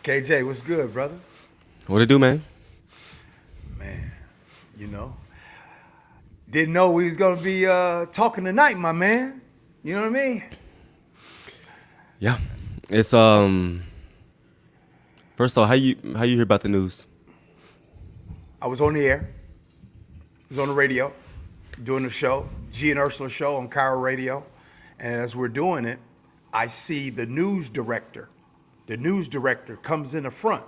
KJ, what's good, brother? What it do, man? Man, didn't know we was gonna be talking tonight, my man. You know what I mean? Yeah. It's First of all, how you hear about the news? I was on the air. I was on the radio, doing the show, G and Ursula show on Cairo Radio. And as we're doing it, I see the news director. The news director comes in the front,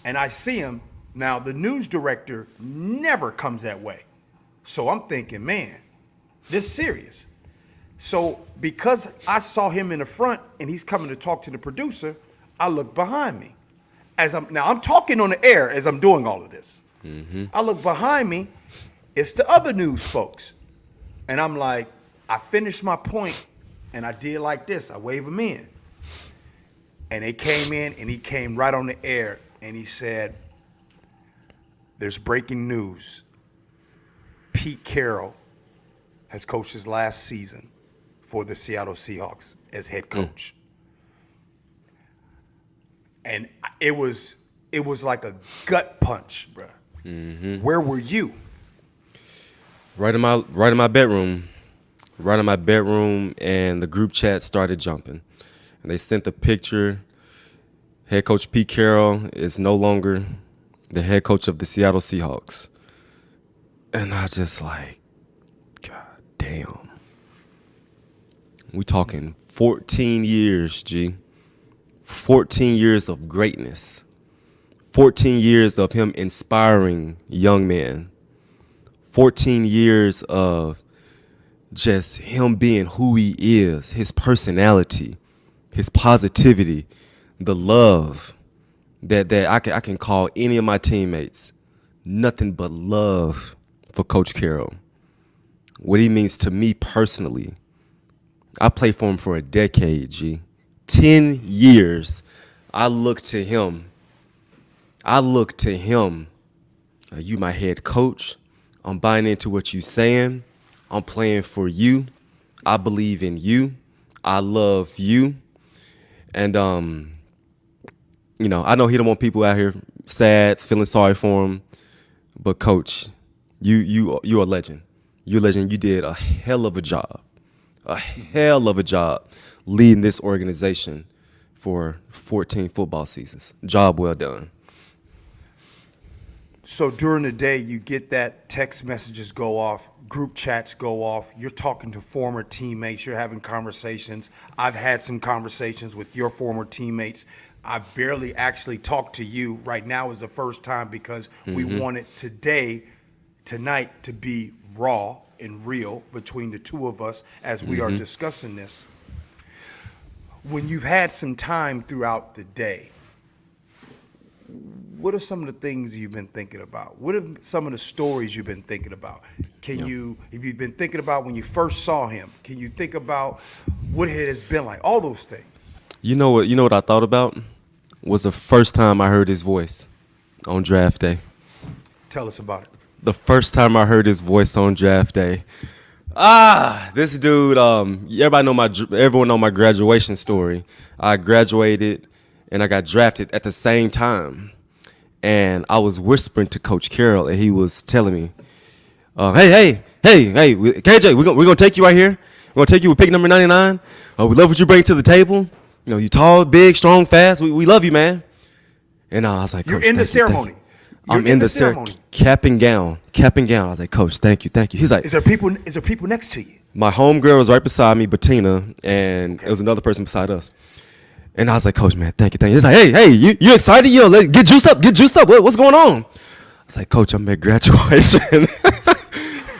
and I see him. Now, the news director never comes that way. So I'm thinking, man, this is serious. So because I saw him in the front and he's coming to talk to the producer, I look behind me. I'm talking on the air as I'm doing all of this. Mm-hmm. I look behind me, it's the other news folks. And I'm like, I finished my point and I did like this. I wave them in. And they came in and he came right on the air and he said, there's breaking news. Pete Carroll has coached his last season for the Seattle Seahawks as head coach. And it was like a gut punch, bro. Mm-hmm. Where were you? Right in my bedroom. Right in my bedroom, and the group chat started jumping. And they sent a picture. Head coach Pete Carroll is no longer the head coach of the Seattle Seahawks. And I just like, God damn. We talking 14 years, G. 14 years of greatness. 14 years of him inspiring young men. 14 years of just him being who he is, his personality, his positivity, the love that I can call any of my teammates. Nothing but love for Coach Carroll. What he means to me personally. I played for him for a decade, G. 10 years. I look to him. You my head coach. I'm buying into what you're saying. I'm playing for you. I believe in you. I love you. And, I know he don't want people out here sad, feeling sorry for him. But, Coach, you're a legend. You're a legend. You did a hell of a job. A hell of a job leading this organization for 14 football seasons. Job well done. So during the day, you get that text messages go off, group chats go off. You're talking to former teammates. You're having conversations. I've had some conversations with your former teammates. I barely actually talked to you. Right now is the first time because we wanted tonight to be raw and real between the two of us as we are discussing this. When you've had some time throughout the day, what are some of the things you've been thinking about? What are some of the stories you've been thinking about? If you've been thinking about when you first saw him, can you think about what it has been like? All those things. You know what I thought about? Was the first time I heard his voice on draft day. Tell us about it. The first time I heard his voice on draft day. This dude, everyone know my graduation story. I graduated and I got drafted at the same time. And I was whispering to Coach Carroll, and he was telling me, hey, KJ, we're gonna take you right here. We're gonna take you with pick number 99. We love what you bring to the table. You tall, big, strong, fast. We love you, man. And I was like, you're in the ceremony. I'm in the ceremony. Cap and gown. I was like, Coach, thank you. He's like, is there people next to you? My homegirl was right beside me, Bettina, and It was another person beside us. And I was like, Coach, man, thank you. He's like, hey, you excited? Let's get juiced up. What's going on? I was like, Coach, I'm at graduation.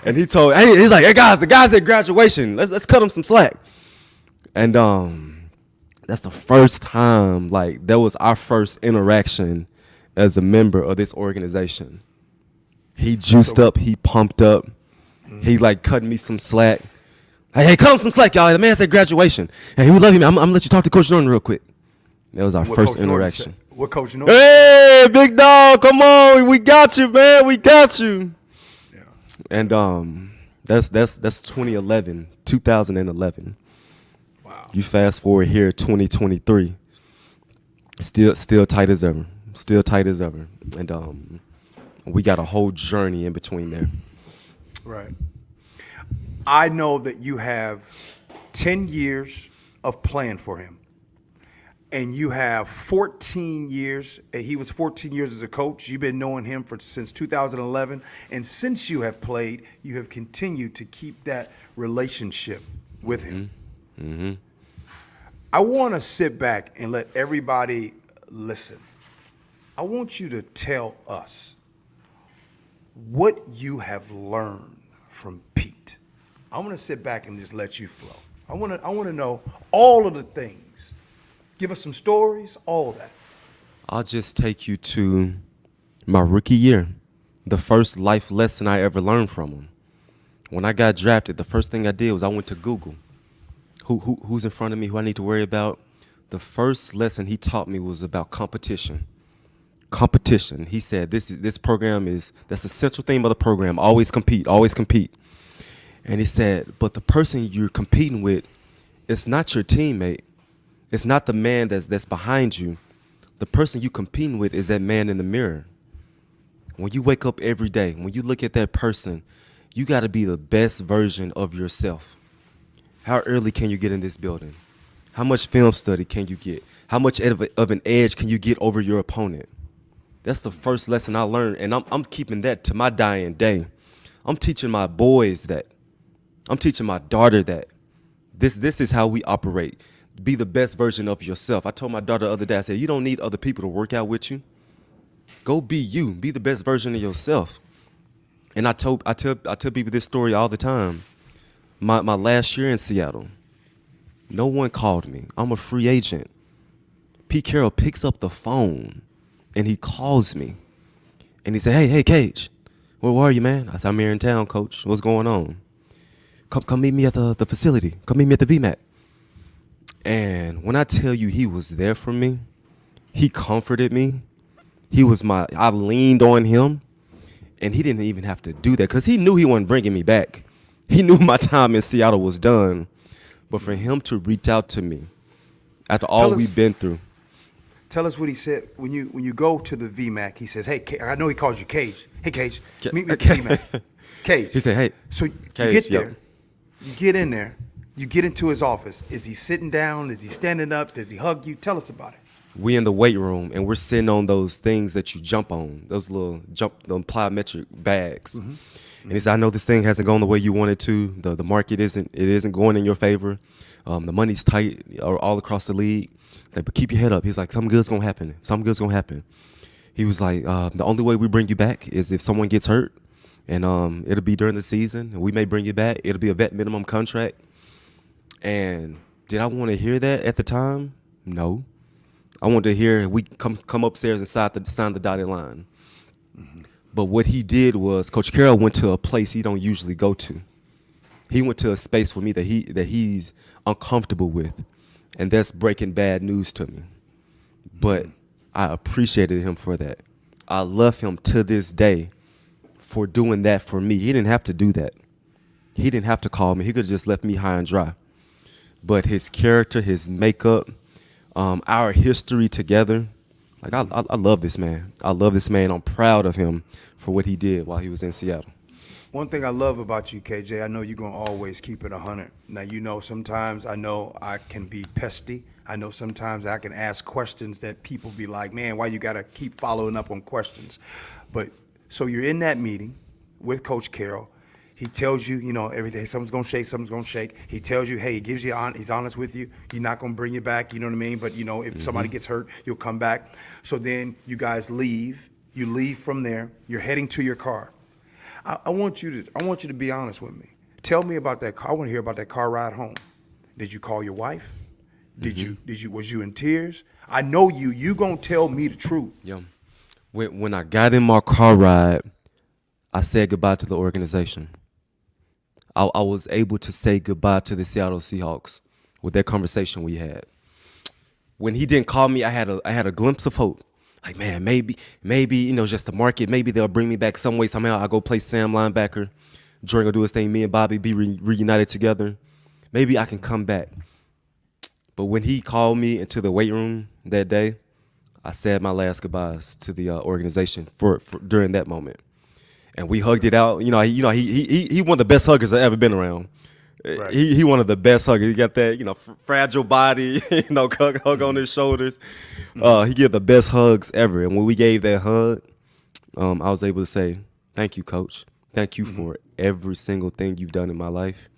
And he's like, hey guys, the guys at graduation. Let's cut them some slack. And that's the first time, that was our first interaction as a member of this organization. He juiced up, he pumped up. He cutting me some slack. Hey, cut him some slack, y'all. The man said graduation. Hey, we love you, man. I'm gonna let you talk to Coach Norton real quick. That was our What first Coach Norton interaction. said- What Coach Norton? Hey, big dog, come on. We got you, man. We got you. Yeah. And that's 2011, 2011. Wow. You fast forward here, 2023. Still tight as ever. Still tight as ever. And we got a whole journey in between there. Right. I know that you have 10 years of playing for him. And you have 14 years. He was 14 years as a coach. You've been knowing him since 2011. And since you have played, you have continued to keep that relationship with him. Mm-hmm. I want to sit back and let everybody listen. I want you to tell us what you have learned from Pete. I want to sit back and just let you flow. I want to know all of the things. Give us some stories, all of that. I'll just take you to my rookie year, the first life lesson I ever learned from him. When I got drafted, the first thing I did was I went to Google. Who's in front of me, who I need to worry about? The first lesson he taught me was about competition. Competition. He said this program that's the central theme of the program. Always compete, always compete. And he said, but the person you're competing with, it's not your teammate. It's not the man that's behind you. The person you competing with is that man in the mirror. When you wake up every day, when you look at that person, you got to be the best version of yourself. How early can you get in this building? How much film study can you get? How much of an edge can you get over your opponent? That's the first lesson I learned, and I'm keeping that to my dying day. I'm teaching my boys that. I'm teaching my daughter that. This is how we operate. Be the best version of yourself. I told my daughter the other day, I said, you don't need other people to work out with you. Go be you. Be the best version of yourself. And I tell people this story all the time. My last year in Seattle, no one called me. I'm a free agent. Pete Carroll picks up the phone and he calls me. And he said, hey, Cage, where are you, man? I said, I'm here in town, coach. What's going on? Come meet me at the facility. Come meet me at the VMAC. And when I tell you he was there for me, he comforted me. I leaned on him, and he didn't even have to do that because he knew he wasn't bringing me back. He knew my time in Seattle was done. But for him to reach out to me after all we've been through. Tell us what he said when you go to the VMAC. He says, "Hey, I know he calls you Cage. Hey, Cage, meet me at the VMAC." Cage. He said, "Hey." So Cage, you get there, yep. you get in there, you get into his office. Is he sitting down? Is he standing up? Does he hug you? Tell us about it. We in the weight room, and we're sitting on those things that you jump on, those little plyometric bags. Mm-hmm. And he said, "I know this thing hasn't gone the way you wanted to. The market isn't going in your favor. The money's tight all across the league. Like, but keep your head up." He's like, "Something good's gonna happen. Something good's gonna happen." He was like, "The only way we bring you back is if someone gets hurt, and it'll be during the season. And we may bring you back. It'll be a vet minimum contract." And did I want to hear that at the time? No. I wanted to hear we come upstairs and sign the dotted line. Mm-hmm. But what he did was Coach Carroll went to a place he don't usually go to. He went to a space with me that he's uncomfortable with, and that's breaking bad news to me. But I appreciated him for that. I love him to this day for doing that for me. He didn't have to do that. He didn't have to call me. He could have just left me high and dry. But his character, his makeup, our history together, like I love this man. I love this man. I'm proud of him for what he did while he was in Seattle. One thing I love about you, KJ, I know you're going to always keep it 100. Now, you know, sometimes I know I can be pesty. I know sometimes I can ask questions that people be like, man, why you got to keep following up on questions? But so you're in that meeting with Coach Carroll. He tells you, you know, everything. Something's going to shake, something's going to shake. He tells you, hey, he gives you he's honest with you. He's not going to bring you back, you know what I mean? But, you know, if somebody gets hurt, you'll come back. So then you guys leave. You leave from there. You're heading to your car. I want you to be honest with me. Tell me about that car. I want to hear about that car ride home. Did you call your wife? Was you in tears? I know you gonna tell me the truth. Yeah. When I got in my car ride, I said goodbye to the organization. I was able to say goodbye to the Seattle Seahawks with that conversation we had. When he didn't call me, I had a glimpse of hope. Like, man, maybe, just the market. Maybe they'll bring me back some way, somehow. I'll go play Sam linebacker. Jordan will do his thing. Me and Bobby be reunited together. Maybe I can come back. But when he called me into the weight room that day, I said my last goodbyes to the organization for during that moment, and we hugged it out. He one of the best huggers I've ever been around. Right. He one of the best huggers. He got that fragile body, hug on his shoulders. He gave the best hugs ever. And when we gave that hug, I was able to say, "Thank you, Coach. Thank you for every single thing you've done in my life.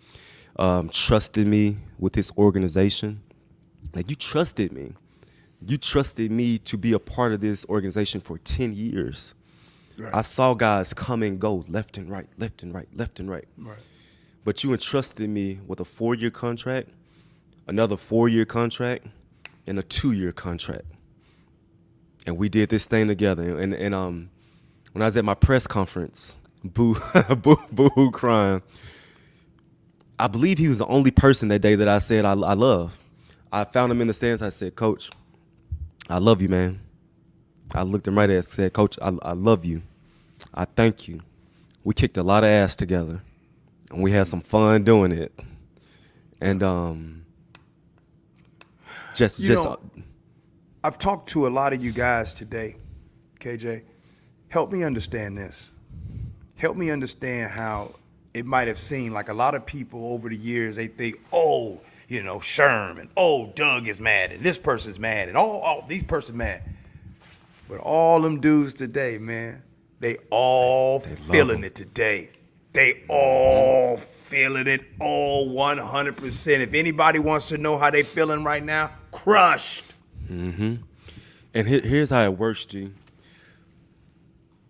Trusted me with this organization. Like, you trusted me. You trusted me to be a part of this organization for 10 years. Right. I saw guys come and go left and right, left and right, left and right. Right. But you entrusted me with a 4-year contract, another 4-year contract, and a 2-year contract. And we did this thing together. And when I was at my press conference, boo crying, I believe he was the only person that day that I said I love. I found him in the stands. I said, "Coach, I love you, man." I looked him right at and said, "Coach, I love you. I thank you. We kicked a lot of ass together, and we had some fun doing it." And I've talked to a lot of you guys today, KJ. Help me understand this. Help me understand how it might have seemed like a lot of people over the years, they think, oh, Sherm, and oh, Doug is mad, and this person's mad, and these persons mad. But all them dudes today, man, they all feeling it today. They all feeling it, all 100%. If anybody wants to know how they feeling right now, crushed. Mm-hmm. And here's how it works, G.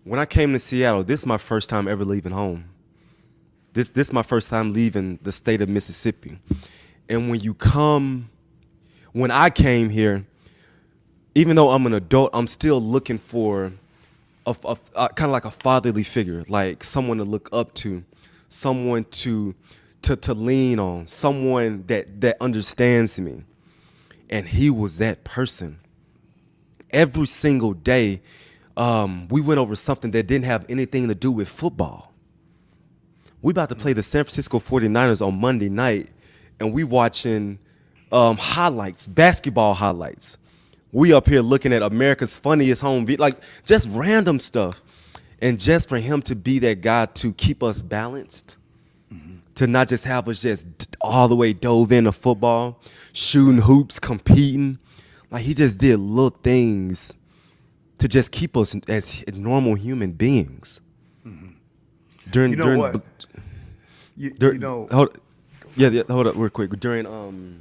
When I came to Seattle, this is my first time ever leaving home. This is my first time leaving the state of Mississippi. And when I came here, even though I'm an adult, I'm still looking for a kind of like a fatherly figure, like someone to look up to, someone to lean on, someone that understands me. And he was that person. Every single day, we went over something that didn't have anything to do with football. We about to play the San Francisco 49ers on Monday night, and we watching highlights, basketball highlights. We up here looking at America's Funniest Home Video, like just random stuff. And just for him to be that guy to keep us balanced, to not just have us just all the way dove into football, shooting hoops, competing. Like, he just did little things to just keep us as normal human beings. Hold up real quick. During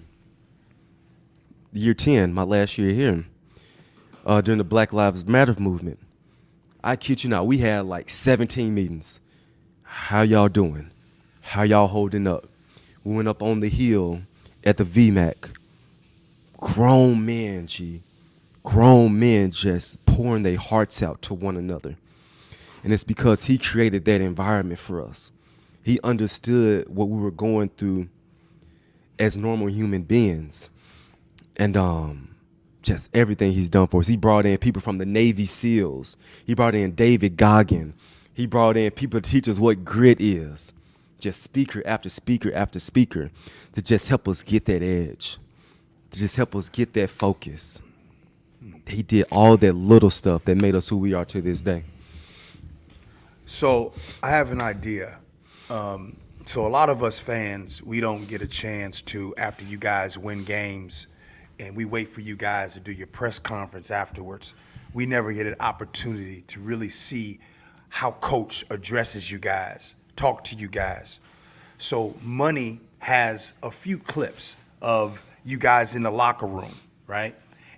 year 10, my last year here, during the Black Lives Matter movement, I kid you not, we had like 17 meetings. How y'all doing? How y'all holding up? We went up on the hill at the VMAC. Grown men, grown men just pouring their hearts out to one another. And it's because he created that environment for us. He understood what we were going through as normal human beings. And just everything he's done for us. He brought in people from the Navy SEALs. He brought in David Goggin. He brought in people to teach us what grit is. Just speaker after speaker after speaker to just help us get that edge, to just help us get that focus. He did all that little stuff that made us who we are to this day. So I have an idea. So a lot of us fans, we don't get a chance to, after you guys win games, and we wait for you guys to do your press conference afterwards. We never get an opportunity to really see how Coach addresses you guys, talk to you guys. So Money has a few clips of you guys in the locker room, right?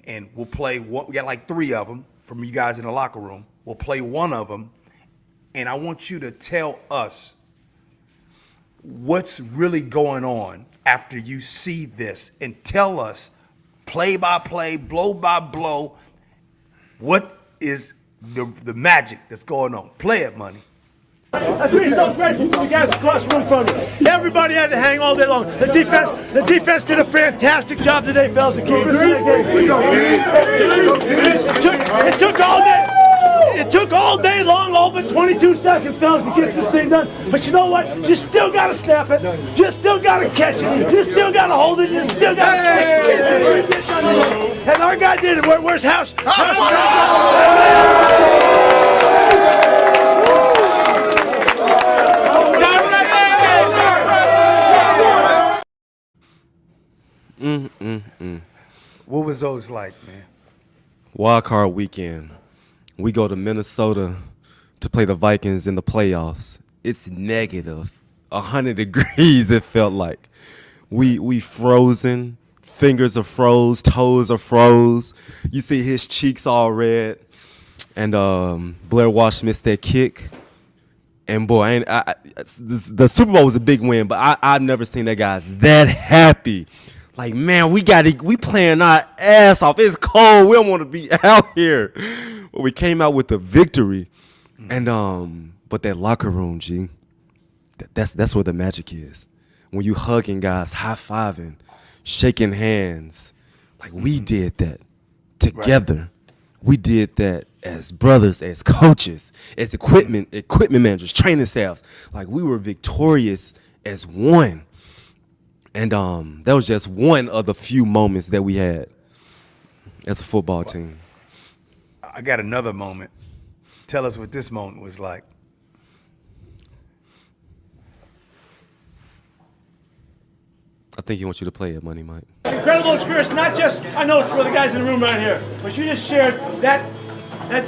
And we'll play we got like 3 of them from you guys in the locker room. We'll play one of them, and I want you to tell us what's really going on after you see this, and tell us play by play, blow by blow, what is the magic that's going on. Play it, Money. That's me so grateful for the guys across the room from me. Everybody had to hang all day long. The defense did a fantastic job today, fellas, to keep us in that game. It took all day. It took all day long, all but 22 seconds, fellas, to get this thing done. But you know what? You still got to snap it. You still got to catch it. You still got to hold it. You still got to catch it. And our guy did it. Where's House? What was those like, man? Wild card weekend. We go to Minnesota to play the Vikings in the playoffs. It's negative 100 degrees, it felt like. We frozen. Fingers are froze. Toes are froze. You see his cheeks all red. And Blair Walsh missed that kick. And boy, the Super Bowl was a big win, but I've never seen that guys that happy. Like, man, we playing our ass off. It's cold. We don't want to be out here. But we came out with a victory. And but that locker room, G, that's where the magic is. When you hugging guys, high-fiving, shaking hands. Like, we did that together. Right. We did that as brothers, as coaches, as equipment managers, training staffs. Like, we were victorious as one. And that was just one of the few moments that we had as a football team. I got another moment. Tell us what this moment was like. I think he wants you to play it, Money Mike. Incredible experience, not just, I know it's for the guys in the room right here, but you just shared that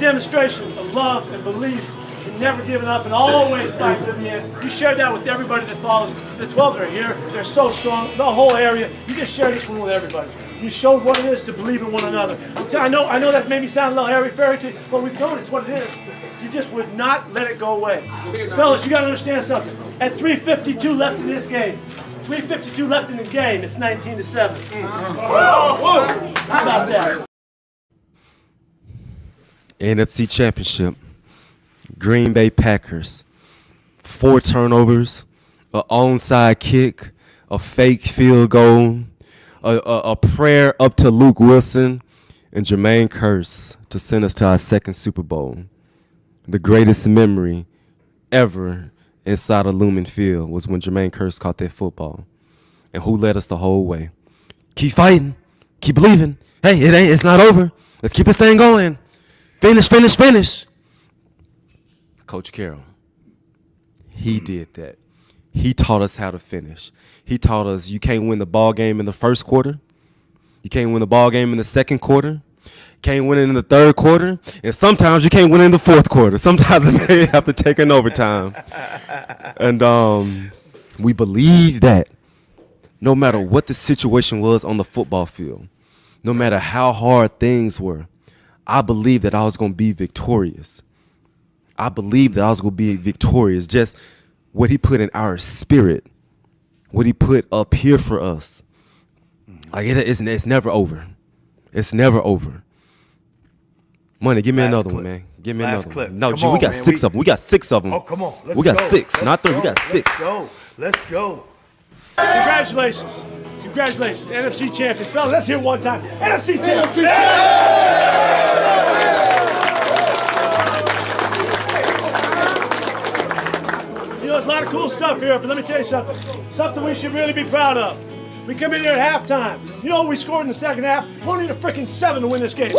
demonstration of love and belief and never giving up and always fighting to the end. You shared that with everybody that follows. The 12s are here. They're so strong. The whole area. You just shared this one with everybody. You showed what it is to believe in one another. I know that made me sound a little airy-fairy to you, but we've known it's what it is. You just would not let it go away. Fellas, you got to understand something. At 3:52 left in this game, 3:52 left in the game, it's 19-7. How about that? NFC Championship. Green Bay Packers, 4 turnovers, an onside kick, a fake field goal, a prayer up to Luke Wilson, and Jermaine Kearse to send us to our second Super Bowl. The greatest memory ever inside of Lumen Field was when Jermaine Kearse caught that football. And who led us the whole way? Keep fighting. Keep believing. Hey, it's not over. Let's keep this thing going. Finish. Coach Carroll, he did that. He taught us how to finish. He taught us you can't win the ball game in the first quarter. You can't win the ball game in the second quarter. Can't win it in the third quarter. And sometimes you can't win it in the fourth quarter. Sometimes it may have to take an overtime. And we believe that no matter what the situation was on the football field, no matter how hard things were, I believed that I was going to be victorious. I believed that I was going to be victorious. Just what he put in our spirit, what he put up here for us. Like it's never over. It's never over. Money, give me another one, man. Give me another one. No, G, we got 6 of them. We got 6 of them. Oh, come on. Let's go. We got 6, not 3. We got 6. Let's go. Congratulations. NFC champions. Fellas, let's hear it one time. NFC champions. You know, there's a lot of cool stuff here, but let me tell you something. Something we should really be proud of. We come in here at halftime. You know what we scored in the second half? 20-7 to win this game.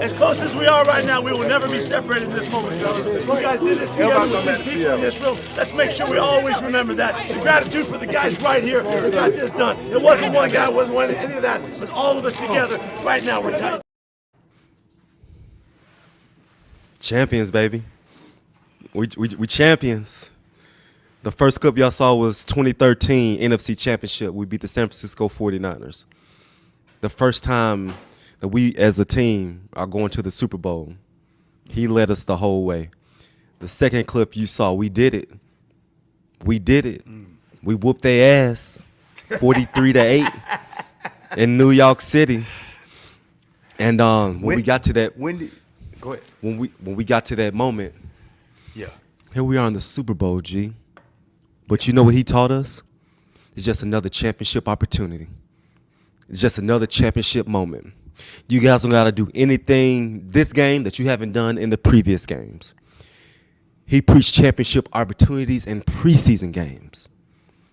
As close as we are right now, we will never be separated in this moment, fellas. You guys did this together with these people in this room. Let's make sure we always remember that. The gratitude for the guys right here who got this done. It wasn't one guy, it wasn't any of that. It was all of us together. Right now, we're tight. Champions, baby. We champions. The first clip y'all saw was 2013 NFC Championship. We beat the San Francisco 49ers. The first time that we as a team are going to the Super Bowl. He led us the whole way. The second clip you saw, we did it. We whooped their ass 43-8 in New York City. And when we got to that. Go ahead. When we got to that moment, Yeah. here we are in the Super Bowl, G. But you know what he taught us? It's just another championship opportunity. It's just another championship moment. You guys don't got to do anything this game that you haven't done in the previous games. He preached championship opportunities in preseason games.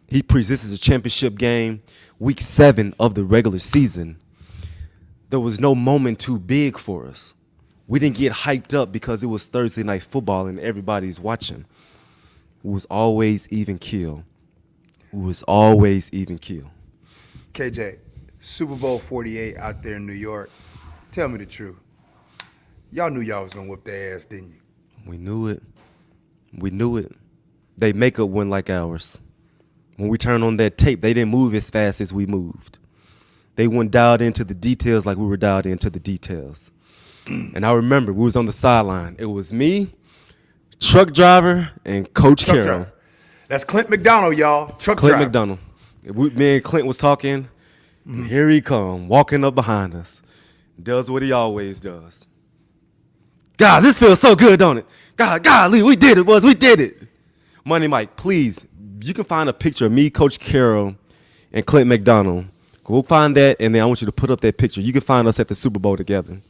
He preached this is a championship game, week 7 of the regular season. There was no moment too big for us. We didn't get hyped up because it was Thursday night football and everybody's watching. It was always even keel. It was always even keel. KJ, Super Bowl 48 out there in New York. Tell me the truth. Y'all knew y'all was going to whoop their ass, didn't you? We knew it. We knew it. They makeup went like ours. When we turned on that tape, they didn't move as fast as we moved. They went dialed into the details like we were dialed into the details. And I remember we was on the sideline. It was me, truck driver, and Coach Truck Carroll. driver. That's Clint McDonald, y'all. Truck Clint driver. McDonald. Me and Clint was talking. And here he come, walking up behind us. Does what he always does. Guys, this feels so good, don't it? Golly, we did it, boys. We did it. Money Mike, please, you can find a picture of me, Coach Carroll, and Clint McDonald. Go find that, and then I want you to put up that picture. You can find us at the Super Bowl together.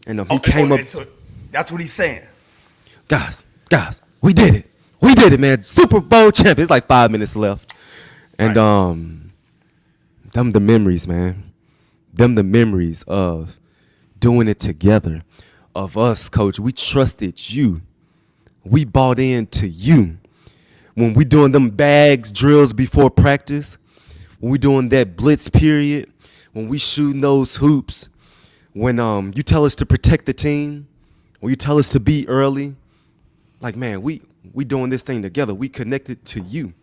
And he came up. So that's what he's saying. Guys, we did it. We did it, man. Super Bowl champion. It's like 5 minutes left. And them the memories, man. Them the memories of doing it together. Of us, Coach. We trusted you. We bought into you. When we doing them bags drills before practice, when we doing that blitz period, when we shooting those hoops, when you tell us to protect the team, when you tell us to be early, like, man, we doing this thing together. We connected to you.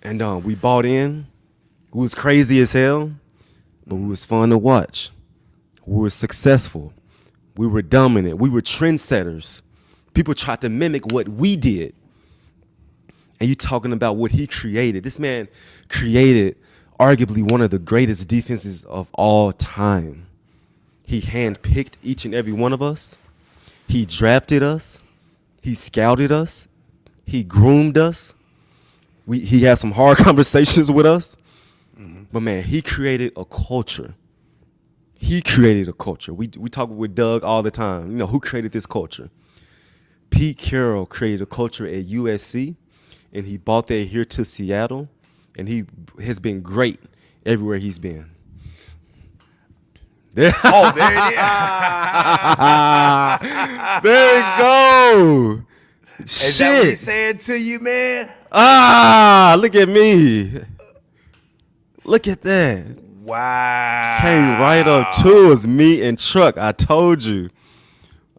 And we bought in. It was crazy as hell, but it was fun to watch. We were successful. We were dominant. We were trendsetters. People tried to mimic what we did. And you talking about what he created. This man created arguably one of the greatest defenses of all time. He handpicked each and every one of us. He drafted us. He scouted us. He groomed us. He had some hard conversations with us. Mm-hmm. But, man, he created a culture. He created a culture. We talk with Doug all the time. You know, who created this culture? Pete Carroll created a culture at USC, and he brought that here to Seattle, and he has been great everywhere he's been. There. Oh, there it is. There you go. Is that what he's saying to you, man? Look at me. Look at that. Wow. Came right up to us, me and Truck. I told you.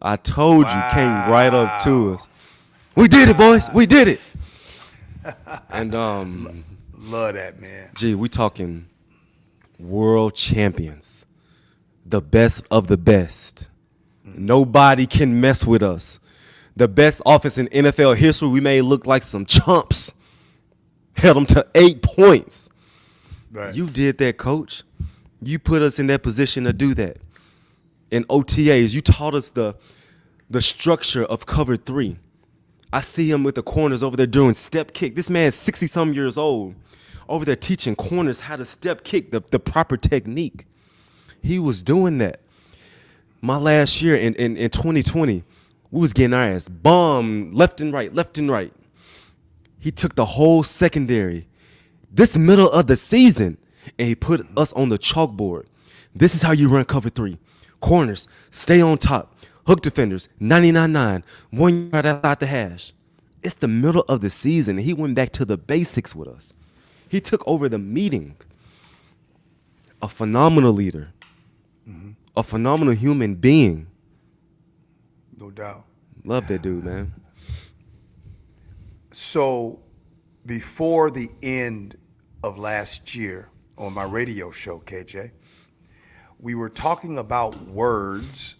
Wow. Came right up to us. We did it, boys. We did it. And love that, man. Gee, we talking world champions. The best of the best. Nobody can mess with us. The best offense in NFL history. We may look like some chumps. Held them to 8 points. Right. You did that, Coach. You put us in that position to do that. In OTAs, you taught us the structure of cover 3. I see him with the corners over there doing step kick. This man's 60-some years old, over there teaching corners how to step kick, the proper technique. He was doing that. My last year in 2020, we was getting our ass bombed left and right. He took the whole secondary, this middle of the season, and he put us on the chalkboard. This is how you run cover 3. Corners, stay on top. Hook defenders, 99.9, 1 yard outside the hash. It's the middle of the season, and he went back to the basics with us. He took over the meeting. A phenomenal leader. Mm-hmm. A phenomenal human being. No doubt. Love that dude, man. So before the end of last year on my radio show, KJ, we were talking about words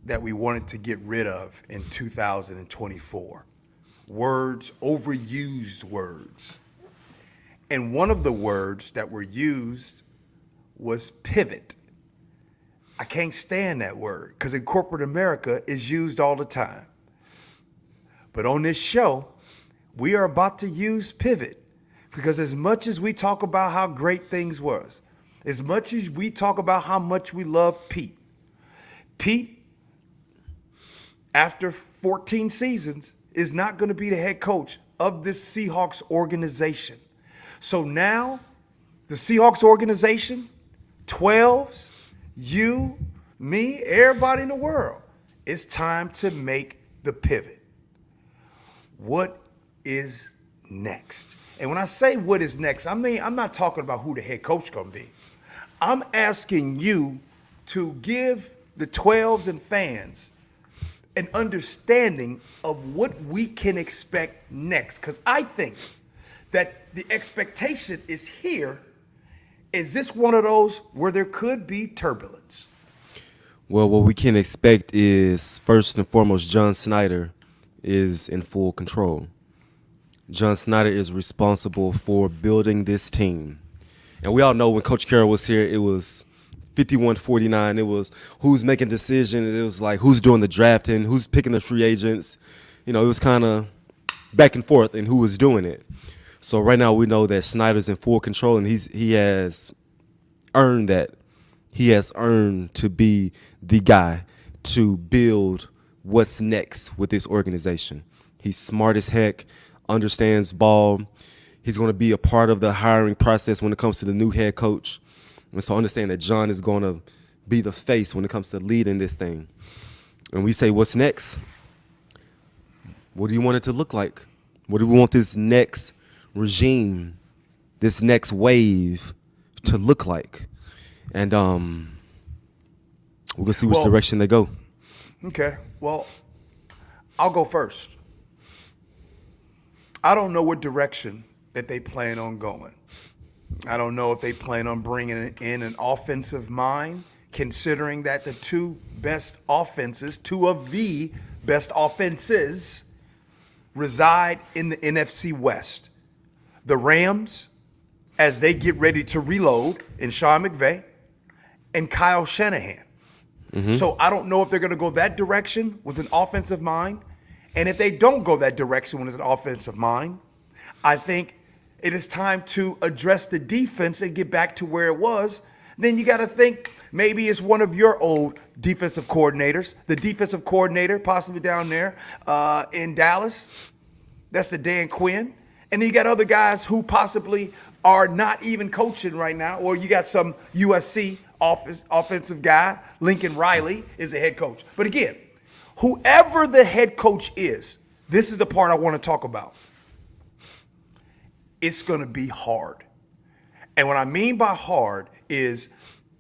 that we wanted to get rid of in 2024. Words, overused words. And one of the words that were used was pivot. I can't stand that word because in corporate America it's used all the time. But on this show, we are about to use pivot because as much as we talk about how great things was, as much as we talk about how much we love Pete, after 14 seasons, is not going to be the head coach of this Seahawks organization. So now the Seahawks organization, 12s, you, me, everybody in the world, it's time to make the pivot. What is next? And when I say what is next, I mean, I'm not talking about who the head coach going to be. I'm asking you to give the 12s and fans an understanding of what we can expect next. Because I think that the expectation is here. Is this one of those where there could be turbulence? Well, what we can expect is, first and foremost, John Snyder is in full control. John Snyder is responsible for building this team. And we all know when Coach Carroll was here, it was 51-49. It was who's making decisions. It was like who's doing the drafting, who's picking the free agents. You know, it was kind of back and forth in who was doing it. So right now we know that Snyder's in full control, and he has earned that. He has earned to be the guy to build what's next with this organization. He's smart as heck, understands ball. He's going to be a part of the hiring process when it comes to the new head coach. And so understand that John is going to be the face when it comes to leading this thing. And we say, what's next? What do you want it to look like? What do we want this next regime, this next wave to look like? And we're going to see which direction they go. Okay, well, I'll go first. I don't know what direction that they plan on going. I don't know if they plan on bringing in an offensive mind, considering that the two of the best offenses reside in the NFC West. The Rams, as they get ready to reload, in Sean McVay and Kyle Shanahan. Mm-hmm. So I don't know if they're going to go that direction with an offensive mind. And if they don't go that direction with an offensive mind, I think it is time to address the defense and get back to where it was. Then you got to think maybe it's one of your old defensive coordinators, the defensive coordinator possibly down there in Dallas. That's the Dan Quinn. And then you got other guys who possibly are not even coaching right now, or you got some USC offensive guy, Lincoln Riley, is the head coach. But again, whoever the head coach is, this is the part I want to talk about. It's going to be hard. And what I mean by hard is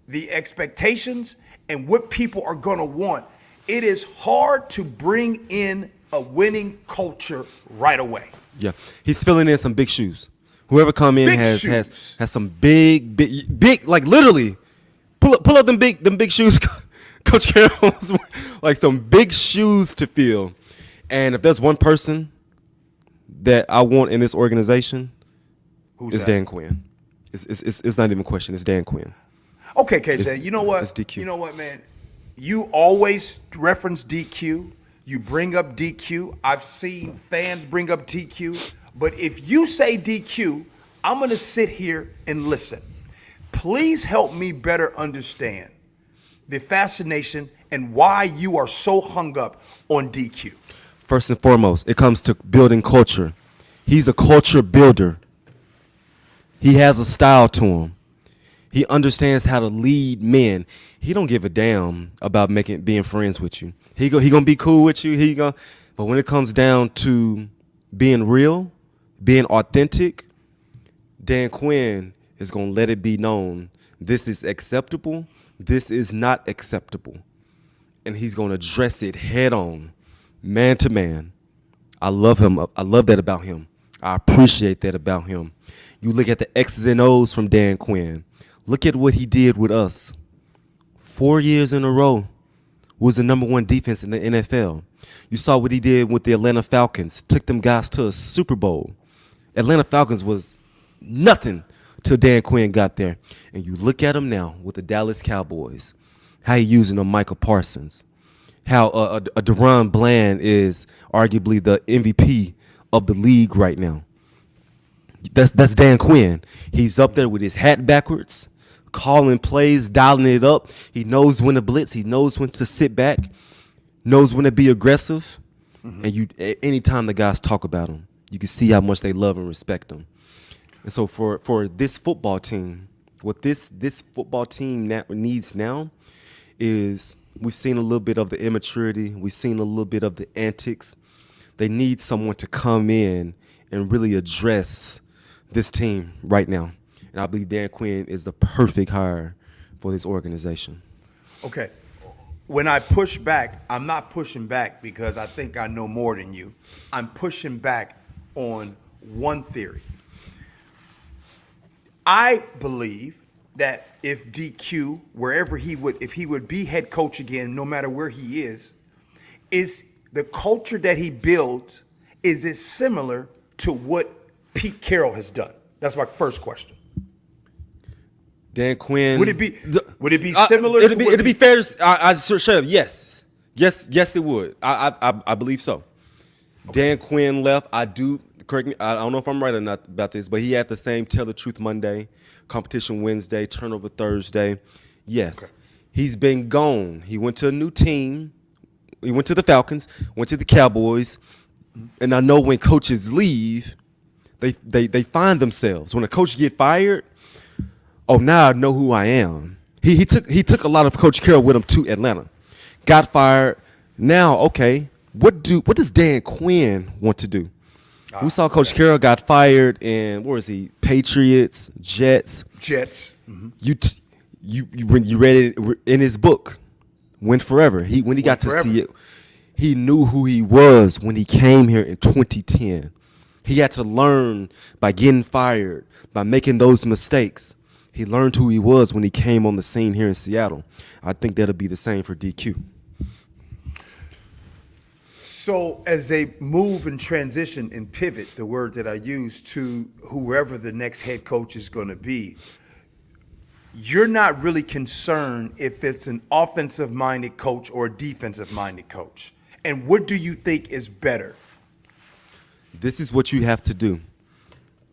the expectations and what people are going to want. It is hard to bring in a winning culture right away. Yeah, he's filling in some big shoes. Whoever come in has some big, like literally, pull up them big shoes. Coach Carroll's like some big shoes to fill. And if there's one person that I want in this organization, it's Dan Quinn. It's not even a question. It's Dan Quinn. Okay, KJ. You know what? It's DQ. You know what, man? You always reference DQ. You bring up DQ. I've seen fans bring up DQ. But if you say DQ, I'm going to sit here and listen. Please help me better understand the fascination and why you are so hung up on DQ. First and foremost, it comes to building culture. He's a culture builder. He has a style to him. He understands how to lead men. He don't give a damn about being friends with you. He gonna be cool with you. But when it comes down to being real, being authentic, Dan Quinn is gonna let it be known this is acceptable, this is not acceptable, and he's gonna address it head on, man to man. I love him. I love that about him. I appreciate that about him. You look at the X's and O's from Dan Quinn. Look at what he did with us. 4 years in a row was the number one defense in the NFL. You saw what he did with the Atlanta Falcons. Took them guys to a Super Bowl. Atlanta Falcons was nothing till Dan Quinn got there. And you look at him now with the Dallas Cowboys. how he using a Michael Parsons, how a Deron Bland is arguably the MVP of the league right now. That's Dan Quinn. He's up there with his hat backwards, calling plays, dialing it up. He knows when to blitz. He knows when to sit back, knows when to be aggressive. And anytime the guys talk about him, you can see how much they love and respect him. And so for this football team, what this football team needs now is, we've seen a little bit of the immaturity. We've seen a little bit of the antics. They need someone to come in and really address this team right now. And I believe Dan Quinn is the perfect hire for this organization. Okay. When I push back, I'm not pushing back because I think I know more than you. I'm pushing back on one theory. I believe that if DQ, wherever if he would be head coach again, no matter where he is the culture that he builds, is it similar to what Pete Carroll has done? That's my first question. Dan Quinn. Would it be similar? It'd be fair. I shut up. Yes, it would. I believe so. Okay. Dan Quinn left. Correct me. I don't know if I'm right or not about this, but he had the same Tell the Truth Monday, Competition Wednesday, Turnover Thursday. Yes, okay. He's been gone. He went to a new team. He went to the Falcons, went to the Cowboys, and I know when coaches leave, they find themselves. When a coach get fired, oh, now I know who I am. He took a lot of Coach Carroll with him to Atlanta, got fired. Now, okay, what does Dan Quinn want to do? We saw Coach Carroll got fired, and where is he? Patriots, Jets. Mm-hmm. When you read it in his book, Win Forever. When he got to see it, he knew who he was when he came here in 2010. He had to learn by getting fired, by making those mistakes. He learned who he was when he came on the scene here in Seattle. I think that'll be the same for DQ. So as they move and transition and pivot, the word that I use, to whoever the next head coach is going to be, you're not really concerned if it's an offensive-minded coach or a defensive-minded coach. And what do you think is better? This is what you have to do.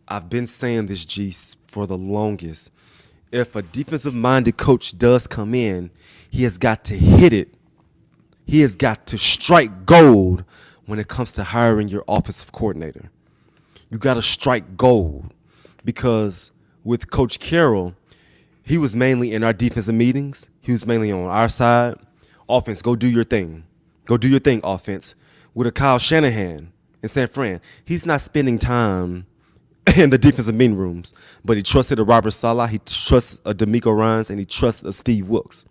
I've been saying this, G, for the longest. If a defensive-minded coach does come in, he has got to hit it. He has got to strike gold when it comes to hiring your offensive coordinator. You got to strike gold, because with Coach Carroll, he was mainly in our defensive meetings. He was mainly on our side. Offense, go do your thing. Go do your thing, offense. With a Kyle Shanahan in San Fran, he's not spending time in the defensive meeting rooms, but he trusted a Robert Saleh, he trusts a D'Amico Ryans, and he trusts a Steve Wilkes.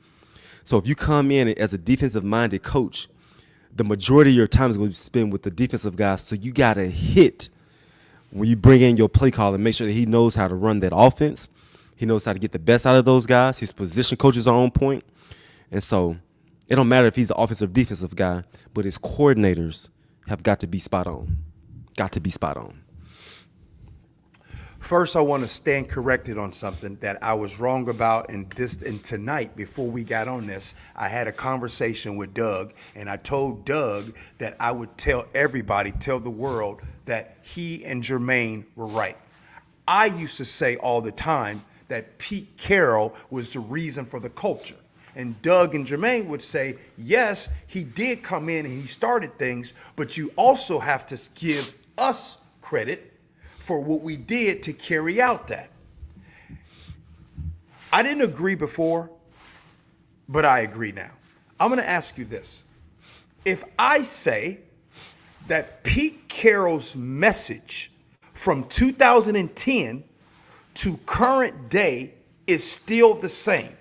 So if you come in as a defensive-minded coach, the majority of your time is going to be spent with the defensive guys. So you got to hit when you bring in your play call and make sure that he knows how to run that offense. He knows how to get the best out of those guys. His position coaches are on point. And so it don't matter if he's an offensive or defensive guy, but his coordinators have got to be spot on. Got to be spot on. First, I want to stand corrected on something that I was wrong about. And tonight, before we got on this, I had a conversation with Doug, and I told Doug that I would tell the world, that he and Jermaine were right. I used to say all the time that Pete Carroll was the reason for the culture. And Doug and Jermaine would say, yes, he did come in and he started things, but you also have to give us credit for what we did to carry out that. I didn't agree before, but I agree now. I'm going to ask you this. If I say that Pete Carroll's message from 2010 to current day is still the same,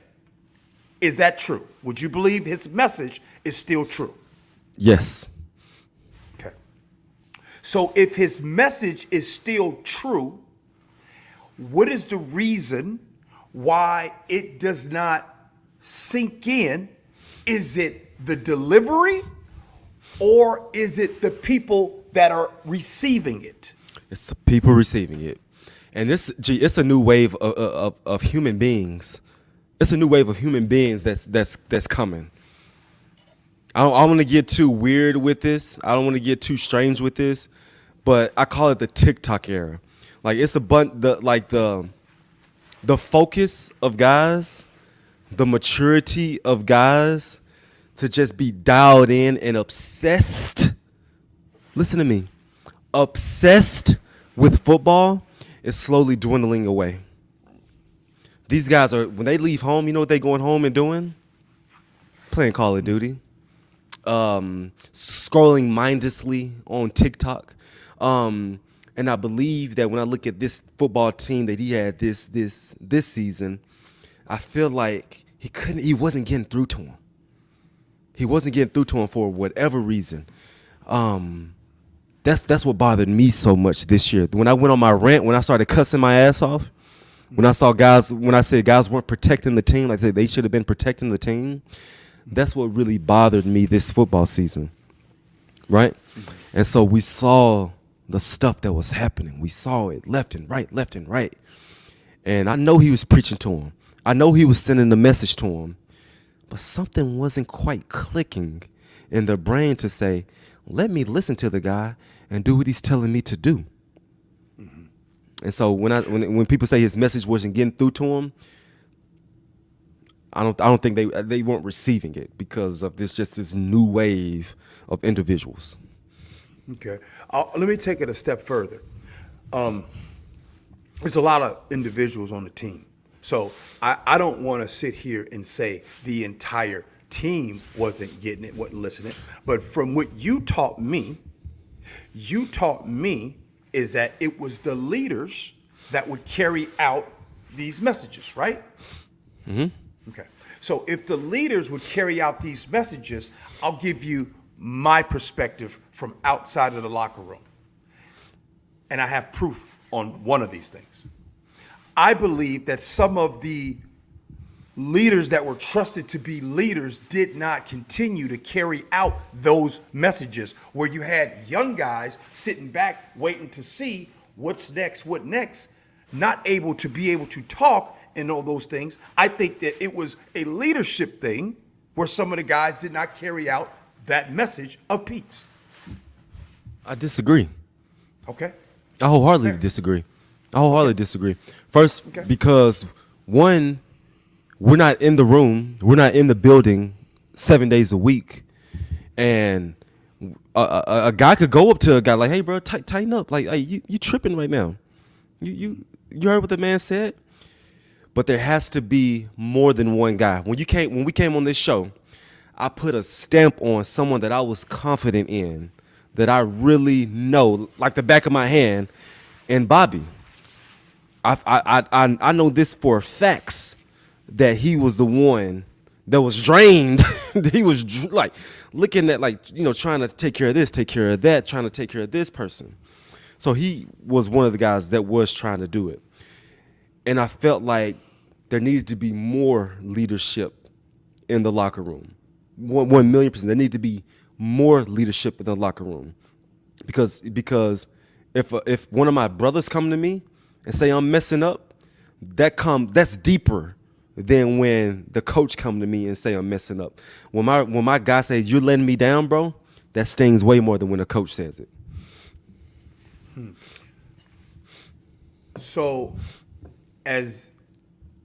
is that true? Would you believe his message is still true? Yes. Okay. So if his message is still true, what is the reason why it does not sink in? Is it the delivery, or is it the people that are receiving it? It's the people receiving it. And it's a new wave of human beings it's a new wave of human beings that's coming. I don't want to get too weird with this. I don't want to get too strange with this, but I call it the TikTok era. Like it's the focus of guys, the maturity of guys to just be dialed in and obsessed. Listen to me. Obsessed with football is slowly dwindling away. These guys are, when they leave home, you know what they going home and doing? Playing Call of Duty. Scrolling mindlessly on TikTok. And I believe that when I look at this football team that he had this season, I feel like he wasn't getting through to him. He wasn't getting through to him for whatever reason. That's what bothered me so much this year. When I went on my rant, when I started cussing my ass off, when I said guys weren't protecting the team like they should have been protecting the team, that's what really bothered me this football season, right? And so we saw the stuff that was happening. We saw it left and right. And I know he was preaching to him. I know he was sending the message to him. But something wasn't quite clicking in their brain to say, let me listen to the guy and do what he's telling me to do. Mm-hmm. And so when people say his message wasn't getting through to him, I don't think they weren't receiving it because of this new wave of individuals. Okay. Let me take it a step further. There's a lot of individuals on the team. So I don't want to sit here and say the entire team wasn't getting it, wasn't listening. But from what you taught me is that it was the leaders that would carry out these messages, right? Mm-hmm. Okay. So if the leaders would carry out these messages, I'll give you my perspective from outside of the locker room. And I have proof on one of these things. I believe that some of the leaders that were trusted to be leaders did not continue to carry out those messages, where you had young guys sitting back waiting to see what next, not able to talk and all those things. I think that it was a leadership thing where some of the guys did not carry out that message of Pete's. I disagree. Okay. I wholeheartedly disagree. First, because one, we're not in the room, we're not in the building 7 days a week, and a guy could go up to a guy like, "Hey, bro, tighten up. Like, hey, you tripping right now. You heard what the man said?" But there has to be more than one guy. When we came on this show, I put a stamp on someone that I was confident in, that I really know, like the back of my hand, and Bobby. I know this for facts that he was the one that was drained. He was like looking at, like, you know, trying to take care of this, take care of that, trying to take care of this person. So he was one of the guys that was trying to do it. And I felt like there needs to be more leadership in the locker room. 1,000,000%. There need to be more leadership in the locker room. Because if one of my brothers come to me and say I'm messing up, that's deeper than when the coach come to me and say I'm messing up. When my guy says you're letting me down, bro, that stings way more than when a coach says it. So as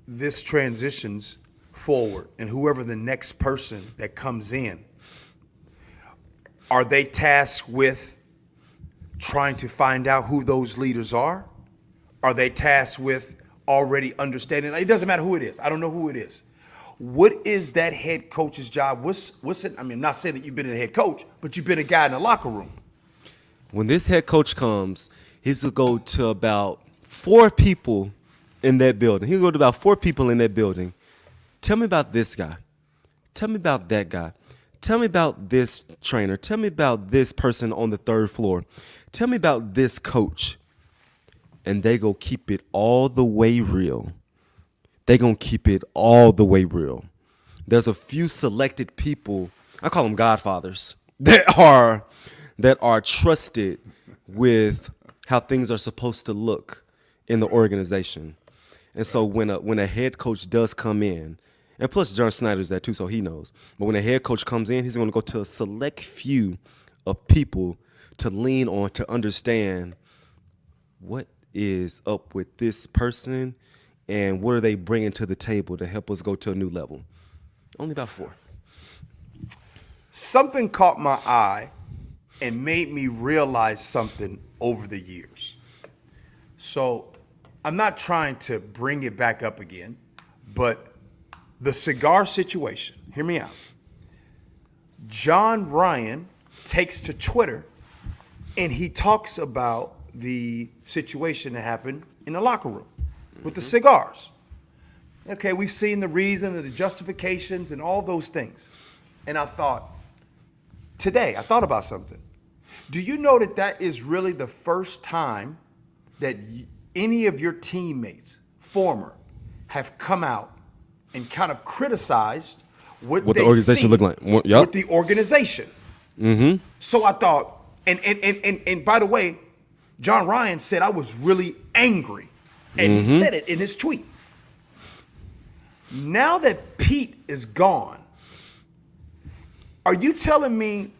this transitions forward, and whoever the next person that comes in, are they tasked with trying to find out who those leaders are? Are they tasked with already understanding? It doesn't matter who it is. I don't know who it is. What is that head coach's job? What's it? I mean, I'm not saying that you've been a head coach, but you've been a guy in the locker room. When this head coach comes, he's going to go to about 4 people in that building. He'll go to about 4 people in that building. Tell me about this guy. Tell me about that guy. Tell me about this trainer. Tell me about this person on the 3rd floor. Tell me about this coach. And they go keep it all the way real. They gonna keep it all the way real. There's a few selected people, I call them godfathers, that are trusted with how things are supposed to look in the organization. And so when a head coach does come in, and plus John Snyder's there too, so he knows. But when a head coach comes in, he's going to go to a select few of people to lean on to understand what is up with this person and what are they bringing to the table to help us go to a new level. Only about 4. Something caught my eye and made me realize something over the years. So I'm not trying to bring it back up again, but the cigar situation, hear me out. John Ryan takes to Twitter and he talks about the situation that happened in the locker room with the cigars. Okay, we've seen the reason and the justifications and all those things. And I thought about something. Do you know that is really the first time that any of your teammates, former, have come out and kind of criticized what the organization looked like? Yep. With the organization. Mm-hmm. So I thought, and by the way, John Ryan said I was really angry, and he said it in his tweet. Now that Pete is gone, are you telling me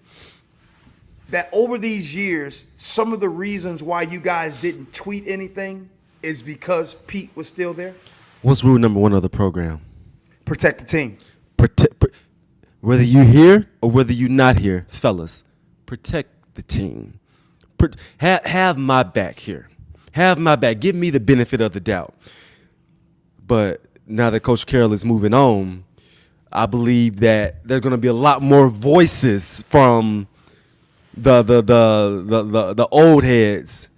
that over these years, some of the reasons why you guys didn't tweet anything is because Pete was still there? What's rule number 1 of the program? Protect the team. Whether you here or whether you not here, fellas, protect the team. Have my back here. Have my back. Give me the benefit of the doubt. But now that Coach Carroll is moving on, I believe that there's going to be a lot more voices from the old heads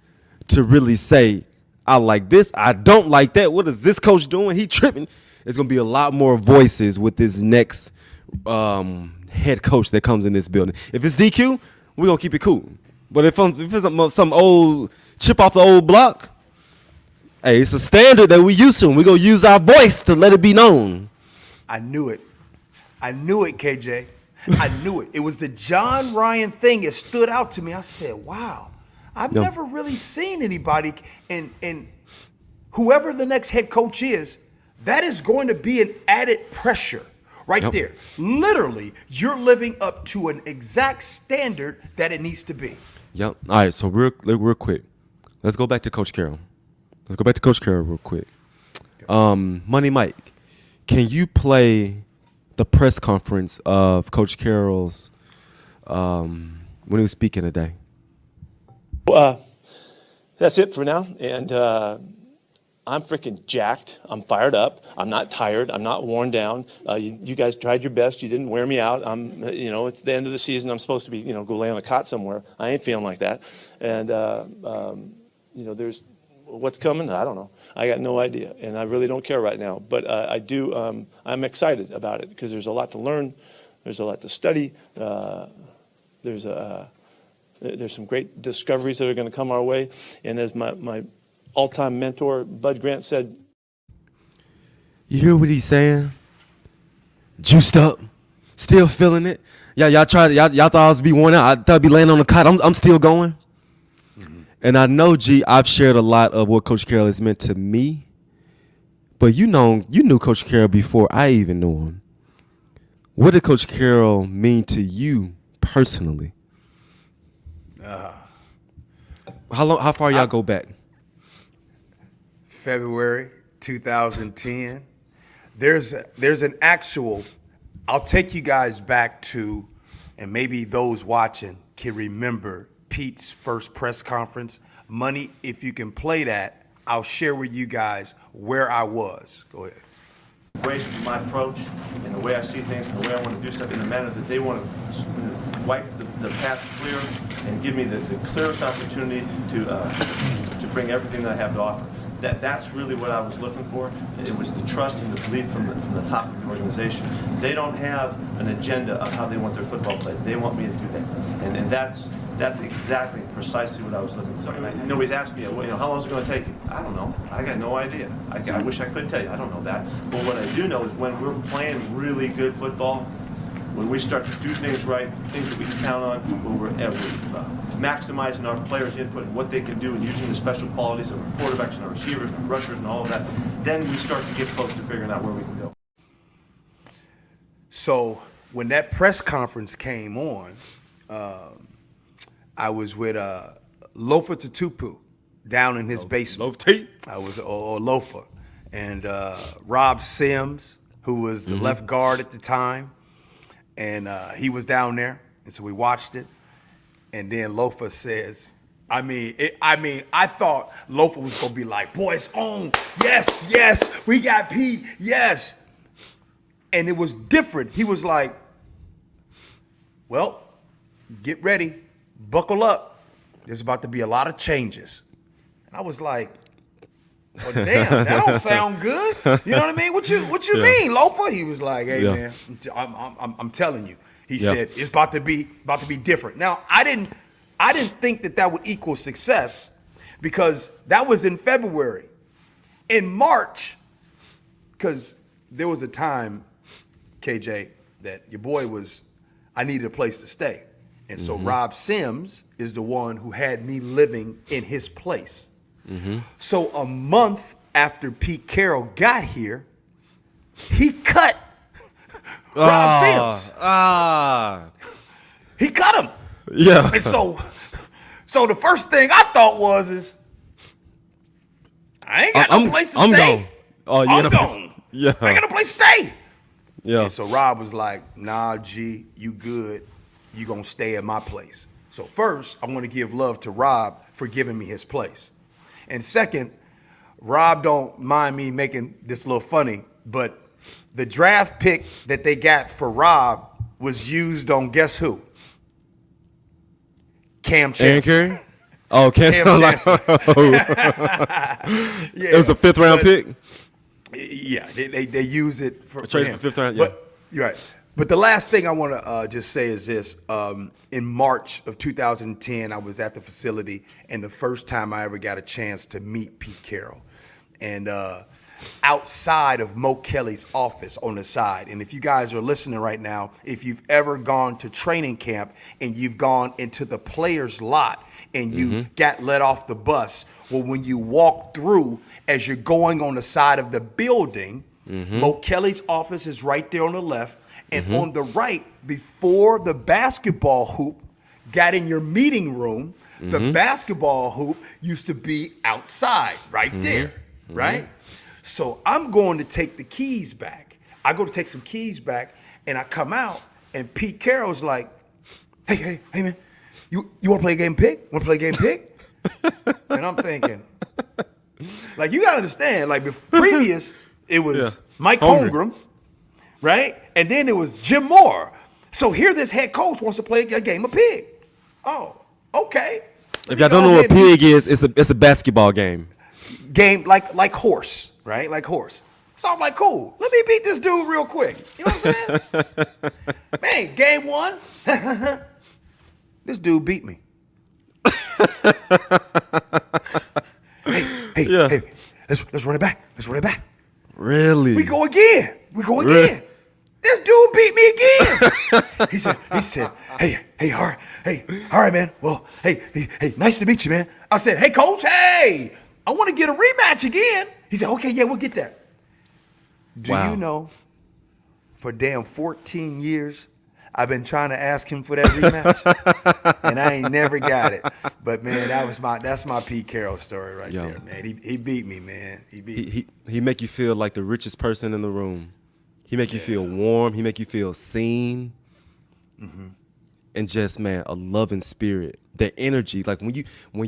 to really say, I like this, I don't like that. What is this coach doing? He tripping. There's going to be a lot more voices with this next head coach that comes in this building. If it's DQ, we're going to keep it cool. But if it's some old chip off the old block, hey, it's a standard that we used to, and we're going to use our voice to let it be known. I knew it, KJ. I knew it. It was the John Ryan thing. It stood out to me. I said, wow, I've never really seen anybody, and whoever the next head coach is, that is going to be an added pressure right there. Literally, you're living up to an exact standard that it needs to be. Yep. All right, so real quick, let's go back to Coach Carroll. Real quick. Money Mike, can you play the press conference of Coach Carroll's when he was speaking today? That's it for now. And I'm freaking jacked. I'm fired up. I'm not tired. I'm not worn down. You guys tried your best. You didn't wear me out. It's the end of the season. I'm supposed to be, go lay on a cot somewhere. I ain't feeling like that. And, there's what's coming. I don't know. I got no idea. And I really don't care right now. But I do. I'm excited about it because there's a lot to learn. There's a lot to study. There's some great discoveries that are going to come our way. And as my all-time mentor, Bud Grant, said, you hear what he's saying? Juiced up, still feeling it. Yeah, y'all thought I was be worn out. I thought I'd be laying on the cot. I'm still going. Mm-hmm. And I know, G, I've shared a lot of what Coach Carroll has meant to me. But you knew Coach Carroll before I even knew him. What did Coach Carroll mean to you personally? How far y'all go back? February 2010. There's an actual, I'll take you guys back to, and maybe those watching can remember Pete's first press conference. Money, if you can play that, I'll share with you guys where I was. Go ahead. Ways of my approach and the way I see things and the way I want to do stuff in the manner that they want to wipe the path clear and give me the clearest opportunity to bring everything that I have to offer. That's really what I was looking for. It was the trust and the belief from the top of the organization. They don't have an agenda of how they want their football played. They want me to do that, and that's exactly precisely what I was looking for. Nobody's asked me, how long is it going to take you? I don't know. I got no idea. I wish I could tell you. I don't know that. But what I do know is when we're playing really good football, when we start to do things right, things that we can count on, when we're maximizing our players' input and what they can do and using the special qualities of our quarterbacks and our receivers and rushers and all of that, then we start to get close to figuring out where we can go. So when that press conference came on, I was with Lofa Tatupu down in his basement. Loaf I was Lofa. And Rob Sims, who was the left guard at the time, and he was down there. And so we watched it. And then Lofa says, I thought Lofa was going to be like, boy, it's on. Yes, we got Pete. Yes. And it was different. He was like, well, get ready, buckle up. There's about to be a lot of changes. And I was like, well, damn, that don't sound good. You know what I mean? What you mean, Lofa? He was like, hey, man, I'm telling you. He said it's about to be different. Now, I didn't think that would equal success because that was in February. In March, because there was a time, KJ, that your boy I needed a place to stay. And so Rob Sims is the one who had me living in his place. So a month after Pete Carroll got here, he cut Rob Sims. He cut him. Yeah. And so the first thing I thought was I ain't got no place to stay. Gone. Oh, you I'm gone. Yeah. I ain't got no place to stay. Yeah. And so Rob was like, nah, G, you good. You gonna stay at my place. So first, I want to give love to Rob for giving me his place. And second, Rob don't mind me making this a little funny, but the draft pick that they got for Rob was used on guess who? Cam Aaron Chancellor. Curry? Oh, Cam Chancellor. It was a 5th round pick? Yeah, they use it for Traded him. for 5th round, yeah. But you're right. But the last thing I want to just say is this. In March of 2010, I was at the facility, and the first time I ever got a chance to meet Pete Carroll. And outside of Mo Kelly's office on the side, and if you guys are listening right now, if you've ever gone to training camp and you've gone into the players' lot and you got let off the bus, well, when you walk through, as you're going on the side of the building, Mo Kelly's office is right there on the left. And on the right, before the basketball hoop got in your meeting room, the basketball hoop used to be outside, right there, right? So I'm going to take the keys back. I go to take some keys back, and I come out, and Pete Carroll's like, hey, man, you want to play a game pick? Want to play a game pick? And I'm thinking, like, you got to understand, like, previous, it was Mike Holmgren, right? And then it was Jim Moore. So here this head coach wants to play a game of pig. Oh, okay. If y'all don't know what pig is, it's a basketball game. Game like horse, right? Like horse. So I'm like, cool. Let me beat this dude real quick. You know what I'm saying? Man, game one. This dude beat me. Hey, let's run it back. Let's run it back. Really? We go again. Really? This dude beat me again. He said, hey, all right, man. Well, hey, nice to meet you, man. I said, hey, coach, hey, I want to get a rematch again. He said, okay, yeah, we'll get that. Do you know, for damn 14 years, I've been trying to ask him for that rematch, and I ain't never got it. But man, that's my Pete Carroll story right there, man. He beat me, man. He make you feel like the richest person in the room. He make you feel warm. He make you feel seen. And just, man, a loving spirit. The energy, like when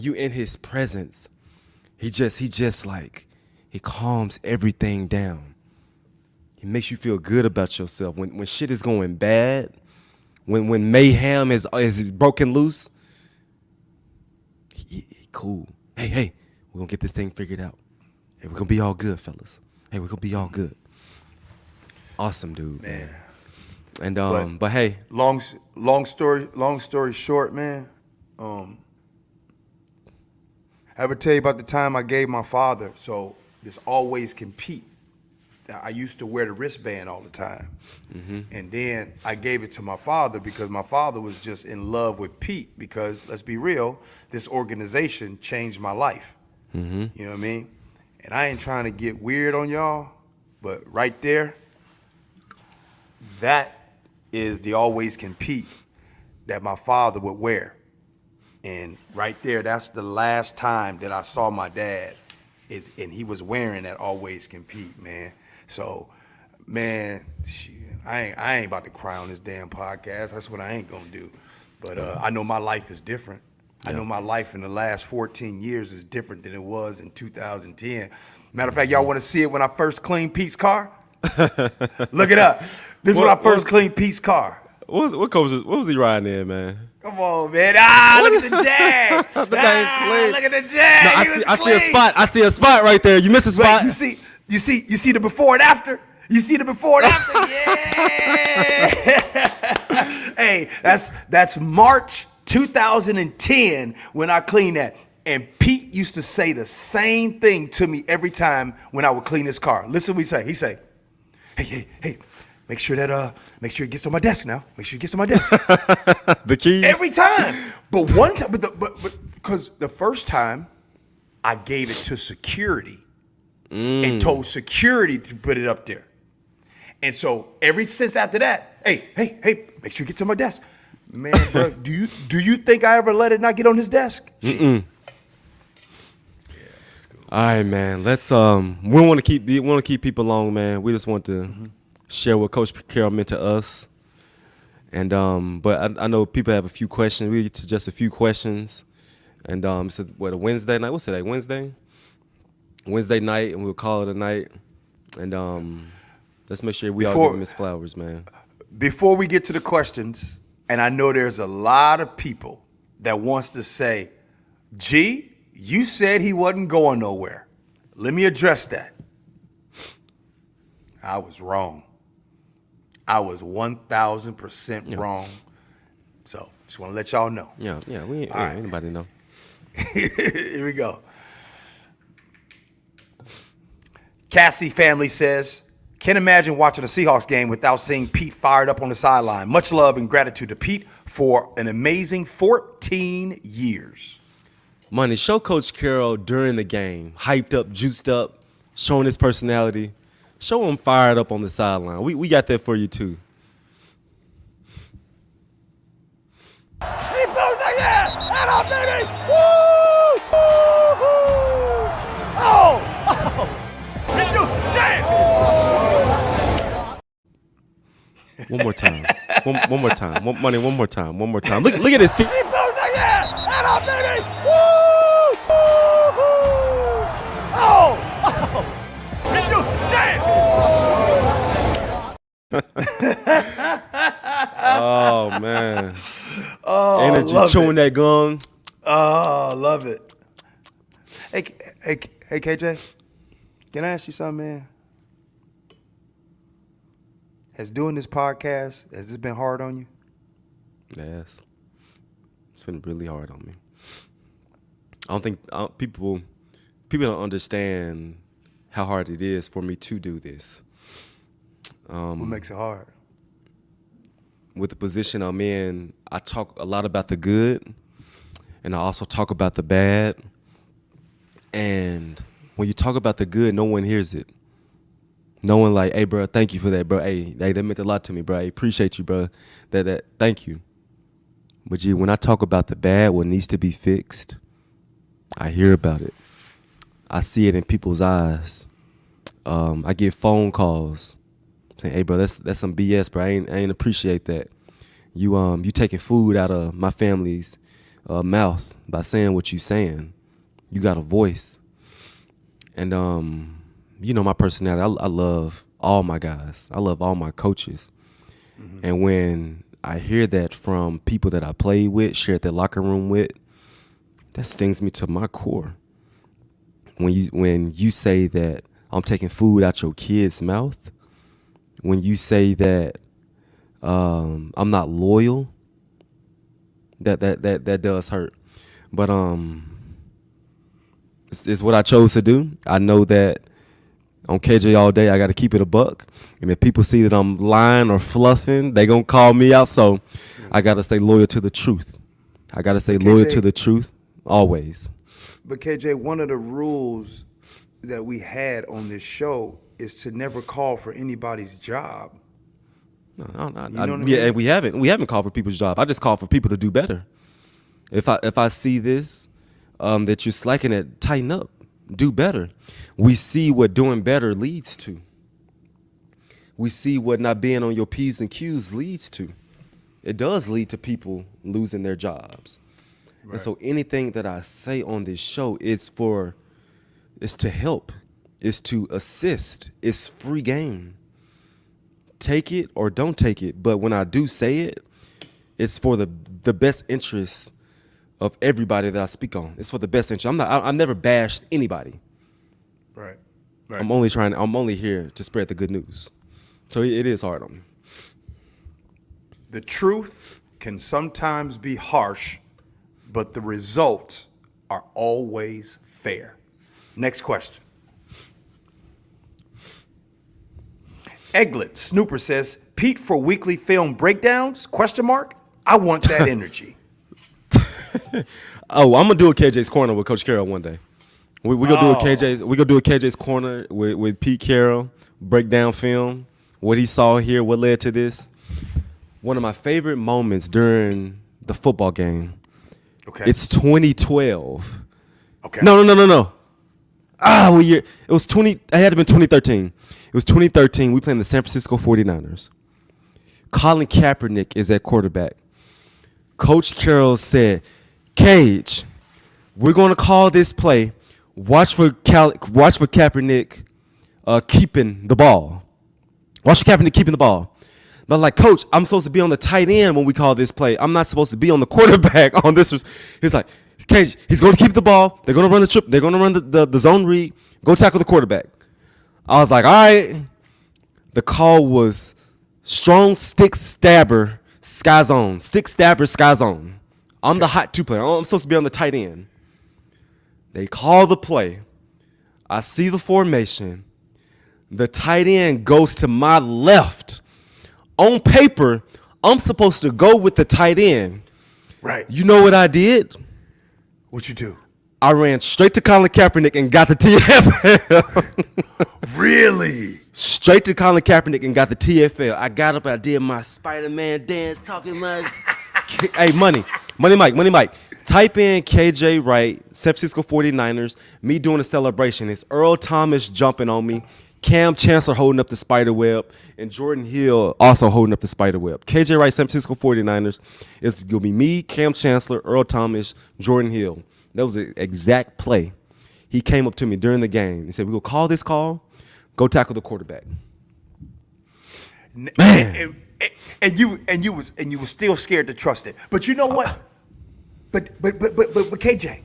you in his presence, he just like, he calms everything down. He makes you feel good about yourself. When shit is going bad, when mayhem is broken loose, he cool. Hey, we're gonna get this thing figured out. Hey, we're gonna be all good, fellas. Hey, we're gonna be all good. Awesome dude, man. And but hey, long story short, man. I ever tell you about the time I gave my father? So this always compete. I used to wear the wristband all the time. And then I gave it to my father because my father was just in love with Pete because, let's be real, this organization changed my life. You know what I mean? And I ain't trying to get weird on y'all, but right there, that is the Always Compete that my father would wear. And right there, that's the last time that I saw my dad, and he was wearing that Always Compete, man. So, man, shit, I ain't about to cry on this damn podcast. That's what I ain't gonna do. But I know my life is different. I know my life in the last 14 years is different than it was in 2010. Matter of fact, y'all want to see it when I first cleaned Pete's car? Look it up. This is when I first cleaned Pete's car. What was he riding in, man? Come on, man. Look at the Jag. Look at the Jag. No, I see a spot. I see a spot right there. You missed a spot. Wait, you see the before and after? You see the before and after? Yeah. Hey, that's March 2010 when I cleaned that. And Pete used to say the same thing to me every time when I would clean his car. Listen what he say. He say, hey, make sure it gets on my desk now. Make sure it gets on my desk. The keys? Every time. But one time, but because the first time I gave it to security and told security to put it up there. And so ever since after that, hey, make sure it gets on my desk. Man, bro, do you think I ever let it not get on his desk? Mm-mm. All right, man. Let's we want to keep people long, man. We just want to share what Coach Carroll meant to us. And but I know people have a few questions. We get to just a few questions. And so what, a Wednesday night? What's today? Wednesday night, and we'll call it a night. And let's make sure we all give him his flowers, man. Before we get to the questions, and I know there's a lot of people that wants to say, G, you said he wasn't going nowhere. Let me address that. I was wrong. I was 1,000% wrong. So just want to let y'all know. Yeah, we ain't anybody know. Here we go. Cassie family says, can't imagine watching a Seahawks game without seeing Pete fired up on the sideline. Much love and gratitude to Pete for an amazing 14 years. Money, show Coach Carroll during the game, hyped up, juiced up, showing his personality. Show him fired up on the sideline. We got that for you too. He goes again! And up, baby! Woo! Woo! Oh! One more time. One more time. Money, one more time. One more time. Look at this. He goes again! And up, baby! Woo! Oh! Oh, man. Oh, energy chewing that gum. Oh, love it. Hey, KJ, can I ask you something, man? Has doing this podcast, has this been hard on you? Yes. It's been really hard on me. I don't think people don't understand how hard it is for me to do this. What makes it hard? With the position I'm in, I talk a lot about the good, and I also talk about the bad. And when you talk about the good, no one hears it. No one like, hey, bro, thank you for that, bro. Hey, that meant a lot to me, bro. I appreciate you, bro. That, thank you. But gee, when I talk about the bad, what needs to be fixed, I hear about it. I see it in people's eyes. I get phone calls saying, hey, bro, that's some BS, bro. I ain't appreciate that. You taking food out of my family's mouth by saying what you saying. You got a voice. And you know my personality. I love all my guys. I love all my coaches. Mm-hmm. And when I hear that from people that I played with, shared that locker room with, that stings me to my core. When you say that I'm taking food out your kid's mouth, when you say that I'm not loyal, that does hurt. But it's what I chose to do. I know that on KJ all day. I got to keep it a buck. And if people see that I'm lying or fluffing, they going to call me out. So I got to stay loyal to the truth. I got to stay loyal to the truth always. But KJ, one of the rules that we had on this show is to never call for anybody's job. No, You know what I mean? and we haven't called for people's job. I just call for people to do better. If I see this, that you're slacking at, tighten up, do better. We see what doing better leads to. We see what not being on your P's and Q's leads to. It does lead to people losing their jobs. Right. And so anything that I say on this show is to help, is to assist. It's free game. Take it or don't take it. But when I do say it, it's for the best interest of everybody that I speak on. It's for the best interest. I've never bashed anybody. Right. I'm only here to spread the good news. So it is hard on me. The truth can sometimes be harsh, but the results are always fair. Next question. Eglet Snooper says, Pete for weekly film breakdowns? ? I want that energy. Oh, I'm gonna do a KJ's Corner with Coach Carroll one day. We gonna do a KJ's Corner with Pete Carroll, break down film, what he saw here, what led to this. One of my favorite moments during the football game. Okay. It's 2012. Okay. No. What year? It was 20. It had to been 2013. It was 2013. We playing the San Francisco 49ers. Colin Kaepernick is at quarterback. Coach Carroll said, Cage, we're going to call this play. Watch for Kaepernick keeping the ball. Watch for Kaepernick keeping the ball. But like, Coach, I'm supposed to be on the tight end when we call this play. I'm not supposed to be on the quarterback on this. He's like, Cage, he's going to keep the ball. They're going to run the trip. They're going to run the zone read. Go tackle the quarterback. I was like, all right. The call was strong stick stabber, sky zone. Stick stabber, sky zone. I'm the hot two player. I'm supposed to be on the tight end. They call the play. I see the formation. The tight end goes to my left. On paper, I'm supposed to go with the tight end. Right. You know what I did? What you do? I ran straight to Colin Kaepernick and got the TFL. Really? Straight to Colin Kaepernick and got the TFL. I got up and I did my Spider-Man dance, talking like, hey, Money Mike. Type in KJ Wright, San Francisco 49ers, me doing a celebration. It's Earl Thomas jumping on me, Cam Chancellor holding up the spider web, and Jordan Hill also holding up the spider web. KJ Wright, San Francisco 49ers, it's going to be me, Cam Chancellor, Earl Thomas, Jordan Hill. That was the exact play. He came up to me during the game. He said, we're going to call this call, go tackle the quarterback. Man. And you was still scared to trust it. But you know what? But KJ,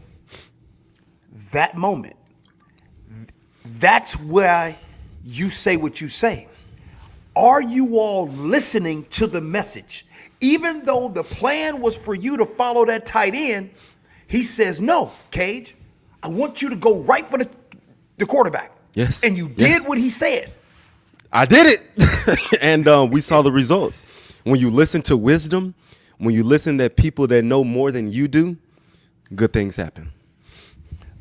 that moment, that's why you say what you say. Are you all listening to the message? Even though the plan was for you to follow that tight end, he says, no, Cage, I want you to go right for the quarterback. Yes. And you did what he said. I did it. And we saw the results. When you listen to wisdom, when you listen to people that know more than you do, good things happen.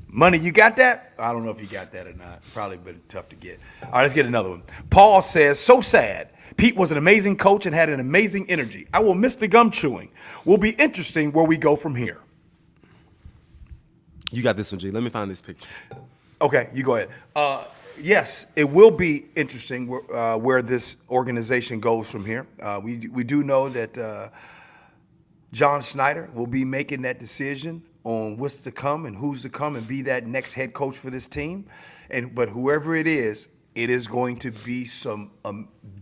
Money, you got that? I don't know if you got that or not. Probably been tough to get. All right, let's get another one. Paul says, so sad. Pete was an amazing coach and had an amazing energy. I will miss the gum chewing. Will be interesting where we go from here. You got this one, G. Let me find this picture. Okay, you go ahead. Yes, it will be interesting where this organization goes from here. We do know that John Schneider will be making that decision on what's to come and who's to come and be that next head coach for this team. But whoever it is going to be some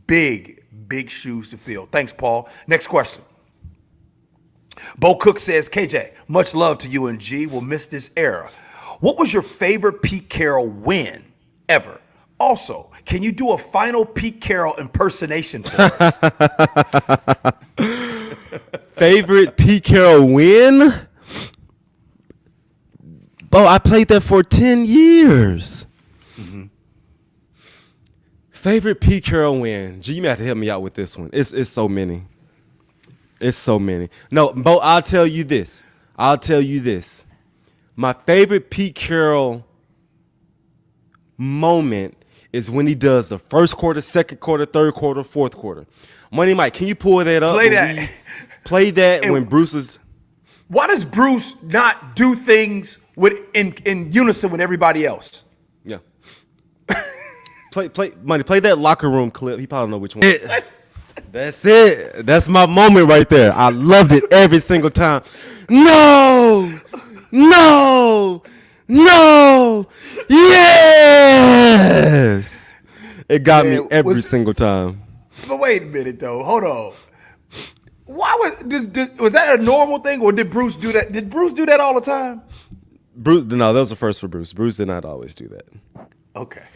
big shoes to fill. Thanks, Paul. Next question. Bo Cook says, KJ, much love to you and G. We'll miss this era. What was your favorite Pete Carroll win ever? Also, can you do a final Pete Carroll impersonation for us? Favorite Pete Carroll win? Oh, I played that for 10 years. Mm-hmm. Favorite Pete Carroll win. G, you may have to help me out with this one. It's so many. It's so many. No, Bo, I'll tell you this. My favorite Pete Carroll moment is when he does the first quarter, second quarter, third quarter, fourth quarter. Money Mike, can you pull that up? Play that when Bruce was. Why does Bruce not do things in unison with everybody else? Yeah. play that locker room clip. He probably know which one. That's it. That's my moment right there. I loved it every single time. No. Yes. It got me every single time. But wait a minute, though. Hold on. Why was that a normal thing, or did Bruce do that? Did Bruce do that all the time? No, that was the first for Bruce. Bruce did not always do that. Okay.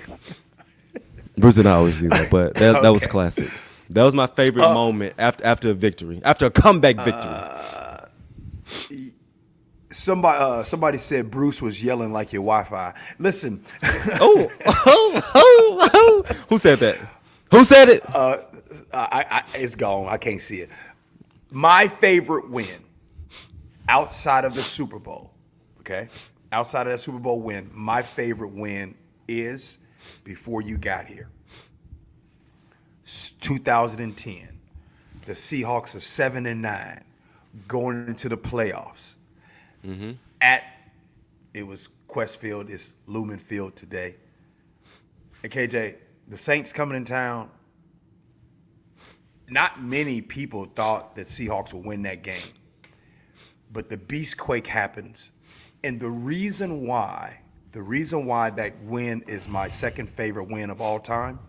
Bruce did not always do that, but that was classic. That was my favorite moment after a victory, after a comeback victory. Somebody said Bruce was yelling like your Wi-Fi. Listen. Who said that? Who said it? It's gone. I can't see it. My favorite win outside of the Super Bowl, okay? Outside of that Super Bowl win, my favorite win is before you got here. 2010. The Seahawks are 7-9 going into the playoffs. Mm-hmm. It was Quest Field, it's Lumen Field today. And KJ, the Saints coming in town. Not many people thought that Seahawks would win that game. But the Beastquake happens. And the reason why that win is my second favorite win of all time,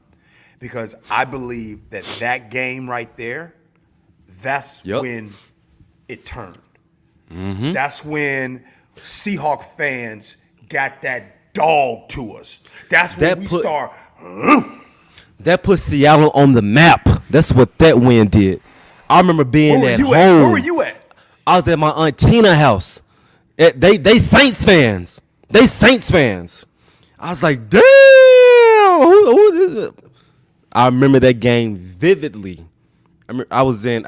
because I believe that game right there, that's when it turned. Mm-hmm. That's when Seahawk fans got that dog to us. That's when we start. That put Seattle on the map. That's what that win did. I remember being at home. Where were you at? I was at my Aunt Tina's house. They Saints fans. I was like, damn. Who is it? I remember that game vividly. I was in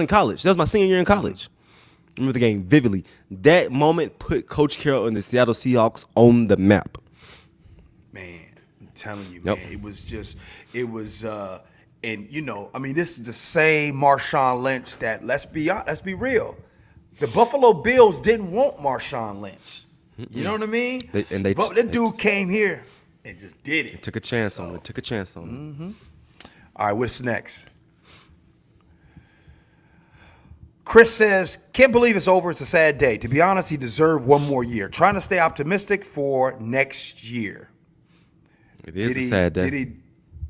college. That was my senior year in college. I remember the game vividly. That moment put Coach Carroll and the Seattle Seahawks on the map. Man, I'm telling you, man, and this is the same Marshawn Lynch that, let's be real. The Buffalo Bills didn't want Marshawn Lynch. You know what I mean? But that dude came here and just did it. Took a chance on it. Mm-hmm. All right, what's next? Chris says, can't believe it's over. It's a sad day. To be honest, he deserved one more year. Trying to stay optimistic for next year. It is a sad day.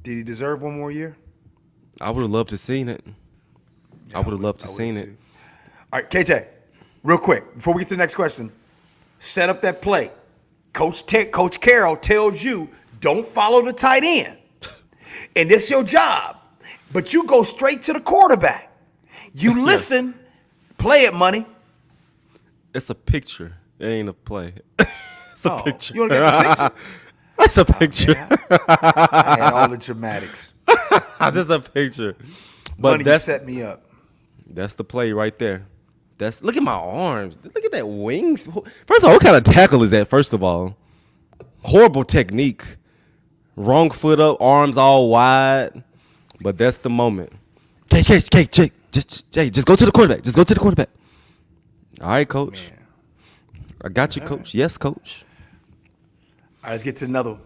Did he deserve one more year? I would have loved to seen it. I would have loved to seen it. All right, KJ, real quick, before we get to the next question, set up that play. Coach Carroll tells you, don't follow the tight end. And it's your job. But you go straight to the quarterback. You listen, play it, money. It's a picture. It ain't a play. It's a picture. You want to get the picture? That's a picture. I had all the dramatics. That's a picture. But money, you set me up. That's the play right there. Look at my arms. Look at that wings. First of all, what kind of tackle is that, first of all? Horrible technique. Wrong foot up, arms all wide. But that's the moment. Just go to the quarterback. Just go to the quarterback. All right, coach. Man. I got you, coach. Right. Yes, coach. All right, let's get to another one.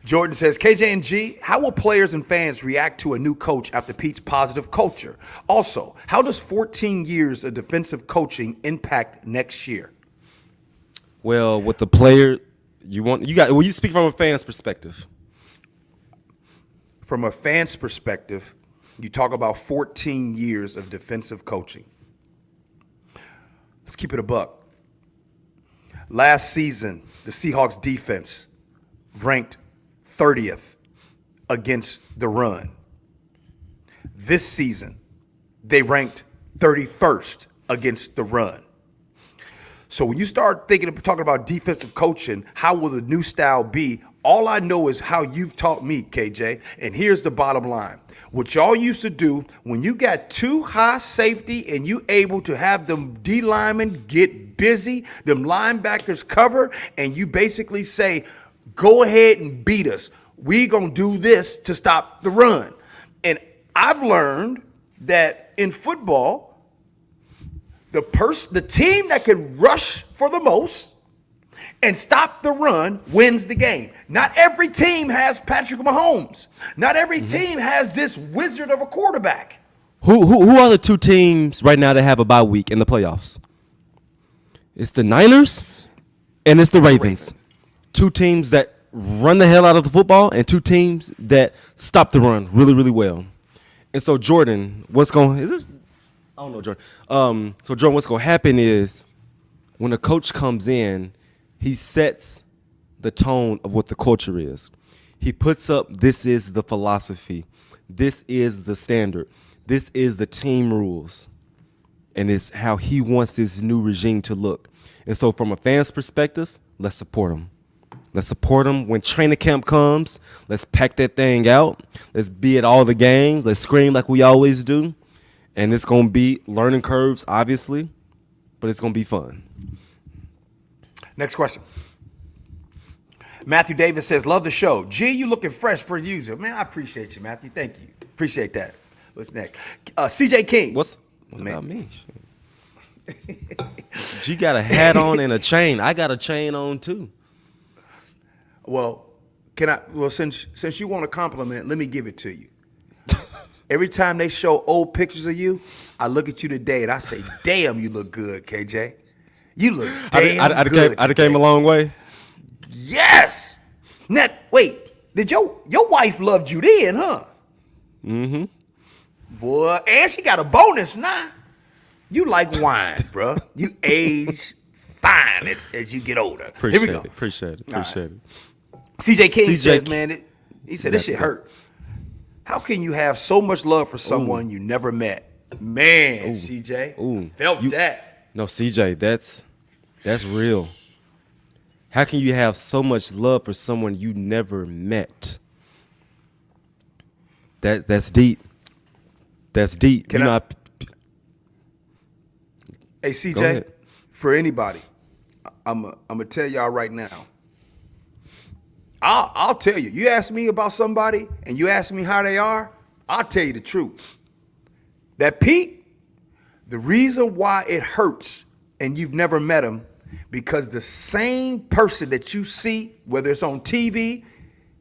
Jordan says, KJ and G, how will players and fans react to a new coach after Pete's positive culture? Also, how does 14 years of defensive coaching impact next year? Well, with the player, you speak from a fan's perspective. From a fan's perspective, you talk about 14 years of defensive coaching. Let's keep it a buck. Last season, the Seahawks defense ranked 30th against the run. This season, they ranked 31st against the run. So when you start talking about defensive coaching, how will the new style be? All I know is how you've taught me, KJ. And here's the bottom line. What y'all used to do when you got too high safety and you able to have them D linemen get busy, them linebackers cover, and you basically say, go ahead and beat us. We gonna do this to stop the run. And I've learned that in football, the team that can rush for the most and stop the run wins the game. Not every team has Patrick Mahomes. Not every team has this wizard of a quarterback. Who are the two teams right now that have a bye week in the playoffs? It's the Niners and it's the Ravens. Two teams that run the hell out of the football and two teams that stop the run really, really well. And so Jordan, I don't know, Jordan. So Jordan, what's going to happen is when a coach comes in, he sets the tone of what the culture is. He puts up, this is the philosophy. This is the standard. This is the team rules. And it's how he wants this new regime to look. And so from a fan's perspective, let's support him. Let's support him when training camp comes. Let's pack that thing out. Let's be at all the games. Let's scream like we always do. And it's going to be learning curves, obviously, but it's going to be fun. Next question. Matthew Davis says, love the show. G, you looking fresh per user. Man, I appreciate you, Matthew. Thank you. Appreciate that. What's next? CJ King. What about me? G got a hat on and a chain. I got a chain on, too. Well, since you want a compliment, let me give it to you. Every time they show old pictures of you, I look at you today and I say, damn, you look good, KJ. You look damn good. I came a long way. Yes. Now, wait, did your wife loved you then, huh? Mm-hmm. Boy, and she got a bonus now. You like wine, bro. You age fine as you get older. Here we go. Appreciate it. CJ King says, man, he said this shit hurt. How can you have so much love for someone you never met? Man, CJ, felt that. No, CJ, that's real. How can you have so much love for someone you never met? That's deep. That's deep. Hey, CJ, for anybody, I'm gonna tell y'all right now. I'll tell you. You ask me about somebody and you ask me how they are, I'll tell you the truth. That Pete, the reason why it hurts and you've never met him, because the same person that you see, whether it's on TV,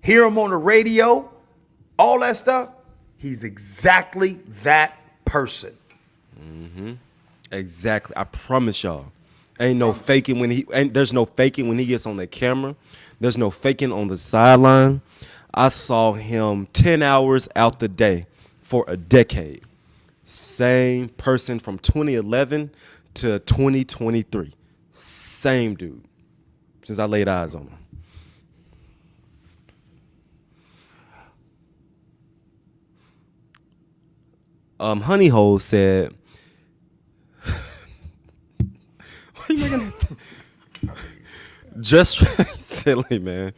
hear him on the radio, all that stuff, he's exactly that person. Mm-hmm. Exactly. I promise y'all. There's no faking when he gets on the camera. There's no faking on the sideline. I saw him 10 hours out the day for a decade. Same person from 2011 to 2023. Same dude since I laid eyes on him. Honey Hole said, what are you making? Just silly, man.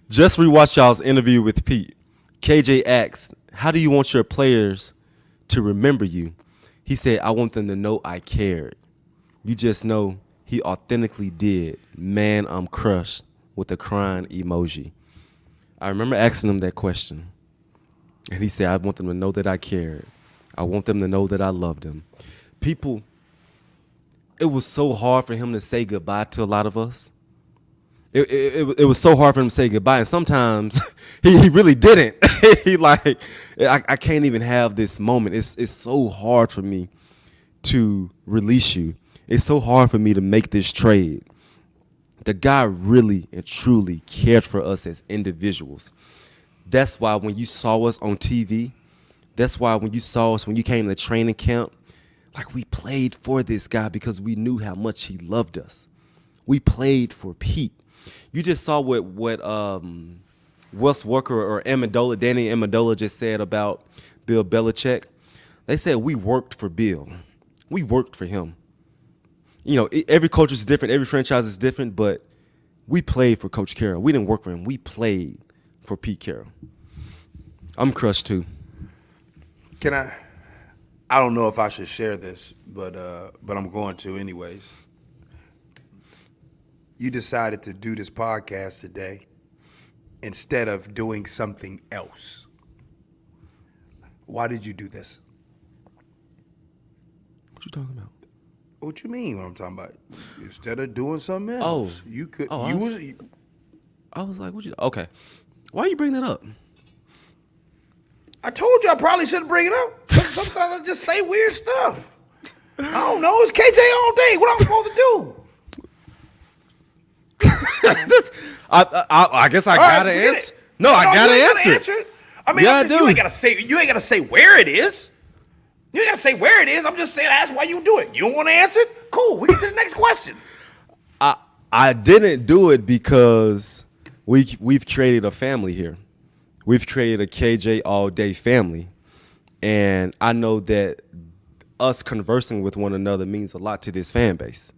Just rewatch y'all's interview with Pete. KJ asked, how do you want your players to remember you? He said, I want them to know I cared. You just know he authentically did. Man, I'm crushed, with a crying emoji. I remember asking him that question. And he said, I want them to know that I cared. I want them to know that I loved them. People, it was so hard for him to say goodbye to a lot of us. It was so hard for him to say goodbye, and sometimes he really didn't. I can't even have this moment. It's so hard for me to release you. It's so hard for me to make this trade. The guy really and truly cared for us as individuals. That's why when you saw us on TV, that's why when you saw us when you came to training camp, like we played for this guy because we knew how much he loved us. We played for Pete. You just saw what Wes Walker or Danny Amendola just said about Bill Belichick. They said we worked for Bill. We worked for him. every culture is different, every franchise is different, but we played for Coach Carroll. We didn't work for him. We played for Pete Carroll. I'm crushed too. Can I don't know if I should share this, but I'm going to anyways. You decided to do this podcast today instead of doing something else. Why did you do this? What you talking about? What you mean? What I'm talking about? Instead of doing something else, you could. I was like, what you? Okay, why you bring that up? I told you I probably shouldn't bring it up. Sometimes I just say weird stuff. I don't know. It's KJ all day. What am I supposed to do? I guess I gotta answer. No, I gotta answer it. I mean, Yeah, I do. you ain't gotta say where it is. You ain't gotta say where it is. I'm just saying that's why you do it. You don't want to answer it? Cool. We get to the next question. I didn't do it because we've created a family here. We've created a KJ all day family, and I know that us conversing with one another means a lot to this fan base.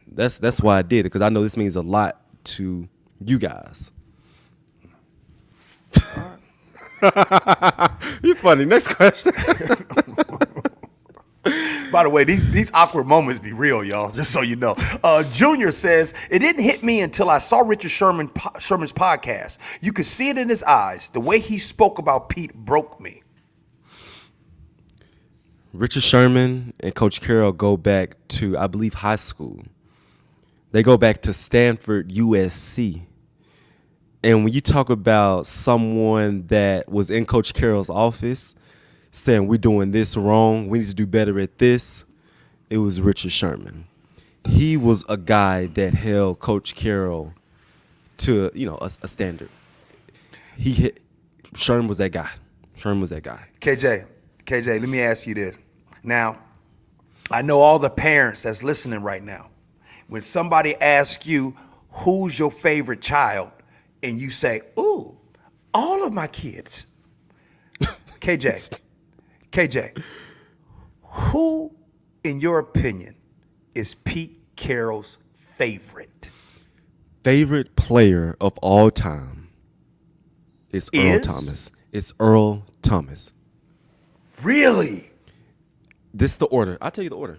That's why I did it, because I know this means a lot to you guys. You funny. Next question. By the way, these awkward moments be real, y'all, just so you know. Junior says, it didn't hit me until I saw Richard Sherman's podcast. You could see it in his eyes. The way he spoke about Pete broke me. Richard Sherman and Coach Carroll go back to, I believe, high school. They go back to Stanford, USC. And when you talk about someone that was in Coach Carroll's office saying we're doing this wrong, we need to do better at this, it was Richard Sherman. He was a guy that held Coach Carroll to, a standard. Sherman was that guy. KJ, let me ask you this. Now, I know all the parents that's listening right now. When somebody asks you, who's your favorite child? And you say, ooh, all of my kids. KJ, who, in your opinion, is Pete Carroll's favorite? Favorite player of all time is Earl Thomas. It's Earl Thomas. Really? This is the order. I'll tell you the order.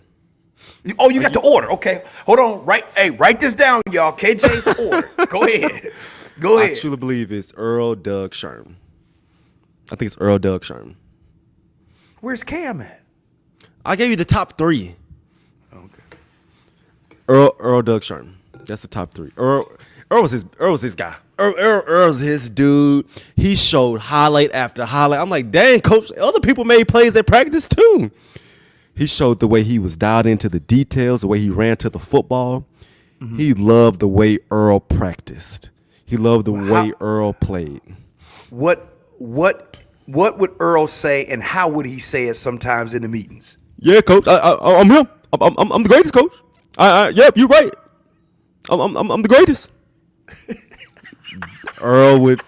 Oh, you got the order. Okay. Hold on. Write this down, y'all. KJ's order. Go ahead. I truly believe it's Earl Doug Sherman. I think it's Earl Doug Sherman. Where's Cam at? I gave you the top three. Okay. Earl Doug Sherman. That's the top three. Earl was his guy. Earl's his dude. He showed highlight after highlight. I'm like, dang, coach, other people made plays at practice too. He showed the way he was dialed into the details, the way he ran to the football. Mm-hmm. He loved the way Earl practiced. He loved the way Earl played. What would Earl say, and how would he say it sometimes in the meetings? Yeah, coach, I'm him. I'm the greatest, coach. Yeah, you're right. I'm the greatest. Earl would.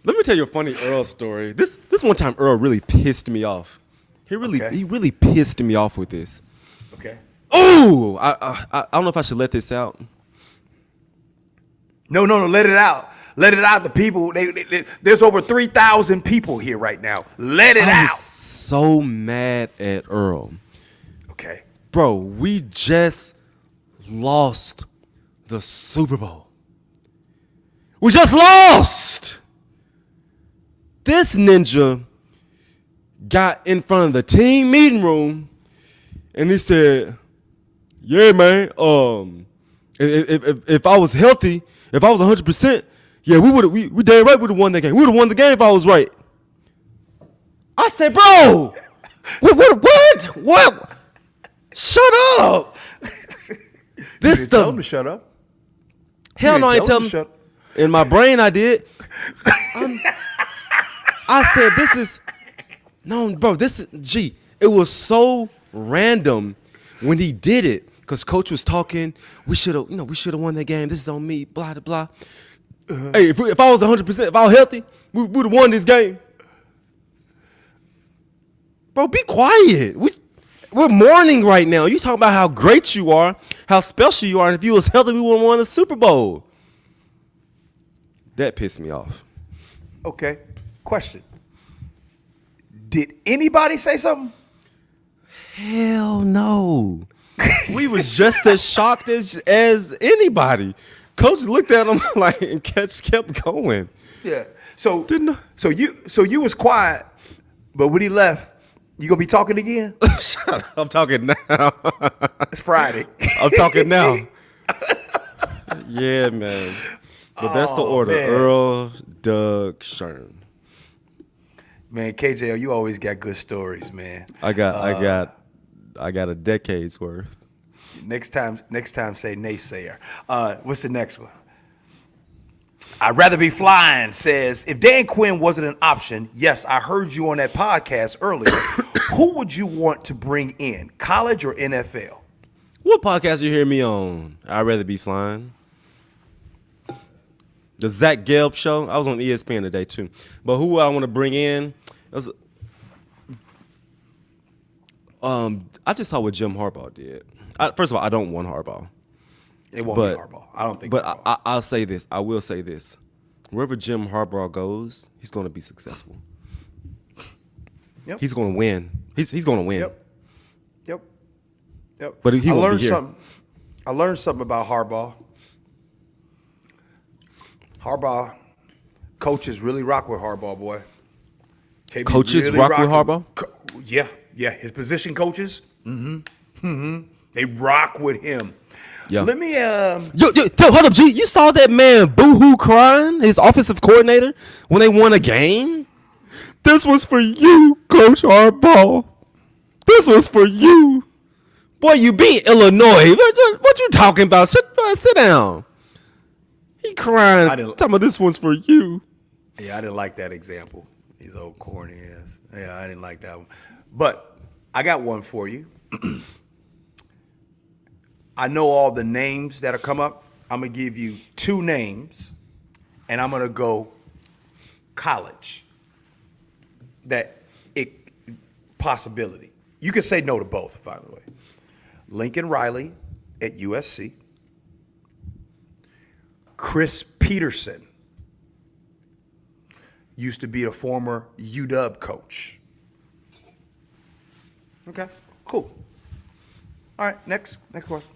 Let me tell you a funny Earl story. This one time Earl really pissed me off. He really pissed me off with this. Okay. Oh, I don't know if I should let this out. No, let it out. Let it out. The people, there's over 3,000 people here right now. Let it out. I was so mad at Earl. Okay. Bro, we just lost the Super Bowl. We just lost. This ninja got in front of the team meeting room and he said, yeah, man, if I was healthy, if I was 100%, yeah, we damn right would have won that game. We would have won the game if I was right. I said, bro, what? Shut up. You didn't tell him to shut up. Hell no, I ain't tell him. In my brain, I did. I said, this is, no, bro, it was so random when he did it. Because coach was talking, we should have won that game. This is on me, blah, blah, blah. Hey, if I was 100%, if I was healthy, we would have won this game. Bro, be quiet. we're mourning right now. You talking about how great you are, how special you are, and if you was healthy, we would have won the Super Bowl. That pissed me off. Okay. Question. Did anybody say something? Hell no. We was just as shocked as anybody. Coach looked at him like and kept going. Yeah. So Didn't so you was quiet, but when he left, you gonna be talking again? Shut up. I'm talking now. It's Friday. I'm talking now. Yeah, man. But that's the order. man. Earl, Doug, Sherm. Man, KJ, you always got good stories, man. I got a decade's worth. Next time say naysayer. What's the next one? I'd rather be flying says, if Dan Quinn wasn't an option, yes, I heard you on that podcast earlier. Who would you want to bring in, college or NFL? What podcast you hear me on? I'd rather be flying. The Zach Gelb show. I was on ESPN today too. But who I want to bring in? I just saw what Jim Harbaugh did. First of all, I don't want Harbaugh. It won't be Harbaugh. I don't think. But Harbaugh. I'll say this. I will say this. Wherever Jim Harbaugh goes, he's going to be successful. Yep. He's going to win. He's going to win. Yep. But he I won't learned be here. something. I learned something about Harbaugh. Harbaugh, coaches really rock with Harbaugh, boy. KB Coaches really rock with him. Harbaugh? Yeah. His position coaches, they rock with him. Yeah. Let me Hold up, G. You saw that man boo-hoo crying, his offensive coordinator, when they won a game? This was for you, Coach Harbaugh. This was for you. Boy, you beat Illinois. What you talking about? Sit down. He crying. Talking about this one's for you. Yeah, I didn't like that example. He's old corny ass. Yeah, I didn't like that one. But I got one for you. I know all the names that'll come up. I'm going to give you two names, and I'm going to go college. Possibility. You can say no to both, by the way. Lincoln Riley at USC. Chris Peterson used to be a former UW coach. Okay, cool. All right, next question.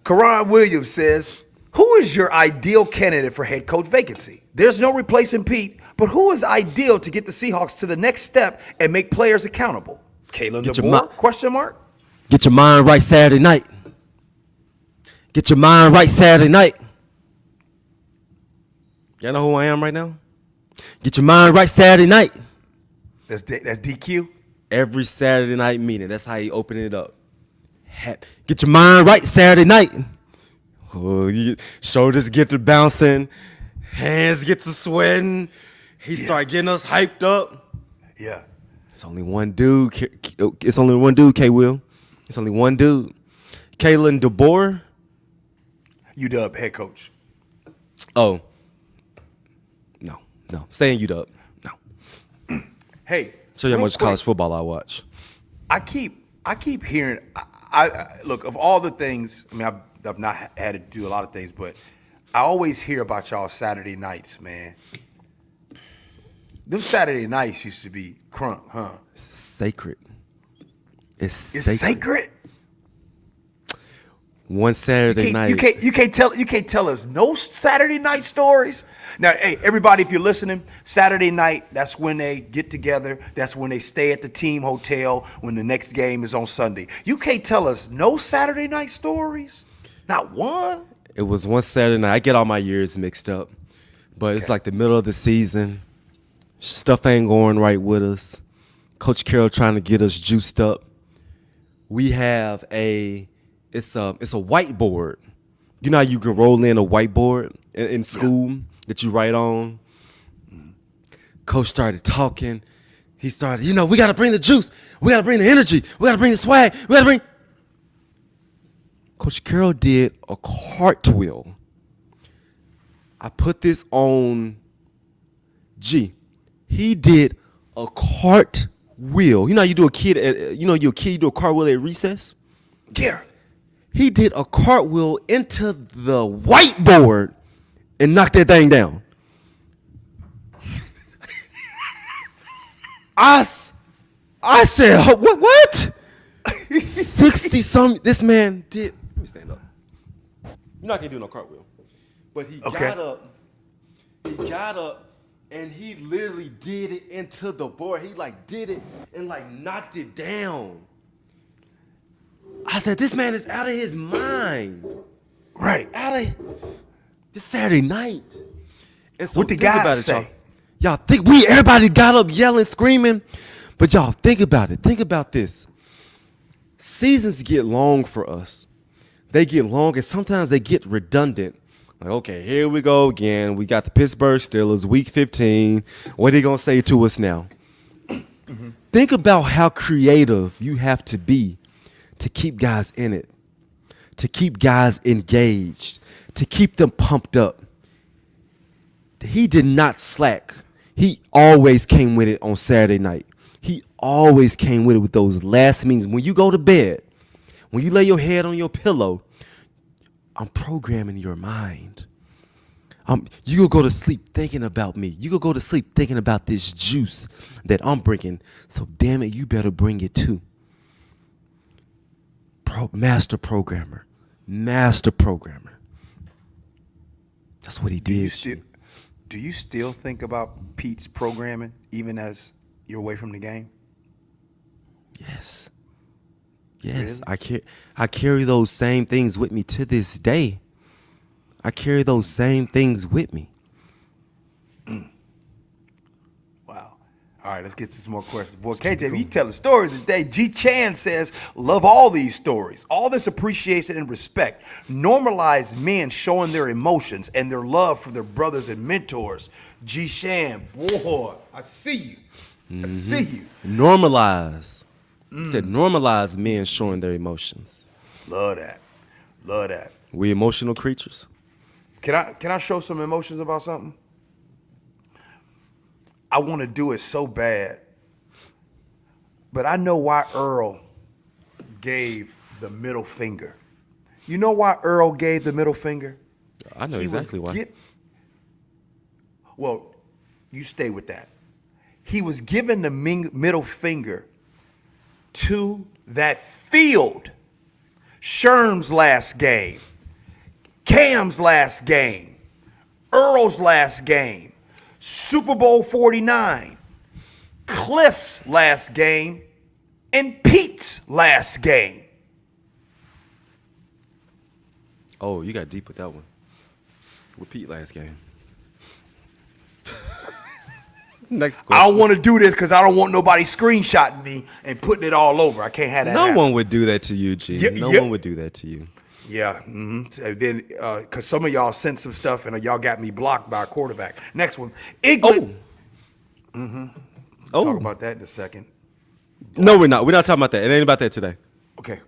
Karan Williams says, who is your ideal candidate for head coach vacancy? There's no replacing Pete, but who is ideal to get the Seahawks to the next step and make players accountable? Kalen DeBoer? Question mark? Get your mind right Saturday night. Get your mind right Saturday night. Y'all know who I am right now? Get your mind right Saturday night. That's DQ? Every Saturday night meeting. That's how he opened it up. Get your mind right Saturday night. Oh, shoulders get to bouncing. Hands get to sweating. He started getting us hyped up. Yeah. It's only one dude. K-Will. It's only one dude. Kalen DeBoer. UW head coach. Oh. No. Stay in UW. No. Hey. Show you how real much quick, college football I watch. I keep hearing. I look, of all the things. I mean, I've not had to do a lot of things, but I always hear about y'all Saturday nights, man. Them Saturday nights used to be crunk, huh? It's sacred. It's sacred. One Saturday night. You can't tell us no Saturday night stories. Now, hey, everybody, if you're listening, Saturday night, that's when they get together. That's when they stay at the team hotel when the next game is on Sunday. You can't tell us no Saturday night stories. Not one. It was one Saturday night. I get all my years mixed up, but it's like the middle of the season. Stuff ain't going right with us. Coach Carroll trying to get us juiced up. We have it's a whiteboard. You know how you can roll in a whiteboard in school that you write on? Coach started talking. He started, we got to bring the juice. We got to bring the energy. We got to bring the swag. We got to bring. Coach Carroll did a cartwheel. I put this on G. He did a cartwheel wheel. You know how you do a kid, you're a kid, you do a cartwheel at recess? Yeah. He did a cartwheel into the whiteboard and knocked that thing down. I said, what? 60 some, this man did, let me stand up. You're not gonna do no cartwheel. But he got up, and he literally did it into the board. He like did it and like knocked it down. I said, this man is out of his mind. Right. This Saturday night. And so What the think guys about it, say? Y'all think everybody got up yelling, screaming, but y'all think about it. Think about this. Seasons get long for us. They get long, and sometimes they get redundant. Like, okay, here we go again. We got the Pittsburgh Steelers, week 15. What are they going to say to us now? Mm-hmm. Think about how creative you have to be to keep guys in it, to keep guys engaged, to keep them pumped up. He did not slack. He always came with it on Saturday night. He always came with it with those last meetings. When you go to bed, when you lay your head on your pillow, I'm programming your mind. You will go to sleep thinking about me. You will go to sleep thinking about this juice that I'm bringing. So damn it, you better bring it too. Master programmer. That's what he did. Do you still think about Pete's programming even as you're away from the game? Yes. Really? I carry those same things with me to this day. I carry those same things with me. Wow. All right, let's get to some more questions. Boy, KJ, you tell the stories today. G. Chan says, love all these stories. All this appreciation and respect. Normalize men showing their emotions and their love for their brothers and mentors. G. Chan, boy, I see you. I see you. Normalize. He said normalize men showing their emotions. Love that. Love that. We emotional creatures. Can I show some emotions about something? I want to do it so bad. But I know why Earl gave the middle finger. You know why Earl gave the middle finger? I know exactly why. Well, you stay with that. He was given the middle finger to that field. Sherm's last game, Cam's last game, Earl's last game, Super Bowl 49, Cliff's last game, and Pete's last game. Oh, you got deep with that one. With Pete last game. Next question. I don't want to do this because I don't want nobody screenshotting me and putting it all over. I can't have that. No one would do that to you, G. No one would do that to you. Yeah. Mm-hmm. Then, because some of y'all sent some stuff and y'all got me blocked by a quarterback. Next one, Iglet. Talk about that in a second. No, we're not. We're not talking about that. It ain't about that today. Okay.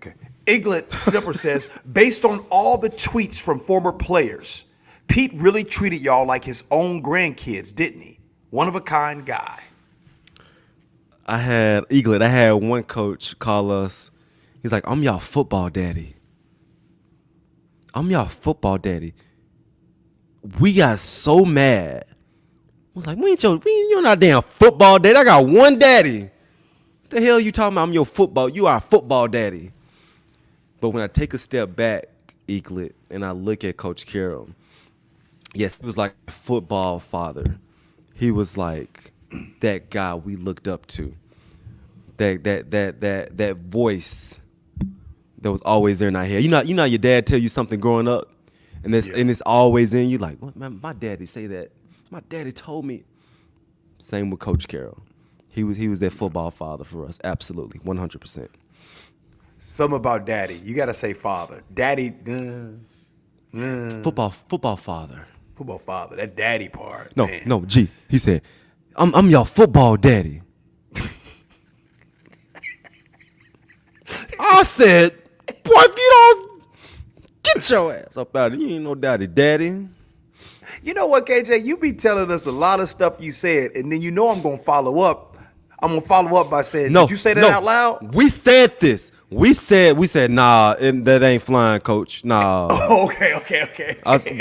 Iglet Snipper says, based on all the tweets from former players, Pete really treated y'all like his own grandkids, didn't he? One of a kind guy. I had one coach call us. He's like, I'm y'all football daddy. We got so mad. I was like, you're not damn football daddy. I got one daddy. What the hell you talking about? You are a football daddy. But when I take a step back, Iglet, and I look at Coach Carroll, yes, he was like a football father. He was like that guy we looked up to. That voice that was always there in our head. You know your dad tell you something growing up, and it's always in you. Like, what, man, my daddy say that. My daddy told me. Same with Coach Carroll. He was that football father for us. Absolutely, 100%. Something about daddy. You got to say father. Daddy. Football father. Football father. That daddy part. No, man. no, G. He said, I'm your football daddy. I said, boy, if you don't get your ass up out of here, you ain't no daddy. You know what, KJ? You be telling us a lot of stuff you said, and then you know I'm going to follow up. I'm gonna follow up by saying, No, did you say that no. out loud? We said this. We said, nah, that ain't flying, coach. Nah. Okay.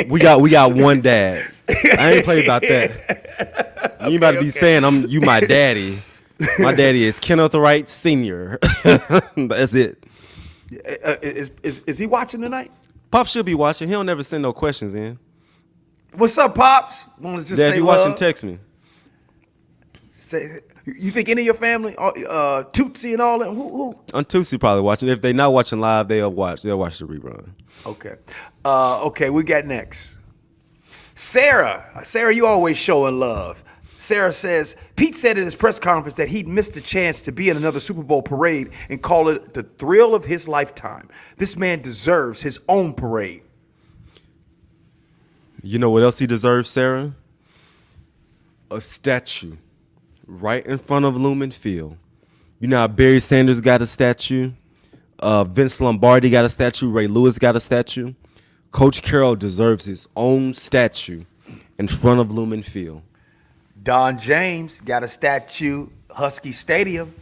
We got one dad. I ain't play about that. You ain't about to be saying you my daddy. My daddy is Kenneth Wright Sr. That's it. Is he watching tonight? Pop should be watching. He don't never send no questions in. What's up, Pops? Want to just Dad, say you watching? love? Text me. You think any of your family, Tootsie and all that? Who? Untusi probably watching. If they not watching live, they'll watch the rerun. Okay. Okay, we got next. Sarah, you always showing love. Sarah says, Pete said at his press conference that he'd missed the chance to be in another Super Bowl parade and call it the thrill of his lifetime. This man deserves his own parade. You know what else he deserves, Sarah? A statue right in front of Lumen Field. You know how Barry Sanders got a statue? Vince Lombardi got a statue. Ray Lewis got a statue. Coach Carroll deserves his own statue in front of Lumen Field. Don James got a statue, Husky Stadium.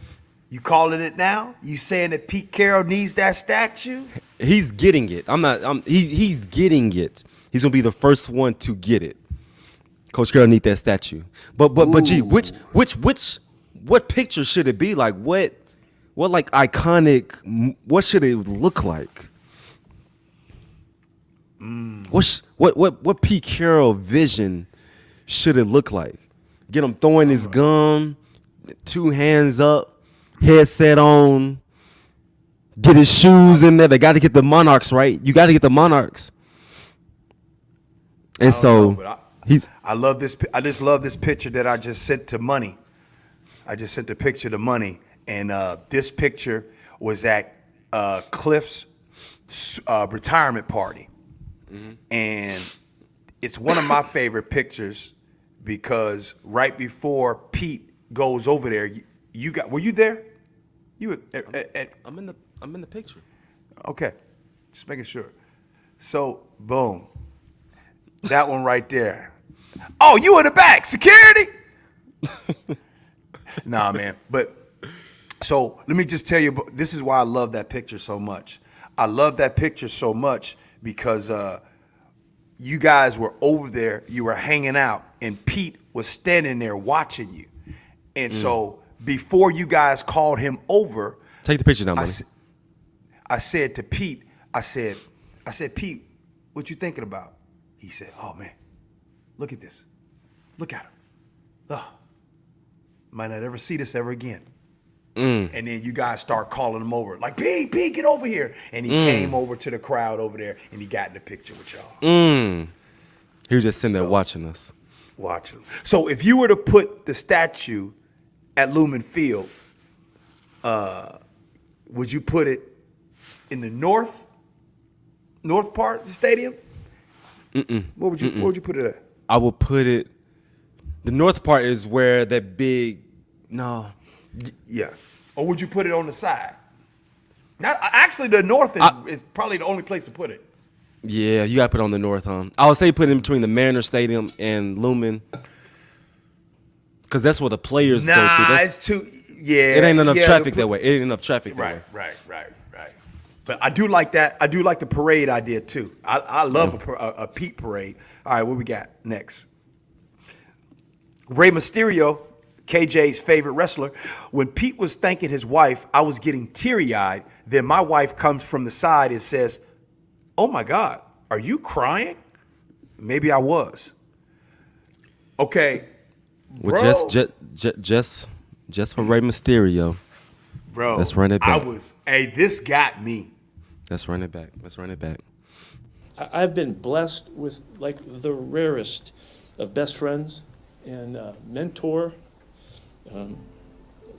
You calling it now? You saying that Pete Carroll needs that statue? He's getting it. He's getting it. He's gonna be the first one to get it. Coach Carroll need that statue. But gee, what picture should it be? Like what like iconic? What should it look like? What Pete Carroll vision should it look like? Get him throwing his gum, 2 hands up, headset on. Get his shoes in there. They got to get the Monarchs right. You got to get the Monarchs. And I love this. I just love this picture that I just sent to Money. I just sent the picture to Money, and this picture was at Cliff's retirement party, and it's one of my favorite pictures because right before Pete goes over there, were you there? You were I'm in the picture. Okay, just making sure. So boom, that one right there. Oh, you in the back, security? Nah, man. But so let me just tell you, this is why I love that picture so much. I love that picture so much because you guys were over there, you were hanging out, and Pete was standing there watching you. And so before you guys called him over, take the picture down, Money. I said to Pete, I said, Pete, what you thinking about? He said, oh man, look at this. Look at him. Oh, might not ever see this ever again. And then you guys start calling him over, like, Pete, get over here. And he came over to the crowd over there, and he got in the picture with y'all. He was just sitting there watching us. Watching. So if you were to put the statue at Lumen Field, would you put it in the north part of the stadium? Where would you put it at? I will put it. The north part is where that big. No. Yeah. Or would you put it on the side? Actually, the north is probably the only place to put it. Yeah, you got to put it on the north, huh? I would say put it in between the Mariner Stadium and Lumen. Because that's where the players go through. It's too. Yeah. It ain't enough traffic that way. It ain't enough traffic that way. Right. But I do like that. I do like the parade idea, too. I love a Pete parade. All right, what we got next? Rey Mysterio, KJ's favorite wrestler. When Pete was thanking his wife, I was getting teary-eyed. Then my wife comes from the side and says, oh, my God, are you crying? Maybe I was. Okay. Well, just for Rey Mysterio. Bro, let's run it back. This got me. Let's run it back. I've been blessed with like the rarest of best friends and mentor,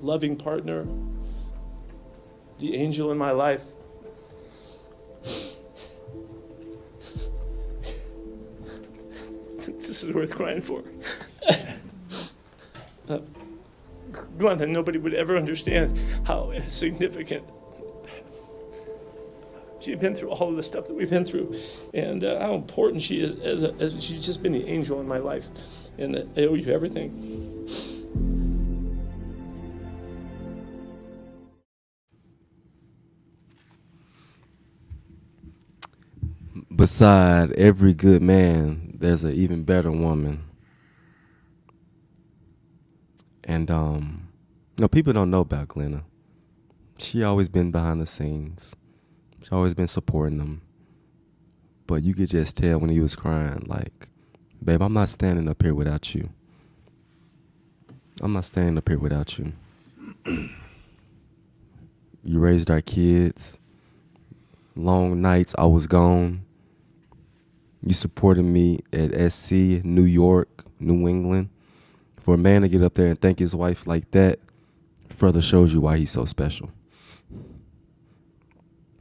loving partner, the angel in my life. This is worth crying for. Glenda, nobody would ever understand how significant. She's been through all of the stuff that we've been through, and how important she is. As she's just been the angel in my life, and I owe you everything. beside every good man, there's an even better woman. And people don't know about Glenna. She always been behind the scenes. She's always been supporting them. But you could just tell when he was crying, like, babe, I'm not standing up here without you. I'm not standing up here without you. You raised our kids. Long nights I was gone. You supported me at SC, New York, New England. For a man to get up there and thank his wife like that further shows you why he's so special.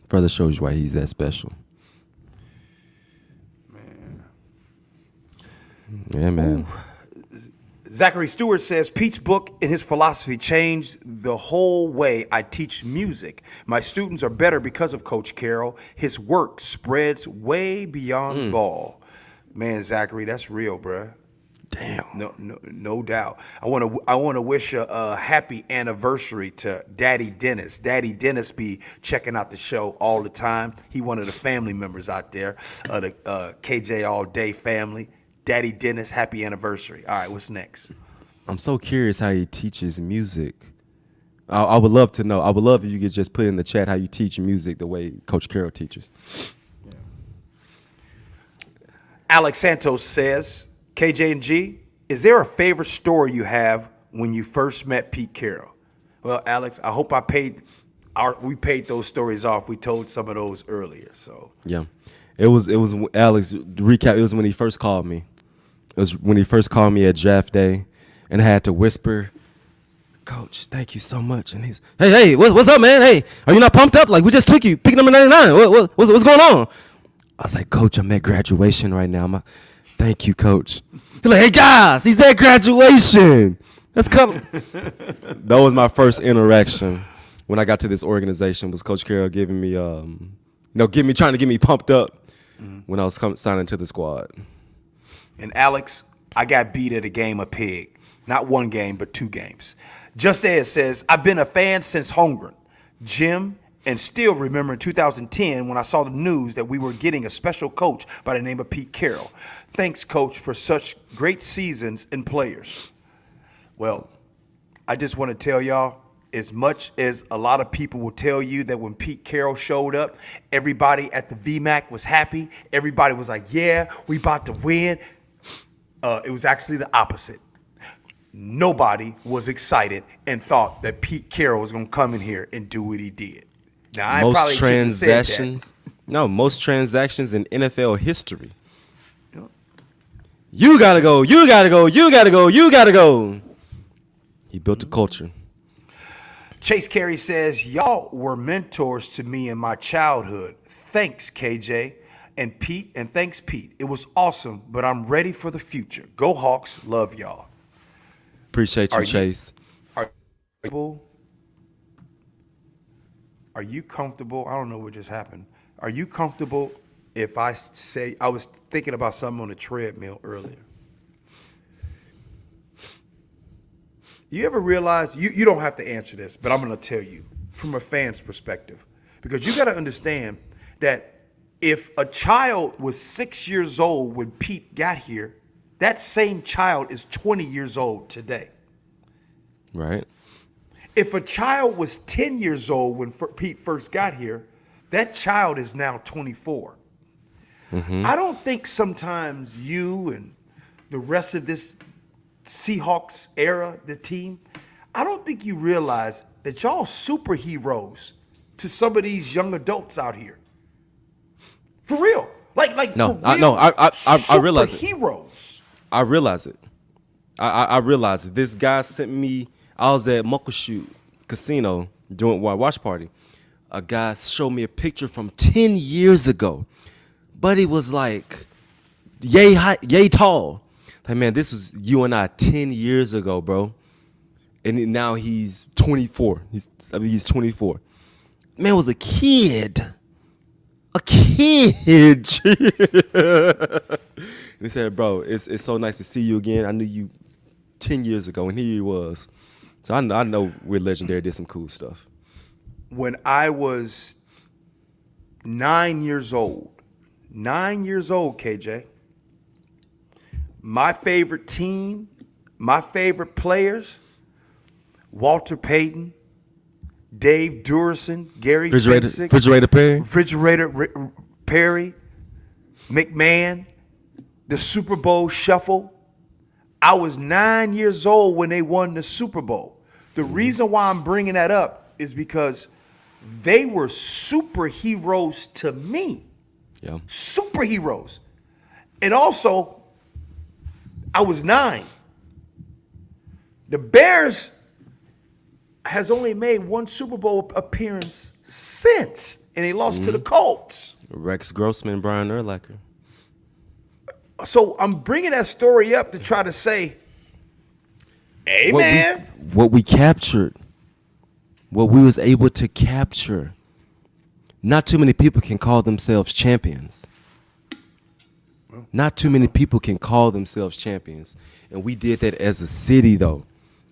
Further shows you why he's that special. Man. Yeah, man. Ooh. Zachary Stewart says, Pete's book and his philosophy changed the whole way I teach music. My students are better because of Coach Carroll. His work spreads way beyond ball. Man, Zachary, that's real, bruh. Damn. No doubt. I want to wish a happy anniversary to Daddy Dennis. Daddy Dennis be checking out the show all the time. He one of the family members out there, the KJ All Day family. Daddy Dennis, happy anniversary. All right, what's next? I'm so curious how he teaches music. I would love to know. I would love if you could just put in the chat how you teach music the way Coach Carroll teaches. Yeah. Alex Santos says, KJ and G, is there a favorite story you have when you first met Pete Carroll? Well, Alex, I hope we paid those stories off. We told some of those earlier. So yeah, it was Alex. To recap, it was when he first called me. It was when he first called me at draft day, and I had to whisper, "Coach, thank you so much." And he's, "Hey, what's up, man? Hey, are you not pumped up? Like we just took you, pick number 99. What's going on?" I was like, "Coach, I'm at graduation right now. Thank you, Coach." He's like, "Hey guys, he's at graduation. Let's come." That was my first interaction when I got to this organization. Was Coach Carroll giving me, trying to get me pumped up when I was signing to the squad. And Alex, I got beat at a game of pig. Not one game, but 2 games. Just As says, I've been a fan since Holmgren, Jim, and still remember in 2010 when I saw the news that we were getting a special coach by the name of Pete Carroll. Thanks, Coach, for such great seasons and players. Well, I just want to tell y'all, as much as a lot of people will tell you that when Pete Carroll showed up, everybody at the VMAC was happy. Everybody was like, yeah, we about to win. It was actually the opposite. Nobody was excited and thought that Pete Carroll was going to come in here and do what he did. Now, I probably shouldn't have said that. Most transactions in NFL history. You gotta go. You gotta go. You gotta go. You gotta go. He built a culture. Chase Carey says, y'all were mentors to me in my childhood. Thanks, KJ and Pete, and thanks, Pete. It was awesome, but I'm ready for the future. Go Hawks. Love y'all. Appreciate you, Chase. Are you comfortable? I don't know what just happened. Are you comfortable if I say, I was thinking about something on the treadmill earlier. You ever realize, you don't have to answer this, but I'm going to tell you from a fan's perspective, because you got to understand that if a child was 6 years old when Pete got here, that same child is 20 years old today. Right. If a child was 10 years old when Pete first got here, that child is now 24. Mm-hmm. I don't think sometimes you and the rest of this Seahawks era, the team, I don't think you realize that y'all superheroes to some of these young adults out here. For real. Like no, for real. I realize it. Superheroes. I realize it. I realize it. This guy sent me, I was at Muckleshoot Casino doing a watch party. A guy showed me a picture from 10 years ago. Buddy was like yay tall. Like, man, this was you and I 10 years ago, bro. And now he's 24. He's 24. Man was a kid. A kid. And he said, bro, it's so nice to see you again. I knew you 10 years ago, and here he was. So I know we're legendary, did some cool stuff. When I was 9 years old, 9 years old, KJ. My favorite team, my favorite players, Walter Payton, Dave Durison, Gary Fensick, Refrigerator Perry. Refrigerator Perry, McMahon, the Super Bowl shuffle. I was 9 years old when they won the Super Bowl. The reason why I'm bringing that up is because they were superheroes to me. Yeah. Superheroes. And also, I was 9. The Bears has only made one Super Bowl appearance since, and they lost to the Colts. Rex Grossman, Brian Urlacher. So I'm bringing that story up to try to say, hey, man. What we captured, what we was able to capture. Not too many people can call themselves champions. Not too many people can call themselves champions. And we did that as a city, though.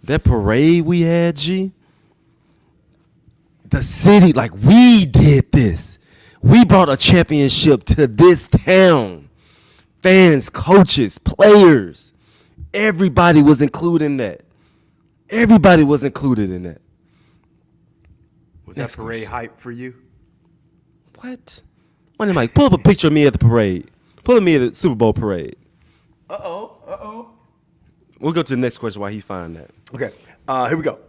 That parade we had, G, the city, like, we did this. We brought a championship to this town. Fans, coaches, players, everybody was included in that. Everybody was included in that. Was that parade hype for you? What? Money Mike, pull up a picture of me at the parade. Pull up me at the Super Bowl parade. Uh-oh. We'll go to the next question while he find that. Okay, here we go.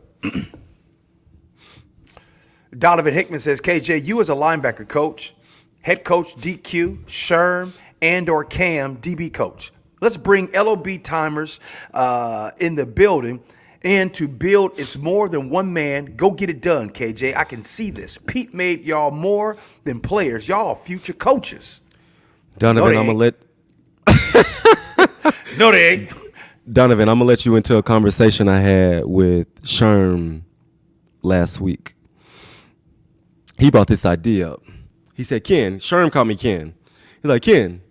Donovan Hickman says, KJ, you as a linebacker coach, head coach DQ, Sherm, and or Cam, DB coach. Let's bring LOB timers in the building. And to build, it's more than one man. Go get it done, KJ. I can see this. Pete made y'all more than players. Y'all are future coaches. Donovan, No, I'm they going to let... No, they ain't. Donovan, I'm going to let you into a conversation I had with Sherm last week. He brought this idea up. He said, Ken, Sherm called me Ken. He's like, Ken,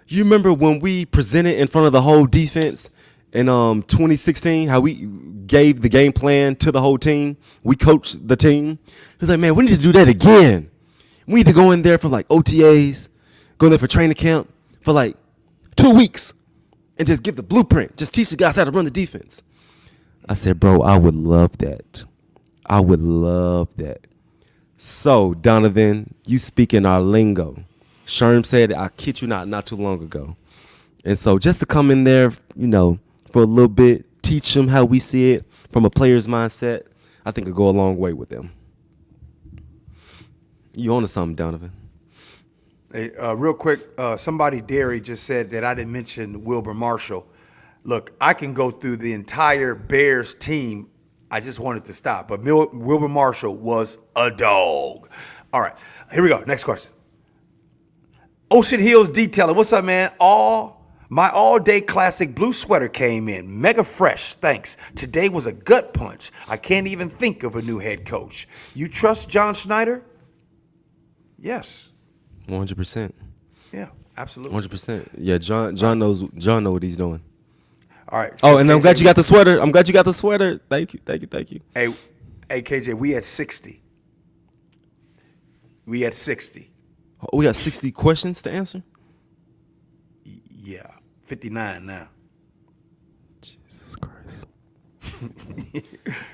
you remember when we presented in front of the whole defense in 2016, how we gave the game plan to the whole team? We coached the team. He's like, man, we need to do that again. We need to go in there for like OTAs, go in there for training camp for like 2 weeks and just give the blueprint. Just teach the guys how to run the defense. I said, bro, I would love that. I would love that. So, Donovan, you speak in our lingo. Sherm said, I kid you not too long ago. And so just to come in there, you know, for a little bit, teach them how we see it from a player's mindset, I think it'll go a long way with them. You on to something, Donovan? Hey, real quick, somebody, Derry, just said that I didn't mention Wilbur Marshall. Look, I can go through the entire Bears team. I just wanted to stop. But Wilbur Marshall was a dog. All right, here we go. Next question. Ocean Hills Detailing. What's up, man? My all-day classic blue sweater came in. Mega fresh. Thanks. Today was a gut punch. I can't even think of a new head coach. You trust John Schneider? Yes. 100%. Yeah, absolutely. 100%. Yeah, John knows what he's doing. All right. Oh, so and I'm KJ, glad you got the sweater. I'm glad you got the sweater. Thank you. Hey, KJ, we had 60. We had 60. Oh, we got 60 questions to answer? Yeah, 59 now. Jesus Christ.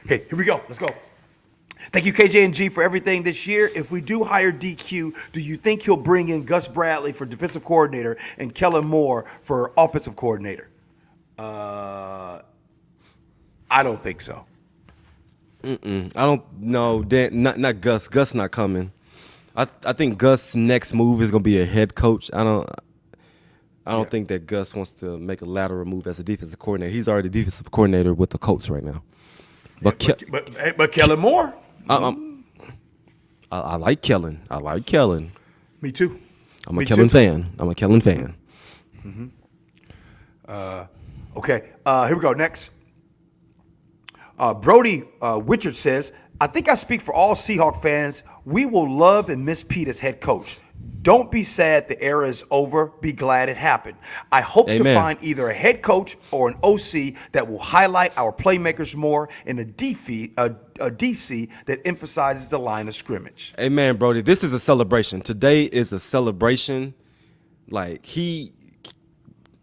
Hey, here we go. Let's go. Thank you, KJ and G, for everything this year. If we do hire DQ, do you think he'll bring in Gus Bradley for defensive coordinator and Kellen Moore for offensive coordinator? I don't think so. I don't know. Not Gus. Gus not coming. I think Gus' next move is gonna be a head coach. I don't think that Gus wants to make a lateral move as a defensive coordinator. He's already defensive coordinator with the Colts right now. But Kellen Moore? I like Kellen. I like Kellen. Me too. I'm a Kellen fan. Mm-hmm. Okay, here we go. Next. Brody Richard says, I think I speak for all Seahawk fans. We will love and miss Pete as head coach. Don't be sad the era is over. Be glad it happened. I hope to find either a head coach or an OC that will highlight our playmakers more and a DC that emphasizes the line of scrimmage. Amen, Brody. This is a celebration. Today is a celebration Like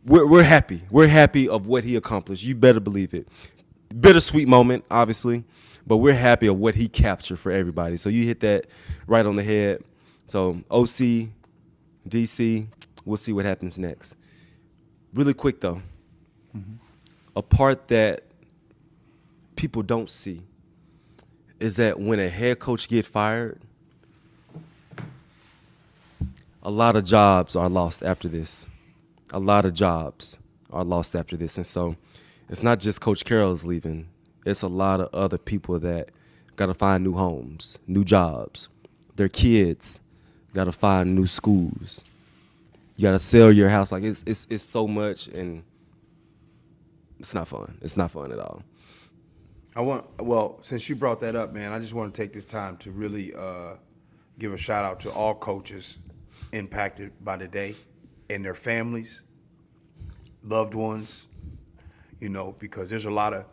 we're happy. We're happy of what he accomplished. You better believe it. Bittersweet moment, obviously, but we're happy of what he captured for everybody. So you hit that right on the head. So OC, DC, we'll see what happens next. Really quick though, a part that people don't see is that when a head coach get fired, a lot of jobs are lost after this. A lot of jobs are lost after this. And so it's not just Coach Carroll's leaving. It's a lot of other people that got to find new homes, new jobs. Their kids got to find new schools. You got to sell your house. Like it's so much, and it's not fun. It's not fun at all. Well, since you brought that up, man, I just want to take this time to really give a shout out to all coaches impacted by the day and their families, loved ones, because there's a lot of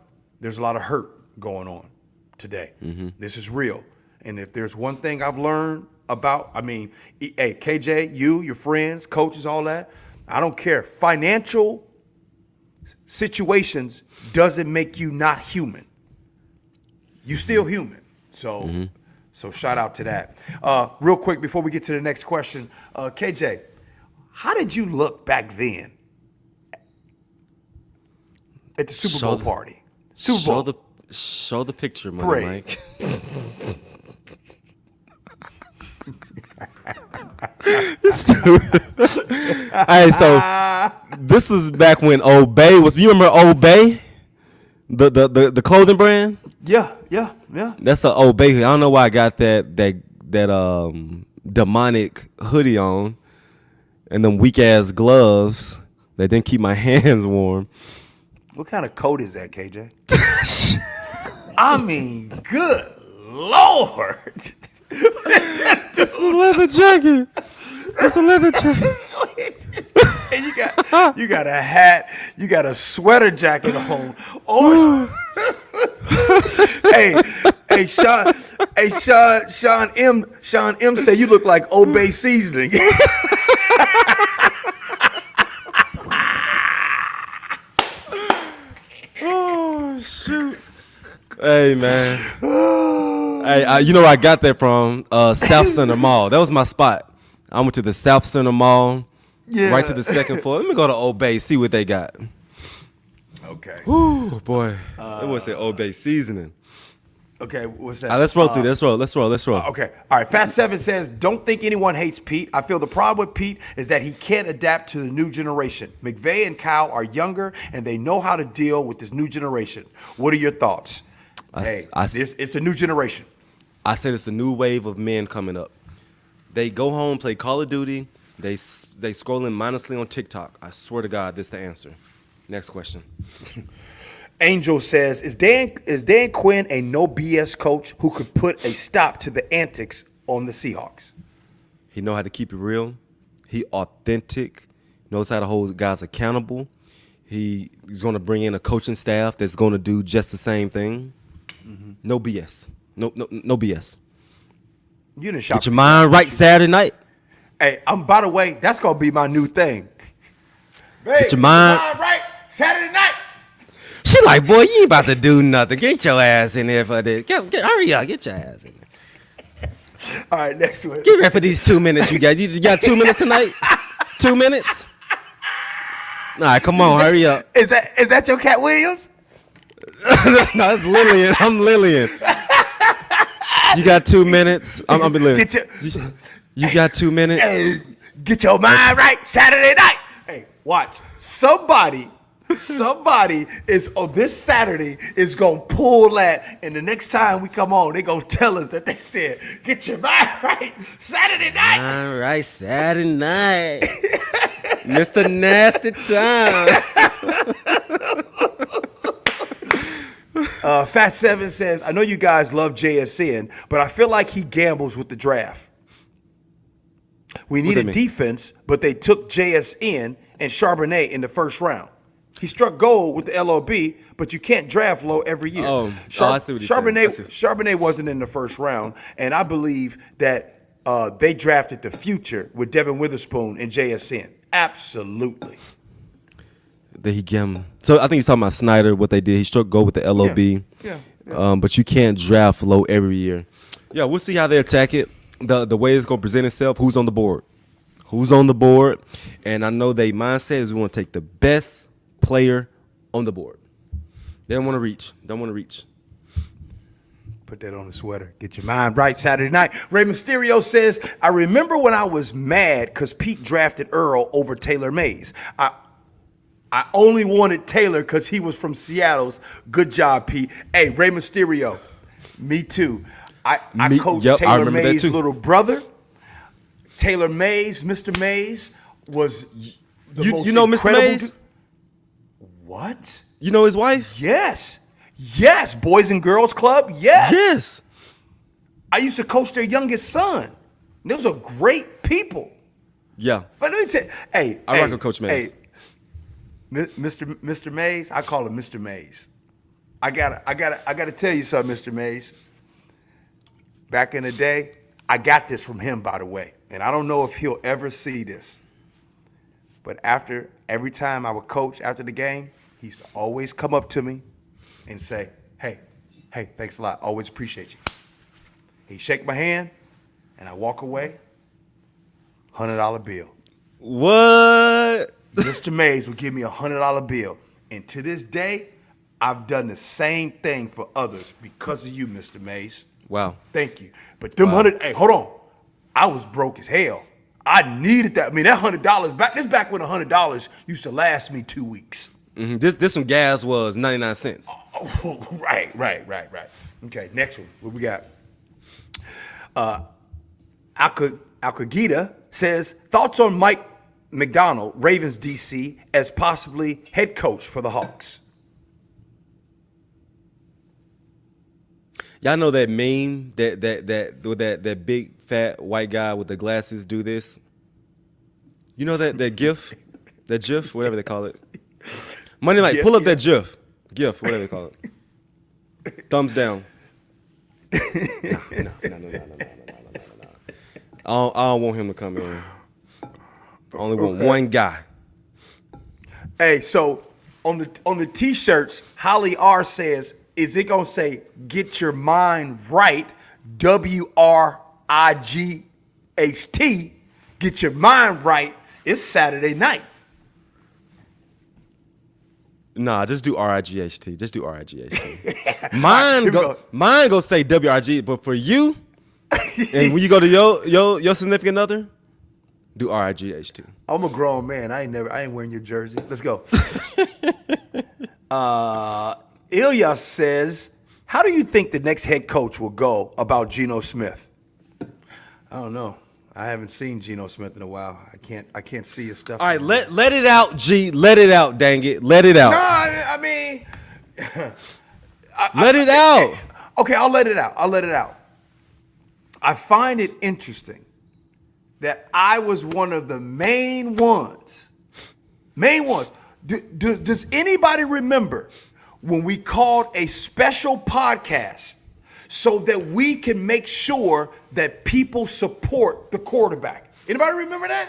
hurt going on today. This is real. And if there's one thing I've learned about, hey, KJ, your friends, coaches, all that, I don't care. Financial situations doesn't make you not human. You still human. So shout out to that. Real quick before we get to the next question, KJ, how did you look back then at the Super Bowl party? Super Bowl. Show the picture, Money Parade. Mike. Hey, so this is back when Old Bay was. You remember Old Bay, the clothing brand? Yeah. That's an Old Bay hoodie. I don't know why I got that demonic hoodie on, and them weak ass gloves that didn't keep my hands warm. What kind of coat is that, KJ? I mean, good Lord. It's a leather jacket. It's a leather jacket. And you got a hat, you got a sweater jacket on. Oh, Sean M said you look like Obey seasoning. Oh shoot! Hey man. Hey, you know where I got that from? South Center Mall. That was my spot. I went to the South Center Mall, right to the second floor. Let me go to Old Bay, see what they got. Okay. Ooh, boy. It was say Old Bay seasoning. Okay, what's that? All right, let's roll through. Let's roll. Okay. All right. Fast 7 says, don't think anyone hates Pete. I feel the problem with Pete is that he can't adapt to the new generation. McVay and Kyle are younger, and they know how to deal with this new generation. What are your thoughts? It's a new generation. I said it's a new wave of men coming up. They go home, play Call of Duty. They scrolling mindlessly on TikTok. I swear to God, this is the answer. Next question. Angel says, is Dan Quinn a no BS coach who could put a stop to the antics on the Seahawks? He know how to keep it real. He authentic. Knows how to hold guys accountable. He's going to bring in a coaching staff that's going to do just the same thing. No BS. No BS. You didn't shop. Get your mind right Saturday night. Hey, by the way, that's going to be my new thing. Babe, Get your mind right Saturday night. She like, boy, you ain't about to do nothing. Get your ass in there for this. Hurry up. Get your ass in there. All right, next one. Get ready for these 2 minutes you got. You got 2 minutes tonight? 2 minutes? All right, come on. Hurry up. Is that your Cat Williams? No, it's Lillian. I'm Lillian. You got 2 minutes? I'm Lillian. You got 2 minutes? Hey, get your mind right Saturday night. Hey, watch. Somebody is on this Saturday is gonna pull that, and the next time we come on, they gonna tell us that they said, "Get your mind right Saturday night." All right, Saturday night, Mr. Nasty Time. Fat 7 says, "I know you guys love JSN, but I feel like he gambles with the draft. We need a defense, but they took JSN and Charbonnet in the first round. He struck gold with the LOB, but you can't draft low every year." I see what you're saying. Charbonnet wasn't in the first round, and I believe that they drafted the future with Devin Witherspoon and JSN. Absolutely. That he gave him. So I think he's talking about Snyder, what they did. He struck gold with the LOB. Yeah. But you can't draft low every year. Yeah, we'll see how they attack it. The way it's going to present itself, who's on the board. Who's on the board. And I know their mindset is we want to take the best player on the board. They don't want to reach. Put that on the sweater. Get your mind right Saturday night. Rey Mysterio says, I remember when I was mad because Pete drafted Earl over Taylor Mays. I only wanted Taylor because he was from Seattle's. Good job, Pete. Hey, Rey Mysterio, me too. I coached Taylor Mays' little brother. Taylor Mays, Mr. Mays, was the most you know Mr. Mays? What? You know his wife? Yes. Boys and Girls Club? Yes. I used to coach their youngest son. Those are great people. Yeah. But let me tell you, I rock with Coach Mays. Hey, Mr. Mays, I call him Mr. Mays. I gotta tell you something, Mr. Mays. Back in the day, I got this from him, by the way, and I don't know if he'll ever see this. But every time I would coach after the game, he used to always come up to me and say, hey, thanks a lot. Always appreciate you. He'd shake my hand, and I walk away, $100 bill. What? Mr. Mays would give me $100 bill. And to this day, I've done the same thing for others because of you, Mr. Mays. Wow. Thank you. But them hey, hold on. I was broke as hell. I needed that. I mean, that $100 back when $100 used to last me 2 weeks. Mm-hmm. This some gas was 99 cents. Oh, right. Okay, next one. What we got? Alcagita says, thoughts on Mike McDonald, Ravens DC, as possibly head coach for the Hawks. Y'all know that meme that big fat white guy with the glasses do this? You know that GIF? That GIF, whatever they call it. Money Light, pull up that GIF. GIF, whatever they call it. Thumbs down. No. I don't want him to come in. I only want one guy. Hey, so on the T-shirts, Holly R says, is it gonna say "Get Your Mind Right"? WRIGHT. Get your mind right. It's Saturday night. Nah, just do RIGHT. Just do RIGHT. Mine go say WRG, but for you, and when you go to your significant other, do RIGHT. I'm a grown man. I ain't wearing your jersey. Let's go. Ilya says, how do you think the next head coach will go about Geno Smith? I don't know. I haven't seen Geno Smith in a while. I can't see his stuff. All right, let it out, G. Let it out, dang it. Let it out. No, I mean, let it out. Okay, I'll let it out. I find it interesting that I was one of the main ones. Does anybody remember when we called a special podcast so that we can make sure that people support the quarterback? Anybody remember that?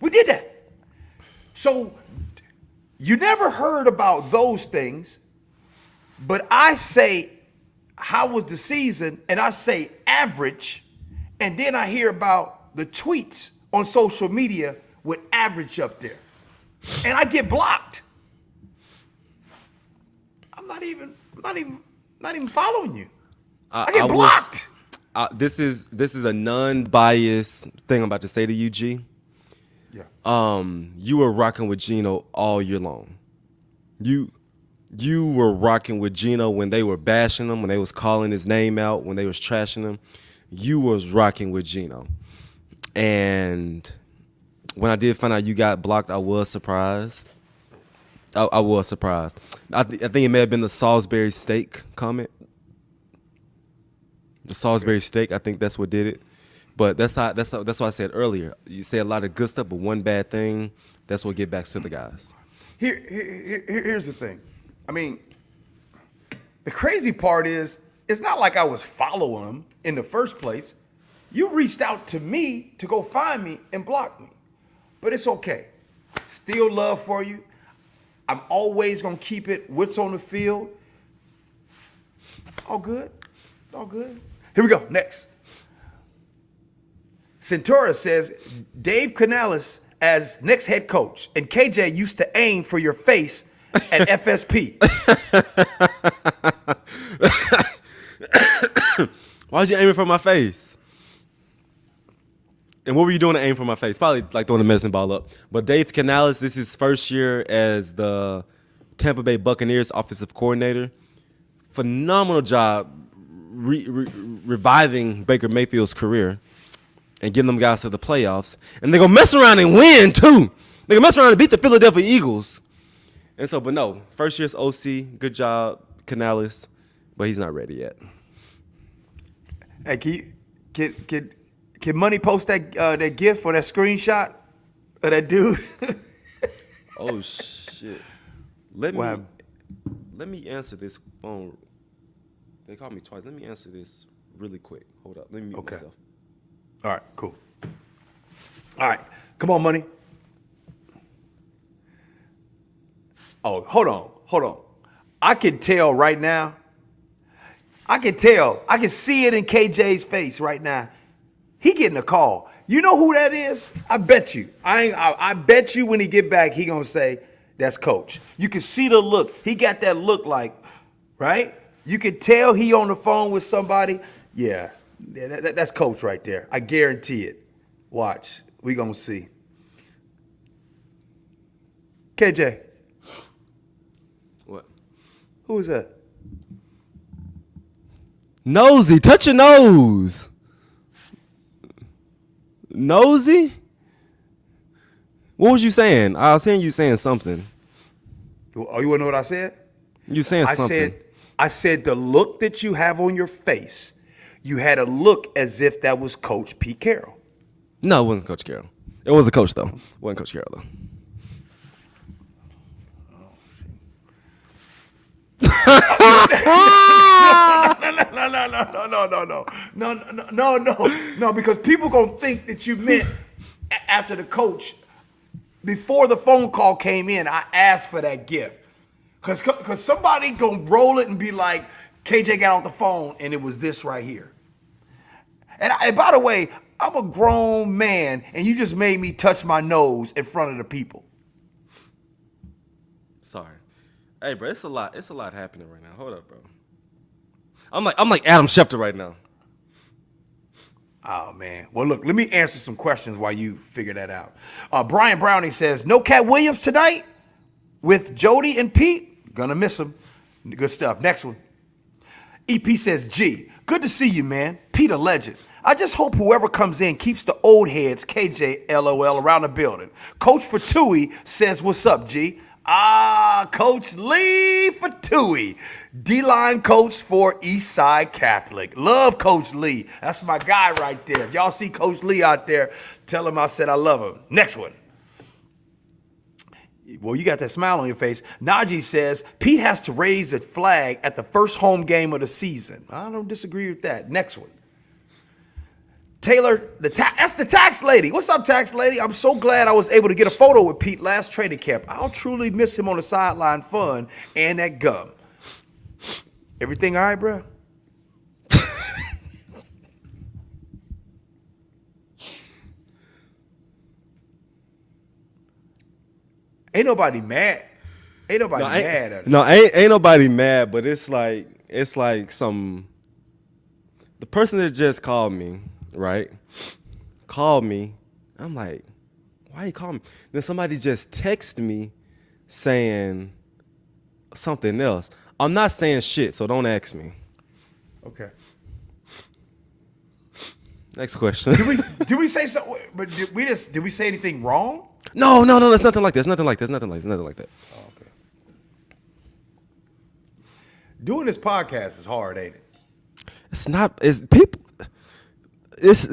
We did that. So you never heard about those things, but I say, how was the season? And I say average, and then I hear about the tweets on social media with average up there. And I get blocked. I'm not even following you. I get blocked. This is a non-biased thing I'm about to say to you, G. Yeah. You were rocking with Geno all year long. You were rocking with Geno when they were bashing him, when they was calling his name out, when they was trashing him. You was rocking with Geno. And when I did find out you got blocked, I was surprised. I was surprised. I think it may have been the Salisbury steak comment. The Salisbury steak, I think that's what did it. But that's why I said earlier. You say a lot of good stuff, but one bad thing, that's what get back to the guys. Here's the thing. I mean, the crazy part is, it's not like I was following him in the first place. You reached out to me to go find me and block me. but it's okay. Still love for you. I'm always going to keep it what's on the field. All good. All good. Here we go. Next. Centura says, Dave Canales as next head coach, and KJ used to aim for your face at FSP. Why was you aiming for my face? And what were you doing to aim for my face? Probably like throwing the medicine ball up. But Dave Canales, this is his first year as the Tampa Bay Buccaneers offensive coordinator. Phenomenal job reviving Baker Mayfield's career and getting them guys to the playoffs. And they're going to mess around and win, too. They're going to mess around and beat the Philadelphia Eagles. And so, but no, first year's OC, good job, Canales, but he's not ready yet. Hey, can Money post that GIF or that screenshot of that dude? Oh, shit. Let me answer this phone. They called me twice. Let me answer this really quick. Hold up. Let me mute myself. All right, cool. All right, come on, Money. Oh, hold on. I can tell right now. I can see it in KJ's face right now. He getting a call. You know who that is? I bet you. I bet you when he get back, he gonna say, that's Coach. You can see the look. He got that look like, right? You can tell he on the phone with somebody. Yeah, that's Coach right there. I guarantee it. Watch. We gonna see. KJ. What? Who is that? Nosy, touch your nose. Nosy? What was you saying? I was hearing you saying something. Oh, you want to know what I said? You saying something. I said the look that you have on your face, you had a look as if that was Coach Pete Carroll. No, it wasn't Coach Carroll. It was a coach, though. It wasn't Coach Carroll, though. No, because people gonna think that you meant after the coach. Before the phone call came in, I asked for that gift. Cause somebody gonna roll it and be like, KJ got off the phone and it was this right here. And by the way, I'm a grown man and you just made me touch my nose in front of the people. Sorry. Hey, bro, it's a lot. It's a lot happening right now. Hold up, bro. I'm like Adam Schefter right now. Oh, man. Well, look, let me answer some questions while you figure that out. Brian Browning says, no Cat Williams tonight with Jody and Pete? Gonna miss him. Good stuff. Next one. EP says, G, good to see you, man. Pete, a legend. I just hope whoever comes in keeps the old heads, KJ, LOL, around the building. Coach Fatui says, what's up, G? Coach Lee Fatui, D-line coach for Eastside Catholic. Love Coach Lee. That's my guy right there. If y'all see Coach Lee out there, tell him I said I love him. Next one. Well, you got that smile on your face. Najee says, Pete has to raise the flag at the first home game of the season. I don't disagree with that. Next one. Taylor, that's the tax lady. What's up, tax lady? I'm so glad I was able to get a photo with Pete last training camp. I'll truly miss him on the sideline fun and that gum. Everything all right, bro? Ain't nobody mad. Ain't nobody mad at it. No, ain't nobody mad, but it's like the person that just called me, right? Called me. I'm like, why you calling me? Then somebody just texted me saying something else. I'm not saying shit, so don't ask me. Okay. Next question. Did we say something? But did we say anything wrong? No, it's nothing like that. It's nothing like that. Oh, okay. Doing this podcast is hard, ain't it? It's not. It's people. It's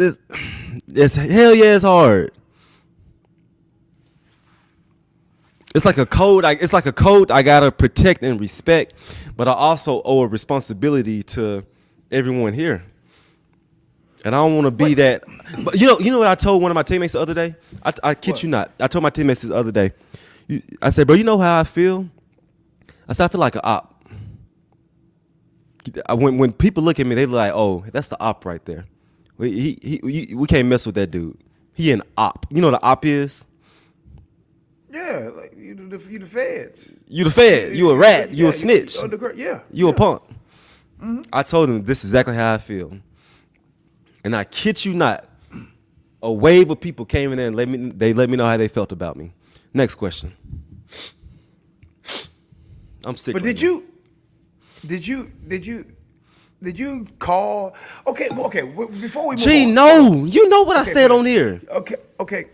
hell yeah. It's hard. It's like a code. It's like a code I gotta protect and respect, but I also owe a responsibility to everyone here. And I don't want to be that. But you know what I told one of my teammates the other day? I kid you not. I told my teammates this other day. I said, bro, you know how I feel? I said, I feel like an op. When people look at me, they like, oh, that's the op right there. We can't mess with that dude. He an op. You know what an op is? Yeah, like you the feds. You the fed. You a rat. You a snitch. Yeah. You a punk. Mm-hmm. I told him this is exactly how I feel. And I kid you not, a wave of people came in there and let me know how they felt about me. Next question. I'm sick. But right did you call? Okay. Before we move Gee, on, no. You know what I said on here. Okay.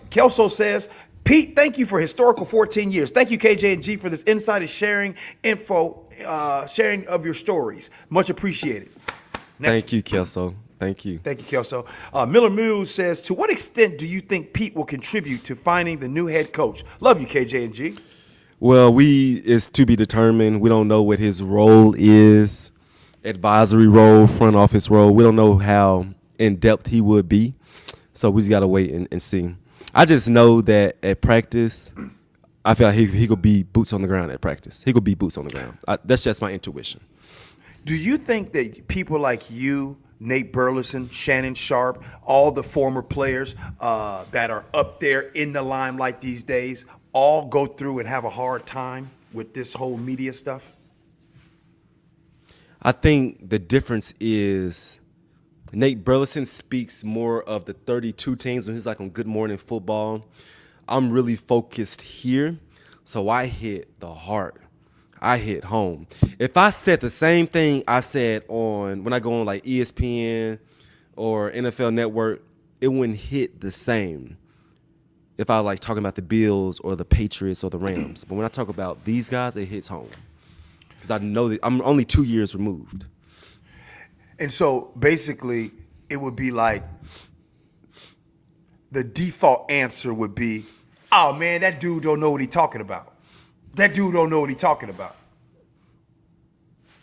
Kelso says, Pete, thank you for historical 14 years. Thank you, KJ and G, for this insider sharing of your stories. Much appreciated. Thank you, Kelso. Thank you. Thank you, Kelso. Miller Muse says, to what extent do you think Pete will contribute to finding the new head coach? Love you, KJ and G. Well, it's to be determined. We don't know what his role is, advisory role, front office role. We don't know how in depth he would be. So we just got to wait and see. I just know that at practice, I feel like he could be boots on the ground at practice. He could be boots on the ground. That's just my intuition. Do you think that people like you, Nate Burleson, Shannon Sharp, all the former players that are up there in the limelight these days, all go through and have a hard time with this whole media stuff? I think the difference is Nate Burleson speaks more of the 32 teams when he's like on Good Morning Football. I'm really focused here, so I hit the heart. I hit home. If I said the same thing I said when I go on like ESPN or NFL Network, it wouldn't hit the same if I like talking about the Bills or the Patriots or the Rams. But when I talk about these guys, it hits home because I know that I'm only 2 years removed. And so basically it would be like the default answer would be, oh man, that dude don't know what he's talking about. That dude don't know what he's talking about.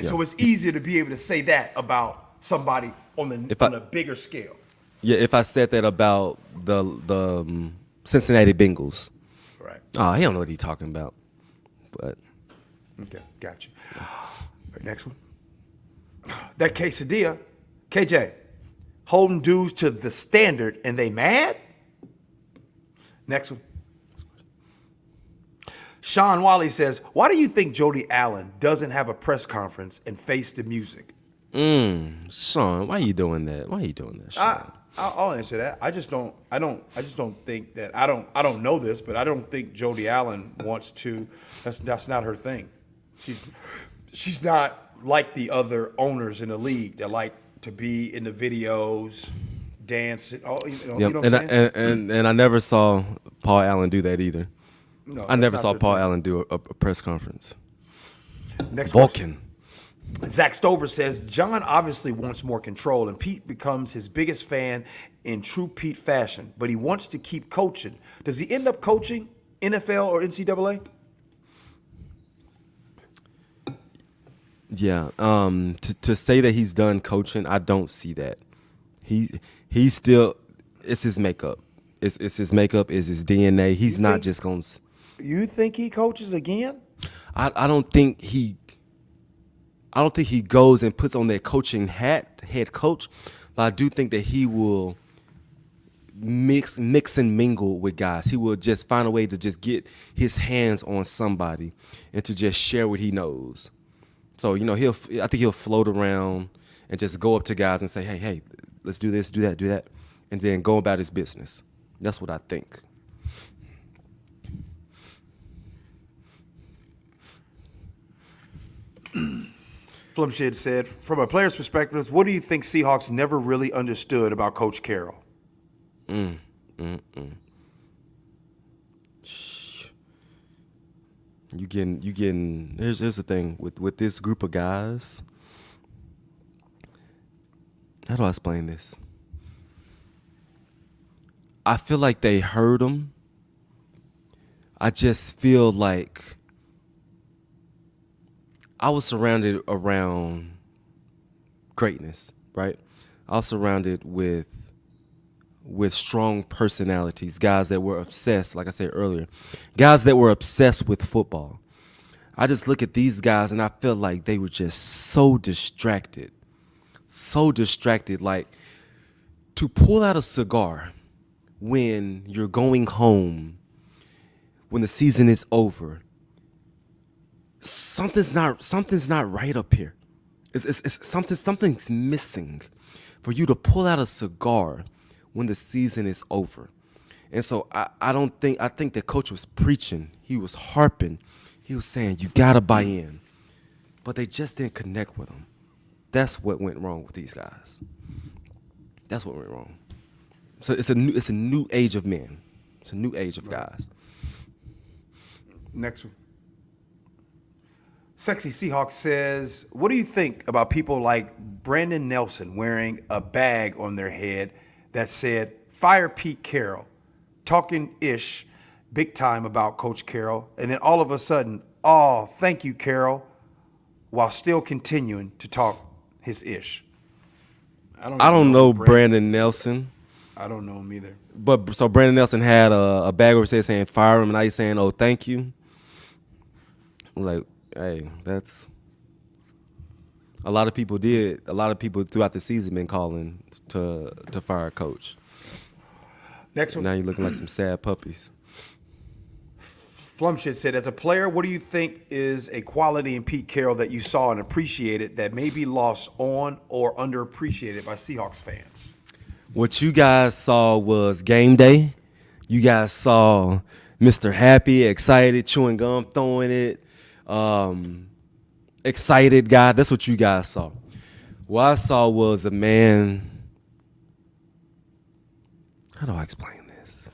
Yeah. So it's easier to be able to say that about somebody on a bigger scale. Yeah, if I said that about the Cincinnati Bengals. Right. Oh, he don't know what he's talking about. But okay, gotcha. Right, next one. That quesadilla, KJ, holding dudes to the standard and they mad? Next one. Sean Wally says, why do you think Jody Allen doesn't have a press conference and face the music? Sean, why are you doing that? Why are you doing that, Sean? I'll answer that. I just don't think that I don't know this, but I don't think Jody Allen wants to. That's not her thing. She's not like the other owners in the league that like to be in the videos, dance. You know what I'm saying? And I never saw Paul Allen do that either. No, I never saw Paul Allen do a press conference. Next Vulcan. Question. Zach Stover says, John obviously wants more control, and Pete becomes his biggest fan in true Pete fashion, but he wants to keep coaching. Does he end up coaching NFL or NCAA? Yeah. To say that he's done coaching, I don't see that. He's still, it's his makeup. It's his makeup, it's his DNA. He's not just going to. You think he coaches again? I don't think he goes and puts on that coaching hat, head coach, but I do think that he will mix and mingle with guys. He will just find a way to just get his hands on somebody and to just share what he knows. So, I think he'll float around and just go up to guys and say, hey, let's do this, do that, and then go about his business. That's what I think. Flumshed said, from a player's perspective, what do you think Seahawks never really understood about Coach Carroll? You getting. Here's the thing with this group of guys. How do I explain this? I feel like they heard him. I just feel like I was surrounded around greatness, right? I was surrounded with strong personalities, guys that were obsessed, like I said earlier, guys that were obsessed with football. I just look at these guys and I feel like they were just so distracted, like to pull out a cigar when you're going home, when the season is over. Something's not right up here. Something's missing for you to pull out a cigar when the season is over. And so I think that coach was preaching. He was harping. He was saying, you got to buy in. But they just didn't connect with him. That's what went wrong with these guys. That's what went wrong. So it's a new age of men. It's a new age of guys. Next one. Sexy Seahawks says, what do you think about people like Brandon Nelson wearing a bag on their head that said, fire Pete Carroll, talking ish big time about Coach Carroll, and then all of a sudden, oh, thank you, Carroll, while still continuing to talk his ish? I don't know Brandon Nelson. I don't know him either. But so Brandon Nelson had a bag over his head saying fire him, and now he's saying, oh, thank you. Like, hey, that's a lot of people did. A lot of people throughout the season been calling to fire a coach. Next one. Now you're looking like some sad puppies. Flumshit said, as a player, what do you think is a quality in Pete Carroll that you saw and appreciated that may be lost on or underappreciated by Seahawks fans? What you guys saw was game day. You guys saw Mr. Happy, excited, chewing gum, throwing it. Excited guy. That's what you guys saw. What I saw was a man. How do I explain this?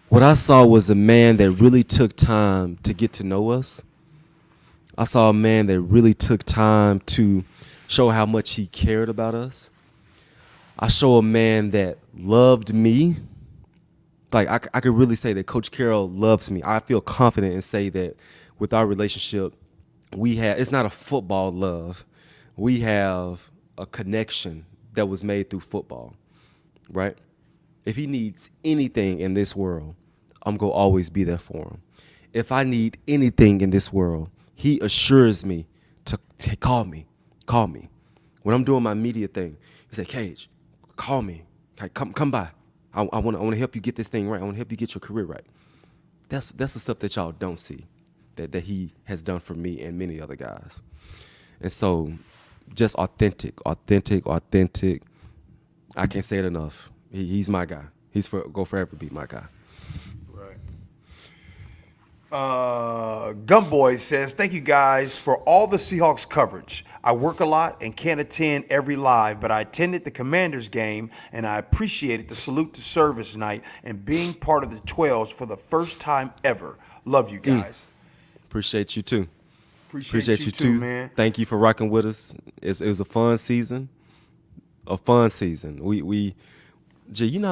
What I saw was a man that really took time to get to know us. I saw a man that really took time to show how much he cared about us. I saw a man that loved me. Like, I could really say that Coach Carroll loves me. I feel confident and say that with our relationship, it's not a football love. We have a connection that was made through football, right? If he needs anything in this world, I'm going to always be there for him. If I need anything in this world, he assures me to call me. When I'm doing my media thing, he said, Cage, call me. Come by. I want to help you get this thing right. I want to help you get your career right. That's the stuff that y'all don't see that he has done for me and many other guys. And so just authentic. I can't say it enough. He's my guy. Go forever be my guy. Right. Gumboy says, thank you guys for all the Seahawks coverage. I work a lot and can't attend every live, but I attended the Commanders game and I appreciated the salute to service night and being part of the 12s for the first time ever. Love you guys. Appreciate you too. Appreciate you too, man. Thank you for rocking with us. It was a fun season. We you know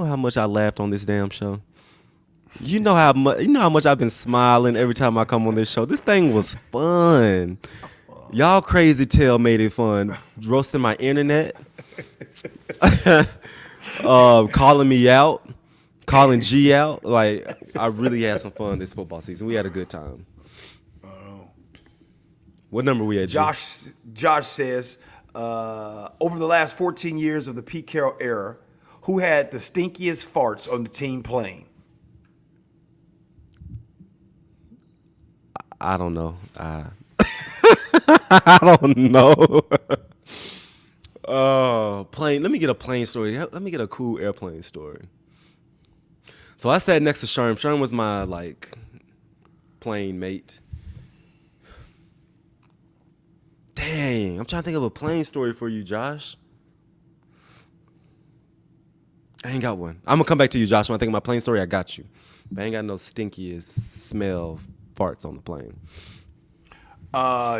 how much I laughed on this damn show. You know how much I've been smiling every time I come on this show. This thing was fun. Y'all crazy tail made it fun. Roasting my internet. Calling me out. Calling G out. Like, I really had some fun this football season. We had a good time. What number we at, G? Josh says, over the last 14 years of the Pete Carroll era, who had the stinkiest farts on the team plane? I don't know. I don't know. Plane. Let me get a plane story. Let me get a cool airplane story. So I sat next to Sherm. Sherm was my plane mate. Dang, I'm trying to think of a plane story for you, Josh. I ain't got one. I'm gonna come back to you, Josh. When I think of my plane story, I got you. But I ain't got no stinkiest smell farts on the plane.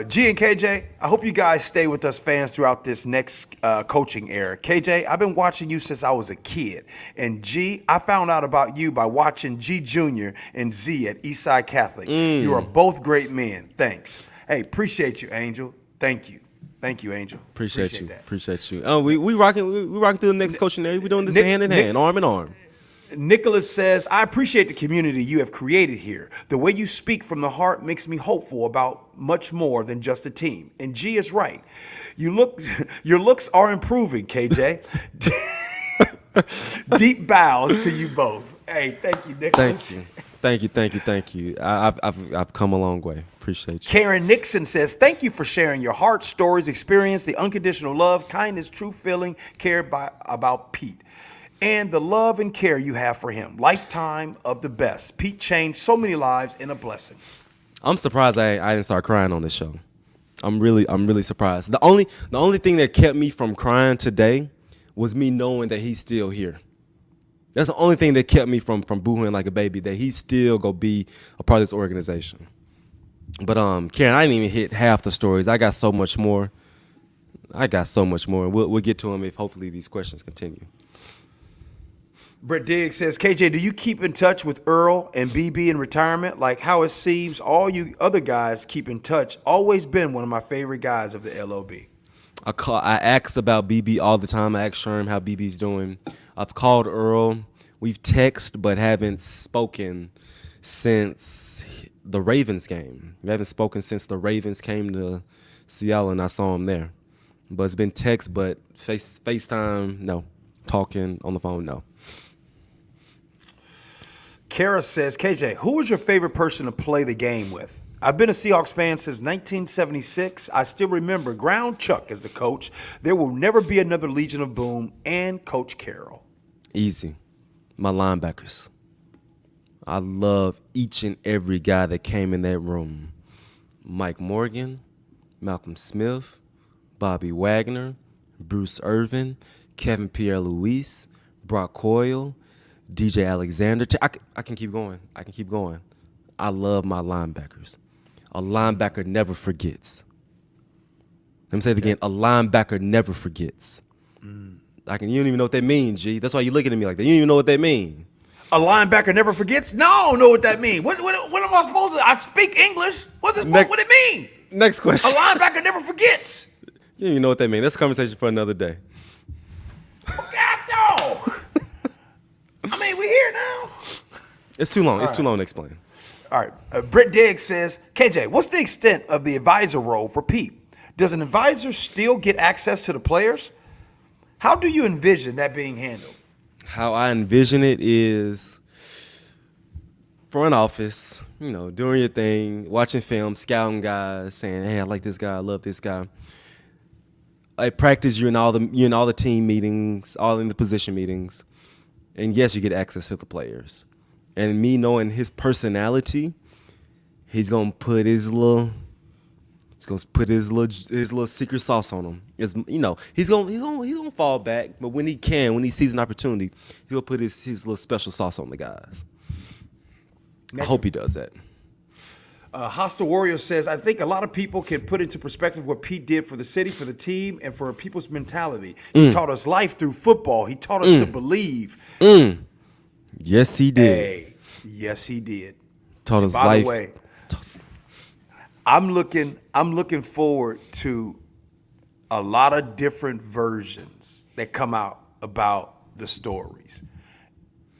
G and KJ, I hope you guys stay with us fans throughout this next coaching era. KJ, I've been watching you since I was a kid. And G, I found out about you by watching G Jr. and Z at Eastside Catholic. You are both great men. Thanks. Hey, appreciate you, Angel. Thank you. Thank you, Angel. Appreciate you. that. Appreciate you. Oh, we rocking through the next coaching area. We're doing this hand in hand, arm in arm. Nicholas says, I appreciate the community you have created here. The way you speak from the heart makes me hopeful about much more than just a team. And G is right. Your looks are improving, KJ. Deep bows to you both. Hey, thank you, Nicholas. Thank you. I've come a long way. Appreciate you. Karen Nixon says, thank you for sharing your heart, stories, experience, the unconditional love, kindness, true feeling, care about Pete, and the love and care you have for him. Lifetime of the best. Pete changed so many lives and a blessing. I'm surprised I didn't start crying on this show. I'm really surprised. The only thing that kept me from crying today was me knowing that he's still here. That's the only thing that kept me from boohooing like a baby, that he's still gonna be a part of this organization. But Karen, I didn't even hit half the stories. I got so much more. We'll get to them if hopefully these questions continue. Brett Diggs says, KJ, do you keep in touch with Earl and BB in retirement? Like how it seems all you other guys keep in touch. Always been one of my favorite guys of the LOB. I ask about BB all the time. I ask Sherm how BB's doing. I've called Earl. We've texted but haven't spoken since the Ravens game. We haven't spoken since the Ravens came to Seattle and I saw him there. But it's been text, but FaceTime, no. Talking on the phone, no. Kara says, KJ, who was your favorite person to play the game with? I've been a Seahawks fan since 1976. I still remember Ground Chuck as the coach. There will never be another Legion of Boom and Coach Carroll. Easy. My linebackers. I love each and every guy that came in that room. Mike Morgan, Malcolm Smith, Bobby Wagner, Bruce Irvin, Kevin Pierre-Louis, Brock Coyle, DJ Alexander. I can keep going. I love my linebackers. A linebacker never forgets. Let me say it again. A linebacker never forgets. You don't even know what that means, G. That's why you're looking at me like that. You don't even know what that means. A linebacker never forgets? No, I don't know what that means. What am I supposed to? I speak English. What it mean? Next question. A linebacker never forgets. You don't even know what that means. That's a conversation for another day. God, dog. I mean, we here now. It's too long. It's too long to explain. All right. Britt Diggs says, KJ, what's the extent of the advisor role for Pete? Does an advisor still get access to the players? How do you envision that being handled? How I envision it is front office, doing your thing, watching film, scouting guys, saying, hey, I like this guy, I love this guy. At practice, you're in all the team meetings, all in the position meetings. And yes, you get access to the players. And me knowing his personality, he's gonna put his little secret sauce on him. He's gonna fall back, but when he sees an opportunity, he'll put his little special sauce on the guys. I hope he does that. Hostile Warrior says, I think a lot of people can put into perspective what Pete did for the city, for the team, and for people's mentality. He taught us life through football. He taught us to believe. Yes, he did. Hey, yes, he did. Taught us life. By the way, I'm looking forward to a lot of different versions that come out about the stories.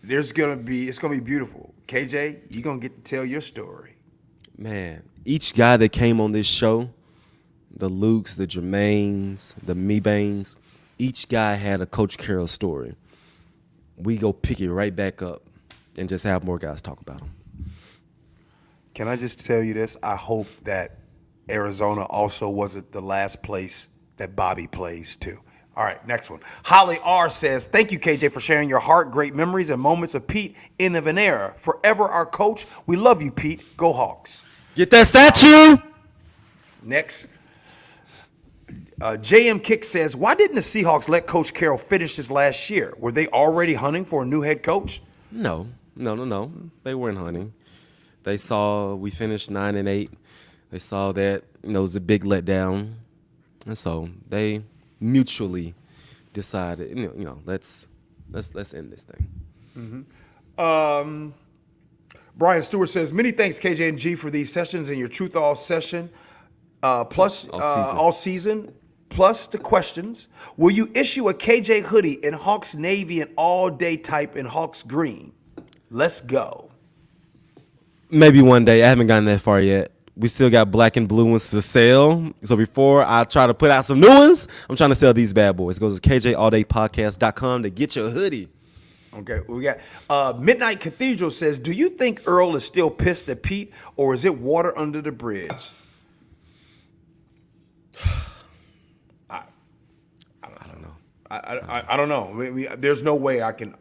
It's gonna be beautiful. KJ, you're gonna get to tell your story. Man, each guy that came on this show, the Lukes, the Jermaines, the Mebanes, each guy had a Coach Carroll story. We go pick it right back up and just have more guys talk about them. Can I just tell you this? I hope that Arizona also wasn't the last place that Bobby plays too. All right, next one. Holly R. says, thank you, KJ, for sharing your heart, great memories, and moments of Pete in of an era. Forever our coach. We love you, Pete. Go Hawks. Get that statue. Next. JM Kick says, why didn't the Seahawks let Coach Carroll finish his last year? Were they already hunting for a new head coach? No. They weren't hunting. They saw we finished 9-8. They saw that, it was a big letdown. And so they mutually decided, let's end this thing. Brian Stewart says, many thanks, KJ and G, for these sessions and your Truth All session, plus all season. plus the questions. Will you issue a KJ hoodie in Hawks Navy and all day type in Hawks Green? Let's go. Maybe one day. I haven't gotten that far yet. We still got black and blue ones to sell. So before I try to put out some new ones, I'm trying to sell these bad boys. Go to kjalldaypodcast.com to get your hoodie. Okay, we got Midnight Cathedral says, do you think Earl is still pissed at Pete, or is it water under the bridge? I don't know. I don't know. There's no way I can.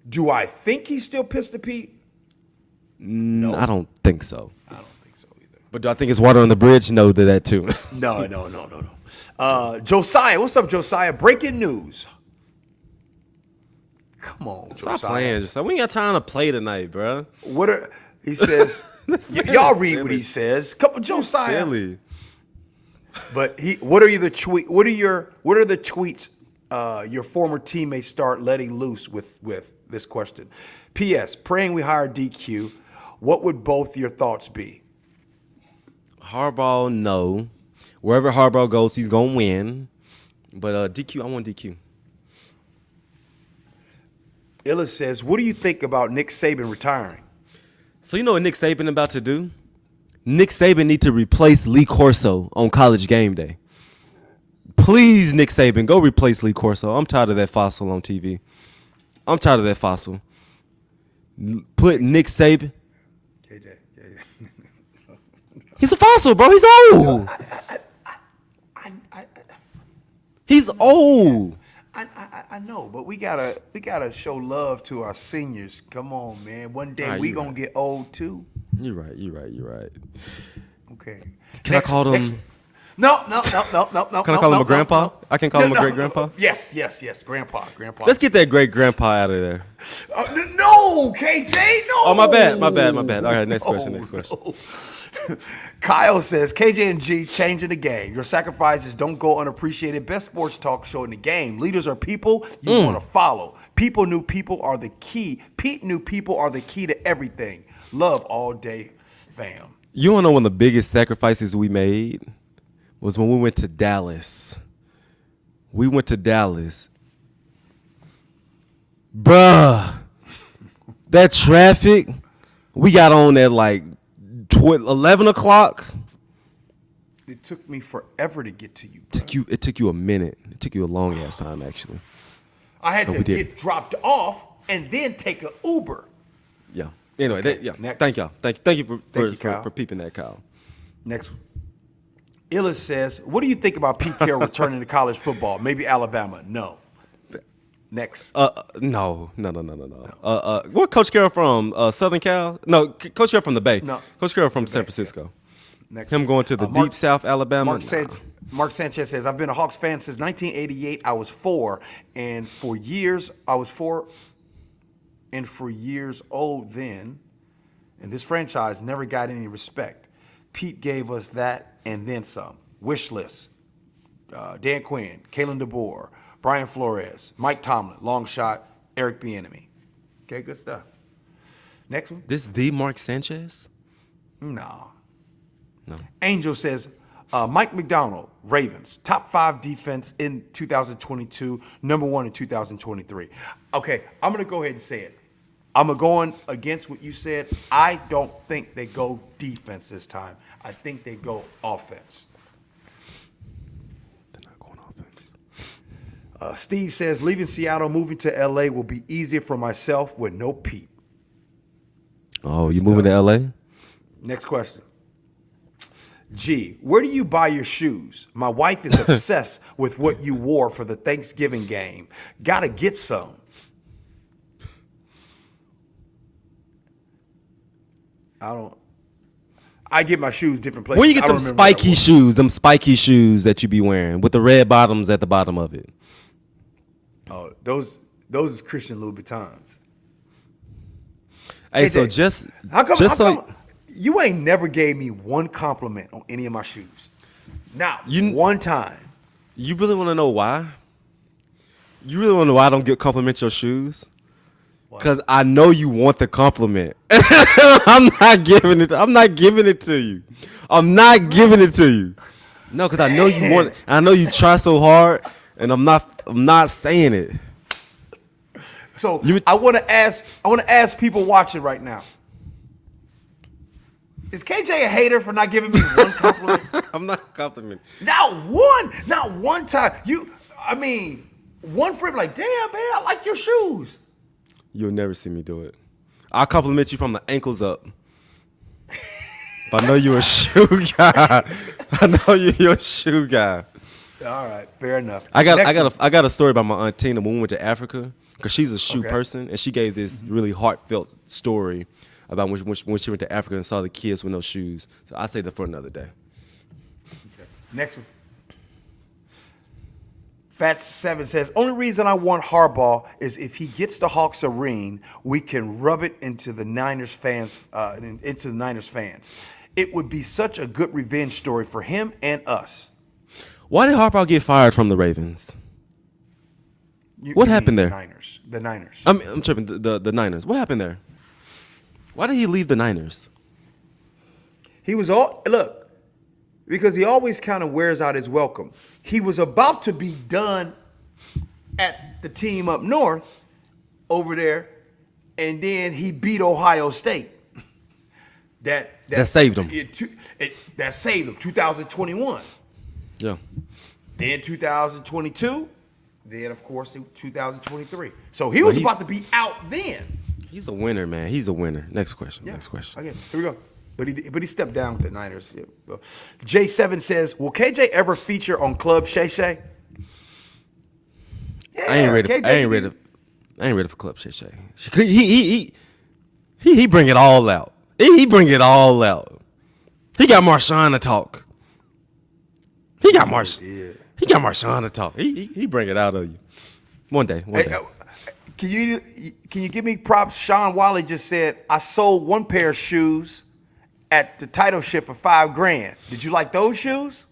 Do I think he's still pissed at Pete? No, I don't think so. I don't think so either. But do I think it's water on the bridge? No to that too. No. Josiah, what's up, Josiah? Breaking news. Come on, Josiah. Stop playing, Josiah. We ain't got time to play tonight, bro. He says? Y'all read what he says. Come on, Josiah. Silly. But what are the tweets your former teammates start letting loose with this question? P.S. Praying we hire DQ. What would both your thoughts be? Harbaugh, no. Wherever Harbaugh goes, he's gonna win. But DQ, I want DQ. Illa says, what do you think about Nick Saban retiring? So you know what Nick Saban about to do? Nick Saban need to replace Lee Corso on College Game Day. Please, Nick Saban, go replace Lee Corso. I'm tired of that fossil on TV. I'm tired of that fossil. Put Nick Saban. KJ. He's a fossil, bro. He's old. He's old. I know, but we gotta show love to our seniors. Come on, man. One day we gonna get old too. You're right. Okay. Can I call him? No. Can I call him a grandpa? I can call him a great grandpa. Yes, grandpa. Let's get that great grandpa out of there. No, KJ, no. Oh, my bad. All right, next question. No. Kyle says, KJ and G changing the game. Your sacrifices don't go unappreciated. Best sports talk show in the game. Leaders are people you want to follow. People knew people are the key. Pete knew people are the key to everything. Love all day, fam. You want to know one of the biggest sacrifices we made was when we went to Dallas. Bruh, that traffic, we got on at like 11 o'clock. It took me forever to get to you. It took you a minute. It took you a long ass time, actually. I had to get dropped off and then take an Uber. Yeah. Anyway, next. Thank y'all. Thank you Kyle. for peeping that, Kyle. Next one. Illis says, what do you think about Pete Carroll returning to college football? Maybe Alabama. No. Next. No. Where Coach Carroll from? Southern Cal? No, Coach Carroll from the Bay. No. Coach Carroll from San Francisco. Next. Him going to the deep South Alabama. Mark Sanchez says, I've been a Hawks fan since 1988. I was 4, and for years old then, and this franchise never got any respect. Pete gave us that and then some. Wish list. Dan Quinn, Kalen DeBoer, Brian Flores, Mike Tomlin, long shot, Eric Bieniemy. Okay, good stuff. Next one. This the Mark Sanchez? No. Angel says, Mike McDonald, Ravens, top 5 defense in 2022, number 1 in 2023. Okay, I'm going to go ahead and say it. I'm going against what you said. I don't think they go defense this time. I think they go offense. They're not going offense. Steve says, leaving Seattle, moving to L.A. will be easier for myself with no Pete. Oh, you moving to L.A.? Next question. G, where do you buy your shoes? My wife is obsessed with what you wore for the Thanksgiving game. Gotta get some. I get my shoes different places. Where you get them spiky shoes that you be wearing with the red bottoms at the bottom of it? Oh, those is Christian Louboutins. Hey, KJ, so just come you ain't never gave me one compliment on any of my shoes? Not one time. You really want to know why? You really want to know why I don't get compliment your shoes? Because I know you want the compliment. I'm not giving it to you. No, because I know you want. I know you try so hard, and I'm not saying it. So I want to ask people watching right now. Is KJ a hater for not giving me one compliment? I'm not complimenting. Not one time. One friend like, damn, man, I like your shoes. You'll never see me do it. I'll compliment you from the ankles up. But I know you're a shoe guy. I know you're a shoe guy. All right, fair enough. I got a story about my aunt Tina when we went to Africa, because she's a shoe person, and she gave this really heartfelt story about when she went to Africa and saw the kids with no shoes. So I'll say that for another day. Okay. Next one. Fats7 says, only reason I want Harbaugh is if he gets the Hawks a ring, we can rub it into the Niners fans. It would be such a good revenge story for him and us. Why did Harbaugh get fired from the Ravens? What happened there? The Niners. I'm tripping. The Niners. What happened there? Why did he leave the Niners? He was because he always kind of wears out his welcome. He was about to be done at the team up north over there, and then he beat Ohio State. That saved him. That saved him. 2021. Yeah. Then 2022. Then, of course, 2023. So he was about to be out then. He's a winner, man. He's a winner. Next question. Next question. Okay, here we go. But he stepped down with the Niners. Yeah. J7 says, will KJ ever feature on Club Shay Shay? Yeah, I ain't ready for Club Shay Shay. He bring it all out. He bring it all out. He got Marshawn to talk. He got Marshawn to talk. He bring it out of you. One day. Can you give me props? Sean Wiley just said, I sold one pair of shoes at the title shift for $5,000. Did you like those shoes?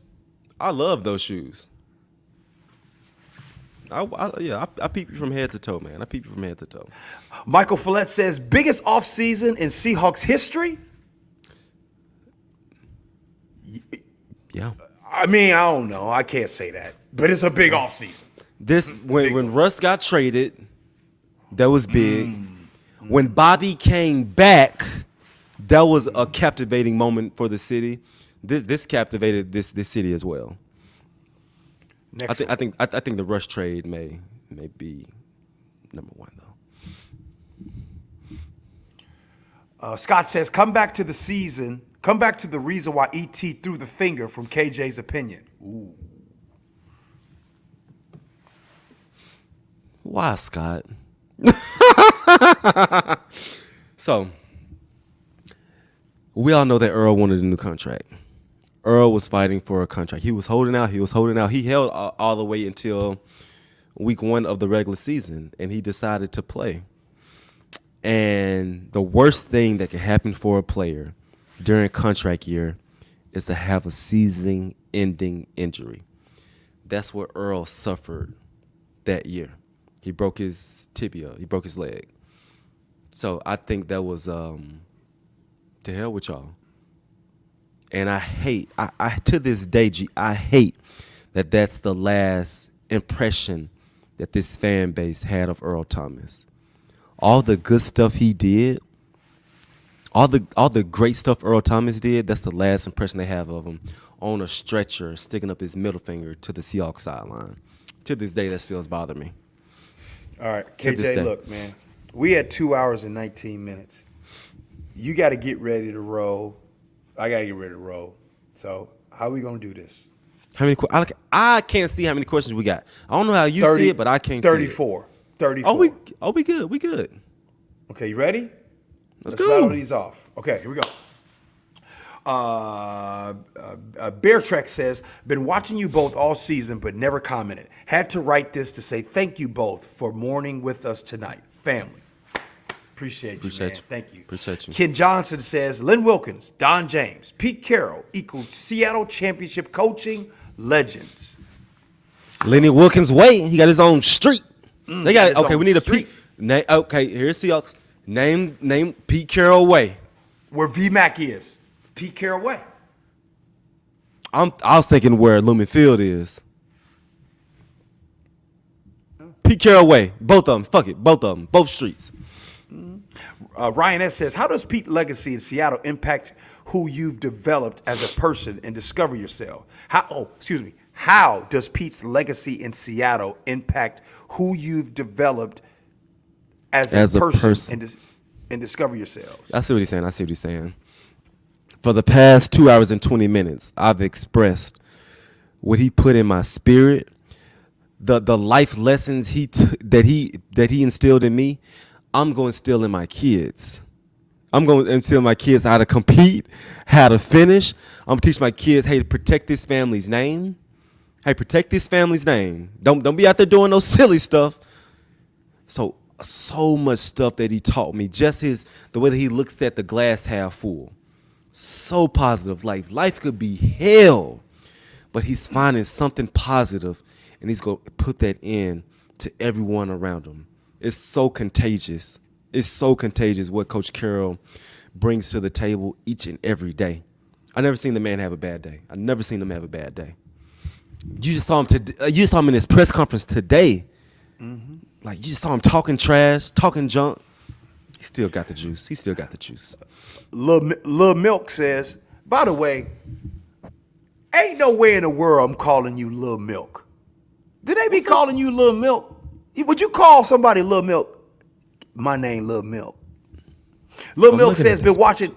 I love those shoes. I peep you from head to toe, man. I peep you from head to toe. Michael Follett says, biggest offseason in Seahawks history? Yeah. I don't know. I can't say that. But it's a big offseason. When Russ got traded, that was big. When Bobby came back, that was a captivating moment for the city. This captivated this city as well. I think the Russ trade may be number one though. Scott says, come back to the reason why ET threw the finger from KJ's opinion. Ooh. Why, Scott? So, we all know that Earl wanted a new contract. Earl was fighting for a contract. He was holding out. He held all the way until week 1 of the regular season, and he decided to play. And the worst thing that can happen for a player during contract year is to have a season-ending injury. That's what Earl suffered that year. He broke his tibia. He broke his leg. So I think that was to hell with y'all. And I hate, I to this day, I hate that that's the last impression that this fan base had of Earl Thomas. All the good stuff he did, all the great stuff Earl Thomas did, that's the last impression they have of him on a stretcher, sticking up his middle finger to the Seahawks sideline. To this day, that still bothers me. All right, KJ, look, man, we had 2 hours and 19 minutes. You got to get ready to roll. I got to get ready to roll. So how are we going to do this? How many? I can't see how many questions we got. I don't know how you see it, but I can't 34. see it. 34. We good. We good. Okay, you ready? Let's go. Battle these off. Okay, here we go. Bear Trek says, been watching you both all season, but never commented. Had to write this to say thank you both for mourning with us tonight. Family. Appreciate you, man. Thank you. Appreciate you. Ken Johnson says, Lynn Wilkins, Don James, Pete Carroll equals Seattle championship coaching legends. Lenny Wilkins way. He got his own street. They got it. Okay, we need street. Okay, here's Seahawks. Name Pete Carroll way. Where VMAC is. Pete Carroll way. I was thinking where Lumen Field is. Pete Carroll Way. Both of them. Fuck it. Both of them. Both streets. Ryan S. says, how does Pete's legacy in Seattle impact who you've developed as a person and discover yourself? How does Pete's legacy in Seattle impact who you've developed as a person. And discover yourselves? I see what he's saying. For the past 2 hours and 20 minutes, I've expressed what he put in my spirit, the life lessons that he instilled in me. I'm going to instill in my kids. I'm going to instill in my kids how to compete, how to finish. I'm going to teach my kids, hey, protect this family's name. Hey, protect this family's name. Don't be out there doing no silly stuff. So much stuff that he taught me. Just the way that he looks at the glass half full. So positive. Life could be hell, but he's finding something positive, and he's going to put that in to everyone around him. It's so contagious. It's so contagious what Coach Carroll brings to the table each and every day. I never seen the man have a bad day. I never seen him have a bad day. You just saw him you saw him in his press conference today. Mm-hmm. Like, you just saw him talking trash, talking junk. He still got the juice. Lil Milk says, by the way, ain't no way in the world I'm calling you Lil Milk. Did they be calling you Lil Milk? Would you call somebody Lil Milk? My name Lil Milk. Lil Milk says, been watching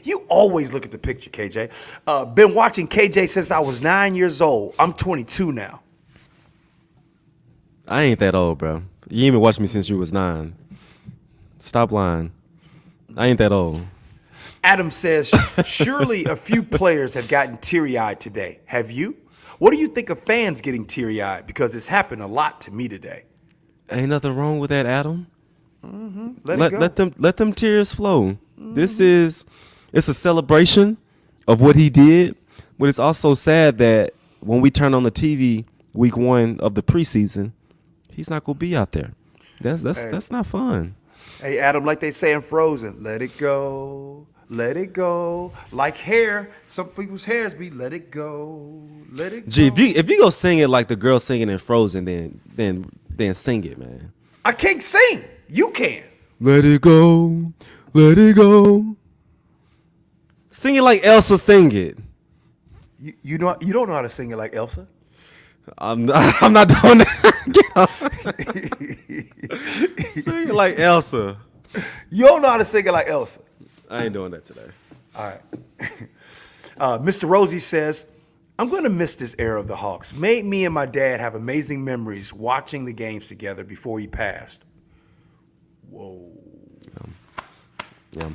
you always look at the picture, KJ. Been watching KJ since I was 9 years old. I'm 22 now. I ain't that old, bro. You ain't been watching me since you was 9. Stop lying. I ain't that old. Adam says, surely a few players have gotten teary-eyed today. Have you? What do you think of fans getting teary-eyed? Because it's happened a lot to me today. Ain't nothing wrong with that, Adam. Mm-hmm. Let them tears flow. Mm-hmm. It's a celebration of what he did, but it's also sad that when we turn on the TV week 1 of the preseason, he's not gonna be out there. That's not fun. Hey, Adam, like they say in Frozen, let it go, let it go. Like hair, some people's hairs be let it go, let it go. Gee, if you go sing it like the girl singing in Frozen, then sing it, man. I can't sing. You can. Let it go, let it go. Sing it like Elsa sing it. You don't know how to sing it like Elsa? I'm not doing that. Sing it like Elsa. You don't know how to sing it like Elsa. I ain't doing that today. All right. Mr. Rosie says, I'm going to miss this era of the Hawks. Made me and my dad have amazing memories watching the games together before he passed. Whoa. Yeah.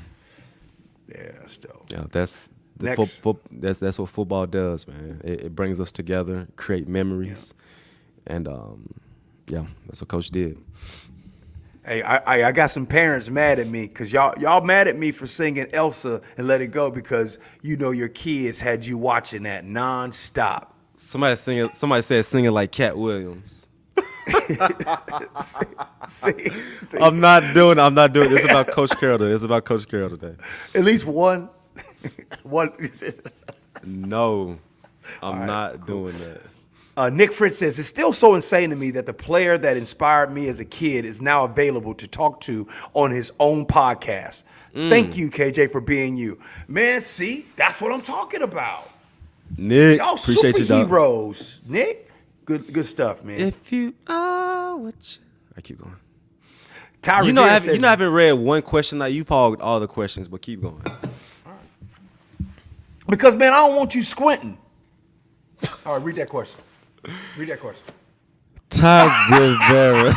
Yeah, that's dope. Yeah, that's that's what football does, man. It brings us together, create memories, and that's what Coach did. Hey, I got some parents mad at me because y'all mad at me for singing Elsa and Let It Go because you know your kids had you watching that nonstop. Somebody said singing like Cat Williams. See. I'm not doing it. It's about Coach Carroll today. It's about Coach Carroll today. At least one. No, I'm not doing that. Nick Fritz says, it's still so insane to me that the player that inspired me as a kid is now available to talk to on his own podcast. Thank you, KJ, for being you. Man, see, that's what I'm talking about. Nick, Y'all appreciate you, dog. superheroes. Nick, good stuff, man. If you are what I keep going. Ty You know, I Rivera says, haven't read one question. Like, you've hogged all the questions, but keep going. because, man, I don't want you squinting. All right, read that question. Ty Rivera.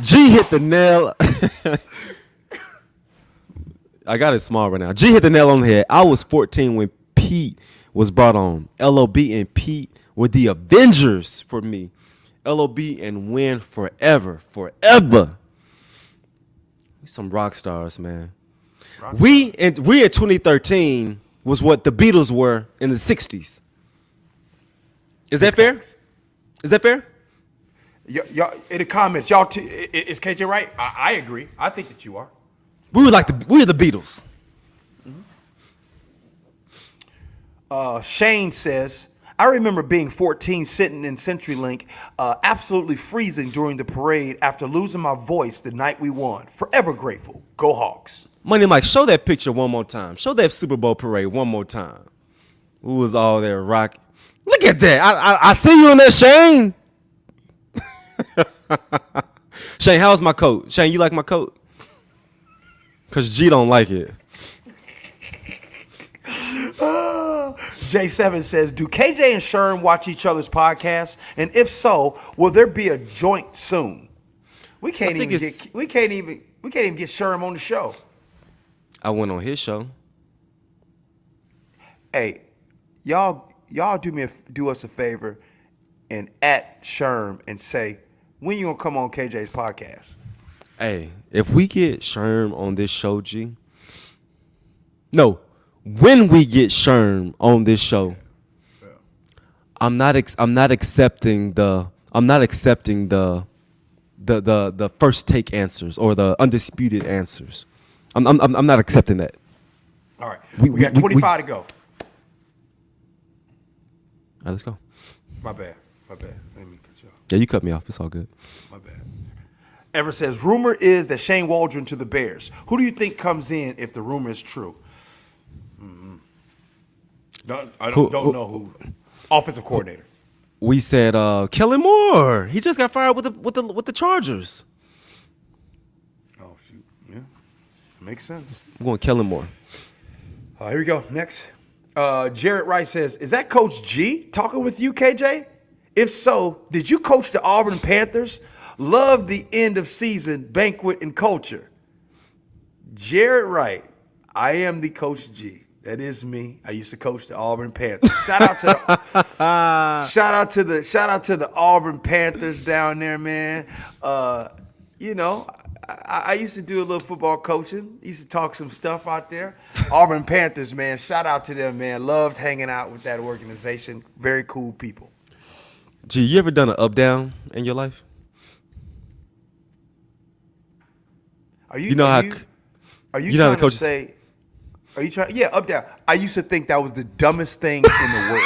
G hit the nail. I got it small right now. G hit the nail on the head. I was 14 when Pete was brought on. LOB and Pete were the Avengers for me. LOB and win forever. We some rock stars, man. We in 2013 was what the Beatles were in the 60s. Is that fair? Is that fair? Y'all, in the comments, is KJ right? I agree. I think that you are. We were the Beatles. Shane says, I remember being 14 sitting in CenturyLink, absolutely freezing during the parade after losing my voice the night we won. Forever grateful. Go Hawks. Money Mike, show that picture one more time. Show that Super Bowl parade one more time. We was all there rocking. Look at that. I see you in there, Shane. Shane, how's my coat? Shane, you like my coat? Because G don't like it. J7 says, do KJ and Sherm watch each other's podcasts? And if so, will there be a joint soon? We can't even get Sherm on the show. I went on his show. Hey, y'all do us a favor and at Sherm and say, when you gonna come on KJ's podcast? Hey, if we get Sherm on this show, G. No, when we get Sherm on this show, I'm not accepting the first take answers or the undisputed answers. I'm not accepting that. All right, we got 25 to go. All right, let's go. My bad. Let me cut you off. Yeah, you cut me off. It's all good. My bad. Ever says, rumor is that Shane Waldron to the Bears. Who do you think comes in if the rumor is true? I don't know who. Offensive coordinator. We said Kellen Moore. He just got fired with the Chargers. Oh shoot, yeah, makes sense. I'm going Kellen Moore. Here we go. Next, Jarrett Wright says, "Is that Coach G talking with you, KJ? If so, did you coach the Auburn Panthers? Love the end of season banquet and culture." Jarrett Wright, I am the Coach G. That is me. I used to coach the Auburn Panthers. Shout out to the Auburn Panthers down there, man. You know, I used to do a little football coaching. Used to talk some stuff out there. Auburn Panthers, man. Shout out to them, man. Loved hanging out with that organization. Very cool people. Gee, you ever done an up down in your life? Are you trying to say? Are you trying? Yeah, up down. I used to think that was the dumbest thing in the world.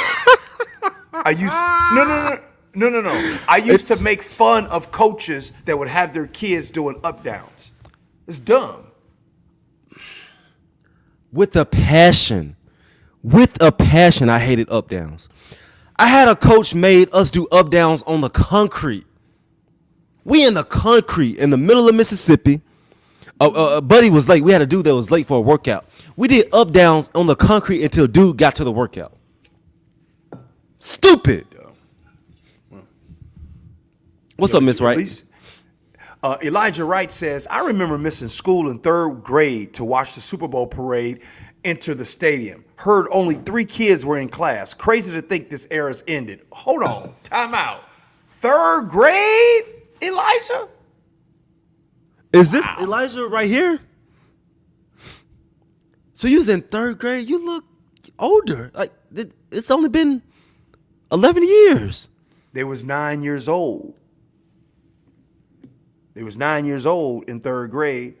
No. I used to make fun of coaches that would have their kids doing up downs. It's dumb. With a passion, I hated up downs. I had a coach made us do up downs on the concrete. We in the concrete in the middle of Mississippi. Buddy was late. We had a dude that was late for a workout. We did up downs on the concrete until dude got to the workout. Stupid. What's up, Miss Wright? Elijah Wright says, I remember missing school in 3rd grade to watch the Super Bowl parade enter the stadium. Heard only 3 kids were in class. Crazy to think this era's ended. Hold on. Time out. 3rd grade, Elijah? Is this Elijah right here? So you was in 3rd grade. You look older. Like it's only been 11 years. They was 9 years old. They was 9 years old in 3rd grade.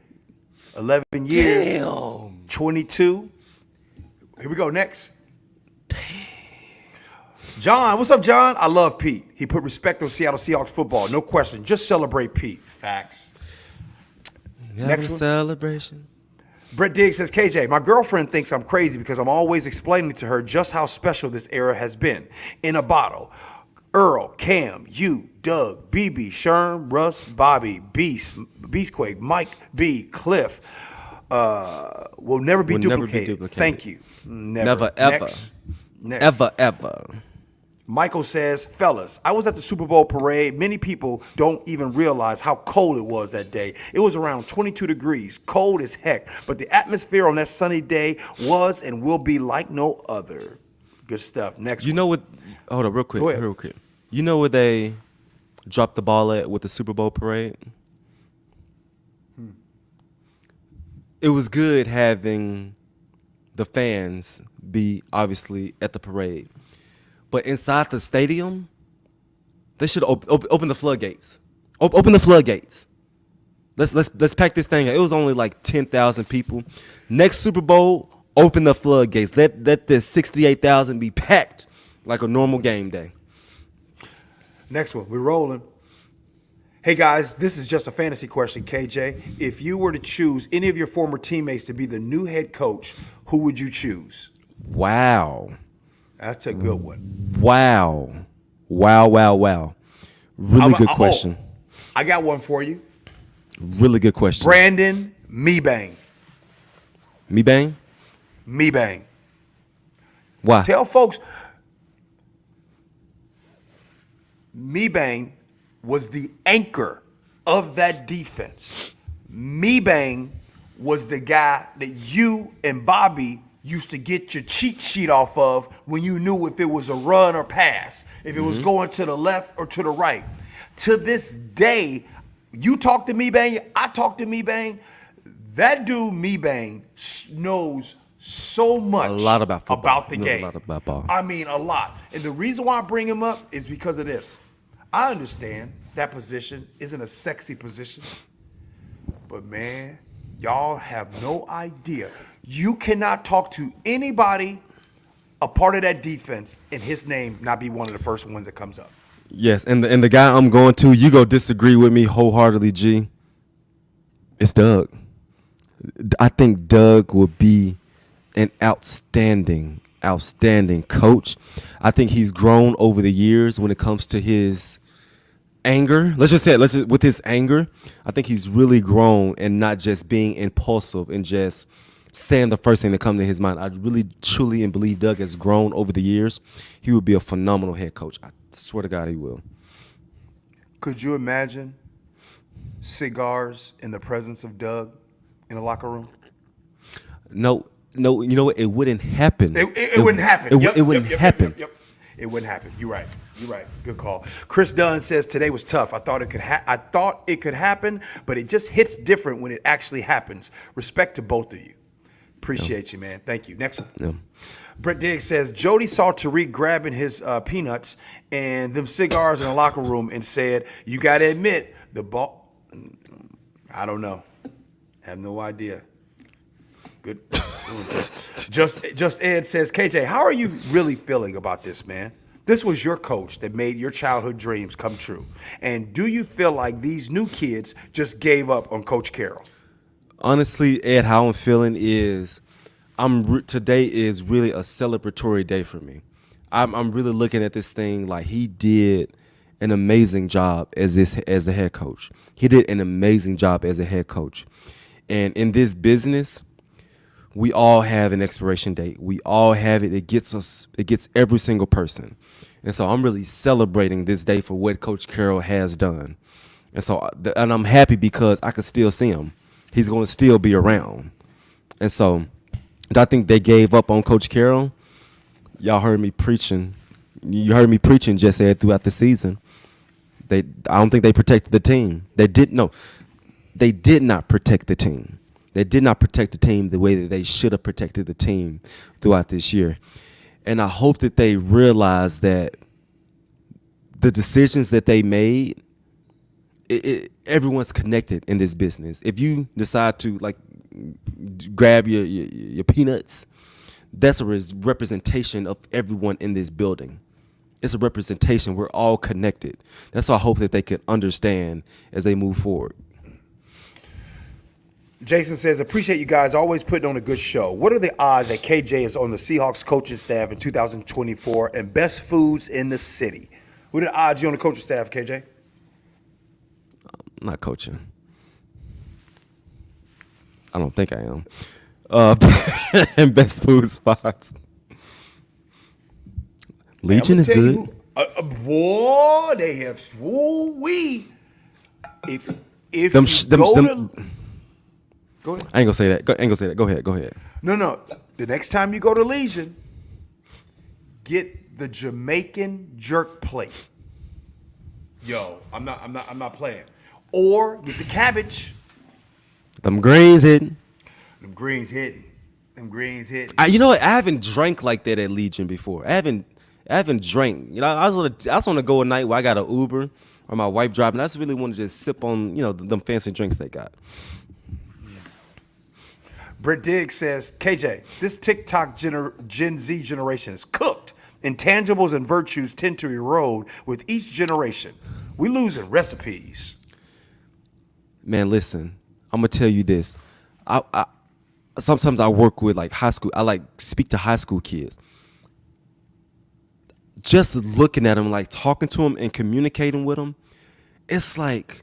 11 years. Damn. 22. Here we go. Next. Damn. John, what's up, John? I love Pete. He put respect on Seattle Seahawks football. No question. Just celebrate Pete. Facts. Next one. Celebration. Brett Diggs says, KJ, my girlfriend thinks I'm crazy because I'm always explaining to her just how special this era has been. In a bottle. Earl, Cam, you, Doug, BB, Sherm, Russ, Bobby, Beastquake, Mike, B, Cliff. Will never be duplicated. Thank you. Never, ever. Next. Ever. Michael says, fellas, I was at the Super Bowl parade. Many people don't even realize how cold it was that day. It was around 22 degrees, cold as heck. But the atmosphere on that sunny day was and will be like no other. Good stuff. Next You one. know what? Hold up real quick. Go ahead. Real quick. You know where they dropped the ball at with the Super Bowl parade? It was good having the fans be obviously at the parade. But inside the stadium, they should open the floodgates. Open the floodgates. Let's pack this thing out. It was only like 10,000 people. Next Super Bowl, Open the floodgates. Let the 68,000 be packed like a normal game day. Next one, we're rolling. Hey guys, this is just a fantasy question, KJ. If you were to choose any of your former teammates to be the new head coach, who would you choose? Wow. That's a good one. Wow. Really good question. I got one for you. Really good question. Brandon Mebang. Mebang? Why? Tell folks, Mebang was the anchor of that defense. Mebang was the guy that you and Bobby used to get your cheat sheet off of when you knew if it was a run or pass, if it was going to the left or to the right. To this day, you talk to Mebang, I talk to Mebang. That dude Mebang knows so much A lot about football. the Knows a game. lot about ball. I mean, a lot. And the reason why I bring him up is because of this. I understand that position isn't a sexy position, but man, y'all have no idea. You cannot talk to anybody a part of that defense and his name not be one of the first ones that comes up. Yes, and the guy I'm going to, you go disagree with me wholeheartedly, G. It's Doug. I think Doug will be an outstanding coach. I think he's grown over the years when it comes to his anger. With his anger, I think he's really grown and not just being impulsive and just saying the first thing that comes to his mind. I really, truly, and believe Doug has grown over the years. He would be a phenomenal head coach. I swear to God he will. Could you imagine cigars in the presence of Doug in the locker room? No, you know what? It wouldn't happen. It wouldn't happen. It wouldn't happen. Yep. It wouldn't happen. You're right. Good call. Chris Dunn says today was tough. I thought it could happen, but it just hits different when it actually happens. Respect to both of you. Appreciate you, man. Thank you. Next one. Yeah. Brett Diggs says Jody saw Tariq grabbing his peanuts and them cigars in the locker room and said, "You got to admit the ball." I don't know. I have no idea. Good. Just Ed says, KJ, how are you really feeling about this, man? This was your coach that made your childhood dreams come true. And do you feel like these new kids just gave up on Coach Carroll? Honestly, Ed, how I'm feeling is today is really a celebratory day for me. I'm really looking at this thing like he did an amazing job as a head coach. He did an amazing job as a head coach. And in this business, we all have an expiration date. We all have it. It gets every single person. And so I'm really celebrating this day for what Coach Carroll has done. And I'm happy because I can still see him. He's going to still be around. And so I think they gave up on Coach Carroll. Y'all heard me preaching. You heard me preaching just said throughout the season. I don't think they protected the team. They did not protect the team. They did not protect the team the way that they should have protected the team throughout this year. And I hope that they realize that the decisions that they made, everyone's connected in this business. If you decide to grab your peanuts, that's a representation of everyone in this building. It's a representation. We're all connected. That's what I hope that they can understand as they move forward. Jason says, appreciate you guys always putting on a good show. What are the odds that KJ is on the Seahawks coaching staff in 2024 and best foods in the city? What are the odds you're on the coaching staff, KJ? I'm not coaching. I don't think I am. And best food spots. Legion is good. Boy, they have woo-wee. If Go ahead. I ain't gonna say that. Go ahead. No. The next time you go to Legion, get the Jamaican jerk plate. Yo, I'm not playing. Or get the cabbage. Them greens hitting. Them greens hitting. You know what? I haven't drank like that at Legion before. I haven't drank. You know, I was on to go a night where I got an Uber or my wife driving. I just really want to just sip on, them fancy drinks they got. Britt Diggs says, KJ, this TikTok Gen Z generation is cooked. Intangibles and virtues tend to erode with each generation. We losing recipes. Man, listen, I'm gonna tell you this. I sometimes I work with like high school. I like speak to high school kids. Just looking at them, like talking to them and communicating with them, it's like,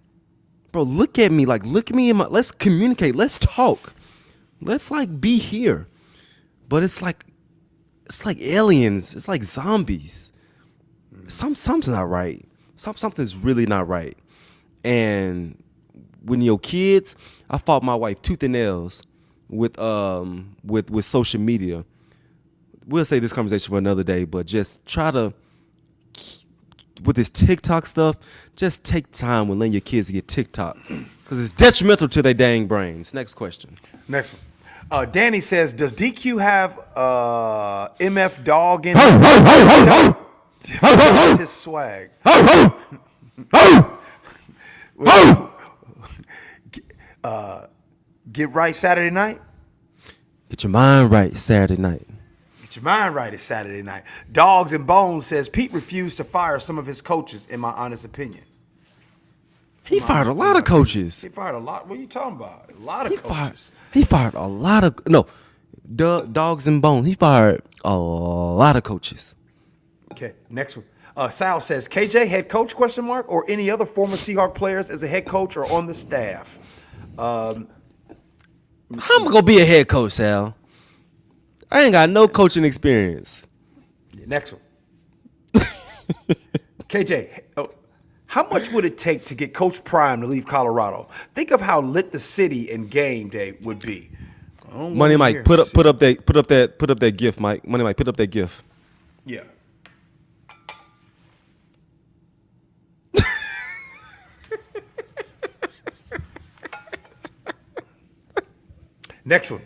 bro, look at me. Like, look at me in my. Let's communicate. Let's talk. Let's like be here. But it's like aliens. It's like zombies. Something's not right. Something's really not right. And when your kids, I fought my wife tooth and nails with social media. We'll save this conversation for another day, but just try to, with this TikTok stuff, just take time when letting your kids get TikTok, because it's detrimental to their dang brains. Next question. Next one. Danny says, does DQ have MF Dog in it? What's his swag? Get right Saturday night? Get your mind right Saturday night. Get your mind right is Saturday night. Dogs and Bones says Pete refused to fire some of his coaches, in my honest opinion. He fired a lot of coaches. He fired a lot. What are you talking about? A lot of coaches. He fired a lot of Dogs and Bones. He fired a lot of coaches. Okay, next one. Sal says KJ head coach ? Or any other former Seahawk players as a head coach or on the staff. How am I gonna be a head coach, Sal? I ain't got no coaching experience. Next one. KJ, how much would it take to get Coach Prime to leave Colorado? Think of how lit the city and game day would be. Money Mike, put up that GIF, Mike. Money Mike, put up that GIF. Yeah. Next one.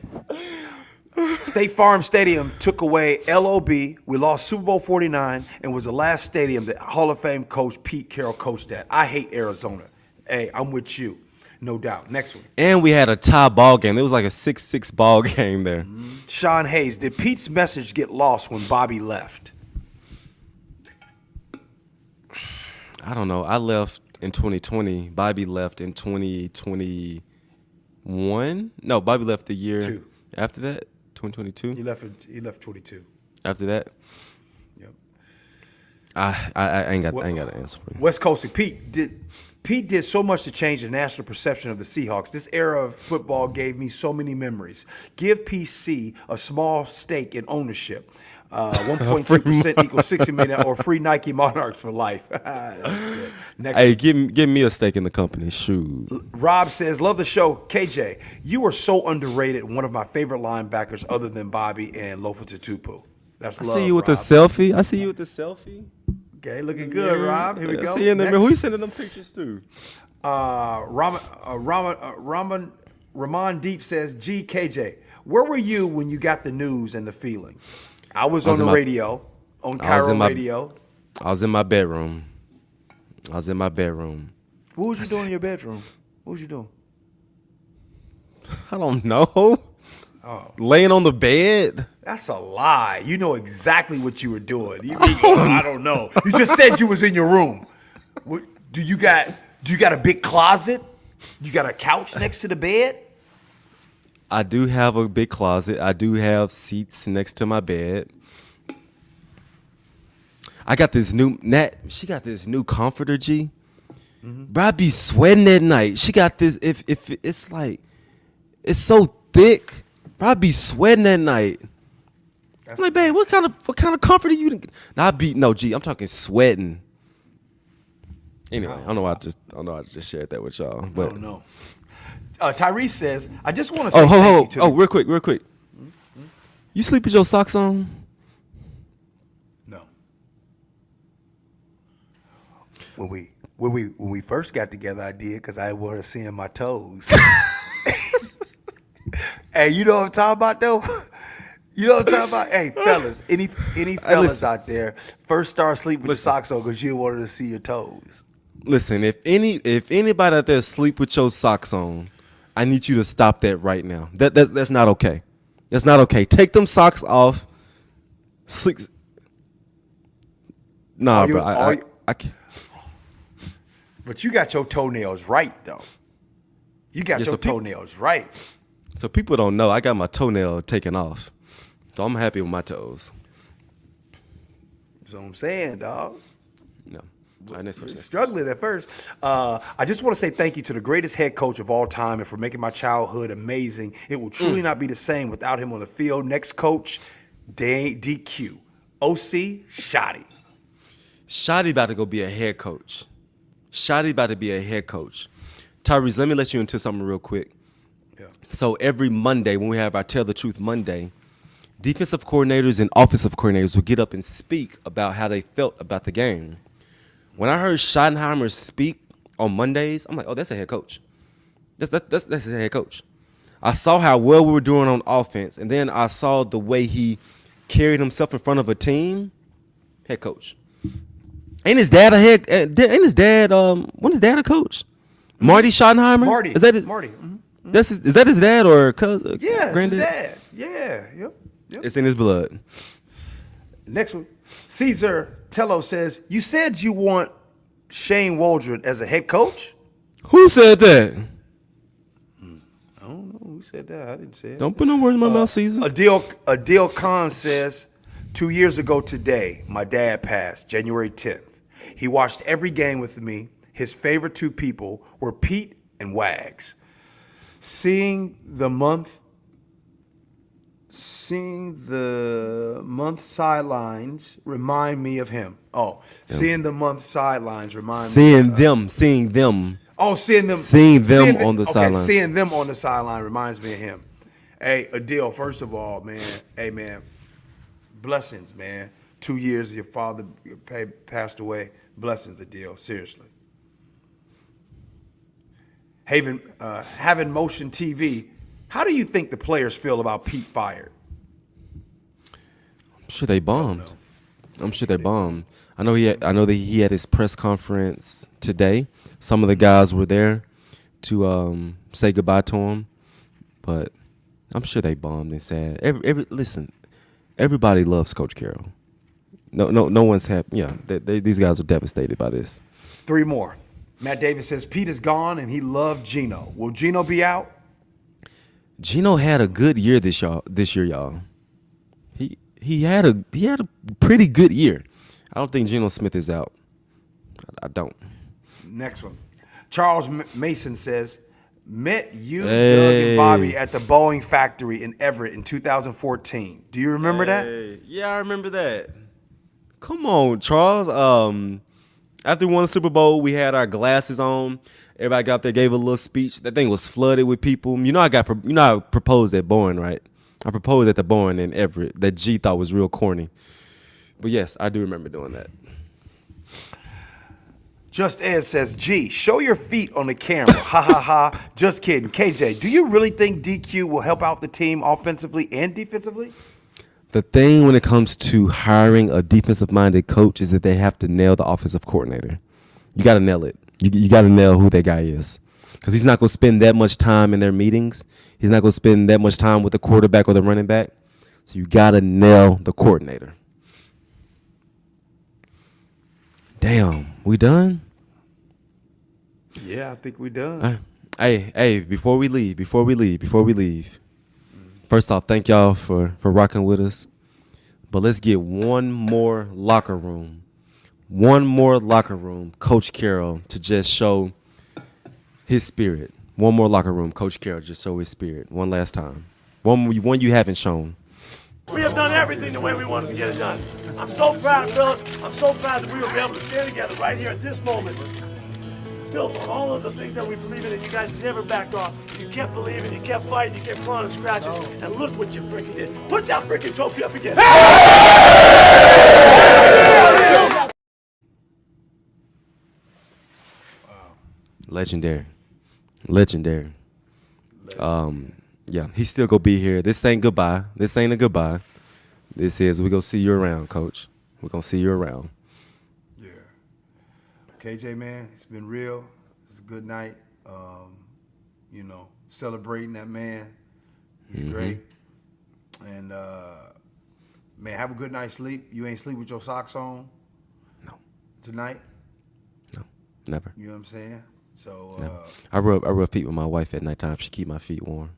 State Farm Stadium took away LOB. We lost Super Bowl 49 and was the last stadium that Hall of Fame coach Pete Carroll coached at. I hate Arizona. Hey, I'm with you. No doubt. Next one. And we had a tie ball game. It was like a 6-6 ball game there. Sean Hayes, did Pete's message get lost when Bobby left? I don't know. I left in 2020. Bobby left in 2021. No, Bobby left the year Two. after that. 2022. He left 22. After that, Yep. I ain't got an answer for you. West Coast, Pete did so much to change the national perception of the Seahawks. This era of football gave me so many memories. Give PC a small stake in ownership. 1.2% equals $60 million, or free Nike Monarchs for life. That was good. Next Hey, give me a stake in the company. Shoot. Rob says, love the show. KJ, you are so underrated. One of my favorite linebackers other than Bobby and Lofa Tatupu. That's love, I see you with Rob. the selfie. Okay, looking good, Rob. Here we go. I see you in there. Next. Who you sending them pictures to? Ramon Deep says, KJ, where were you when you got the news and the feeling? I was on the radio, on Cairo Radio. I was in my bedroom. What was you doing in your bedroom? What was you doing? I don't know. Laying on the bed. That's a lie. You know exactly what you were doing. I don't know. You just said you was in your room. Do you got a big closet? You got a couch next to the bed? I do have a big closet. I do have seats next to my bed. I got this new she got this new comforter, G. Bro, I be sweating at night. She got this. If it's like, it's so thick. Bro, I be sweating at night. I'm like, babe, what kind of comforter you? G. I'm talking sweating. Anyway, I don't know. I just shared that with y'all. But I don't know. Tyrese says, I just want to say thank you to real quick. You sleep with your socks on? No. When we first got together, I did, because I wanted to see my toes. Hey, you know what I'm talking about, though? You know what I'm talking about? Hey, fellas, any fellas out there, first start sleeping with your socks on because you wanted to see your toes. Listen, if anybody out there sleep with your socks on, I need you to stop that right now. That's not okay. That's not okay. Take them socks off. Nah, bro. I can't. But you got your toenails right, though. You got Yeah, your so toenails right. So people don't know I got my toenail taken off. So I'm happy with my toes. That's what I'm saying, dog. No. All right, next question. Struggling at first. I just want to say thank you to the greatest head coach of all time and for making my childhood amazing. It will truly not be the same without him on the field. Next coach, DQ. OC, Shotty. Shotty about to go be a head coach. Shotty about to be a head coach. Tyrese, let me let you into something real quick. Yeah. So every Monday when we have our Tell the Truth Monday, defensive coordinators and offensive coordinators will get up and speak about how they felt about the game. When I heard Schottenheimer speak on Mondays, I'm like, oh, that's a head coach. That's a head coach. I saw how well we were doing on offense, and then I saw the way he carried himself in front of a team. Head coach. Ain't his dad a head? Ain't his dad? When his dad a coach? Marty Schottenheimer. Marty. Is that his, Marty. Mm-hmm. Is that his dad or cousin? Yeah, it's granddad? his dad. Yeah. Yep. It's in his blood. Next one. Caesar Tello says, you said you want Shane Waldron as a head coach? Who said that? I don't know who said that. I didn't say it. Don't put no words in my mouth, Caesar. Adil Khan says, 2 years ago today, my dad passed, January 10th. He watched every game with me. His favorite two people were Pete and Wags. Seeing the month sidelines remind me of him. Oh, seeing the month sidelines remind me. Seeing them. Oh, seeing them on the sideline. Seeing them on the sideline reminds me of him. Hey, Adil, first of all, man, hey, man, blessings, man. 2 years your father passed away. Blessings, Adil, seriously. Having Motion TV, how do you think the players feel about Pete fired? I'm sure they bombed. I know that he had his press conference today. Some of the guys were there to say goodbye to him, but I'm sure they bombed and sad. Listen, everybody loves Coach Carroll. No one's happy. Yeah, these guys are devastated by this. 3 more. Matt Davis says Pete is gone and he loved Geno. Will Geno be out? Geno had a good year this year, y'all. He had a pretty good year. I don't think Geno Smith is out. I don't. Next one. Charles Mason says, met you, Doug, and Bobby at the Boeing factory in Everett in 2014. Do you remember that? Yeah, I remember that. Come on, Charles. After we won the Super Bowl, we had our glasses on. Everybody got up there, gave a little speech. That thing was flooded with people. I proposed at Boeing, right? I proposed at the Boeing in Everett that G thought was real corny. But yes, I do remember doing that. Just Ed says, G, show your feet on the camera. Ha ha ha. Just kidding. KJ, do you really think DQ will help out the team offensively and defensively? The thing when it comes to hiring a defensive-minded coach is that they have to nail the offensive coordinator. You got to nail it. You got to nail who that guy is. Because he's not going to spend that much time in their meetings. He's not going to spend that much time with the quarterback or the running back. So you got to nail the coordinator. Damn, we done? Yeah, I think we done. Hey, before we leave. First off, thank y'all for rocking with us. But let's get one more locker room. Coach Carroll to just show his spirit. One more locker room, Coach Carroll just show his spirit. One last time. One you haven't shown. We have done everything the way we wanted to get it done. I'm so proud, fellas. I'm so proud that we will be able to stand together right here at this moment. Built on all of the things that we believe in, and you guys never backed off. You kept believing, you kept fighting, you kept clawing and scratching, and look what you freaking did. Put that freaking trophy up again. Legendary. Yeah, he's still gonna be here. This ain't goodbye. This ain't a goodbye. This is we gonna see you around, Coach. We're gonna see you around. Yeah. KJ, man, it's been real. It's a good night. celebrating that man. He's great. And man, have a good night's sleep. You ain't sleep with your socks on? No. Tonight? No, never. You know what I'm saying? So Never. I rub feet with my wife at nighttime. She keep my feet warm.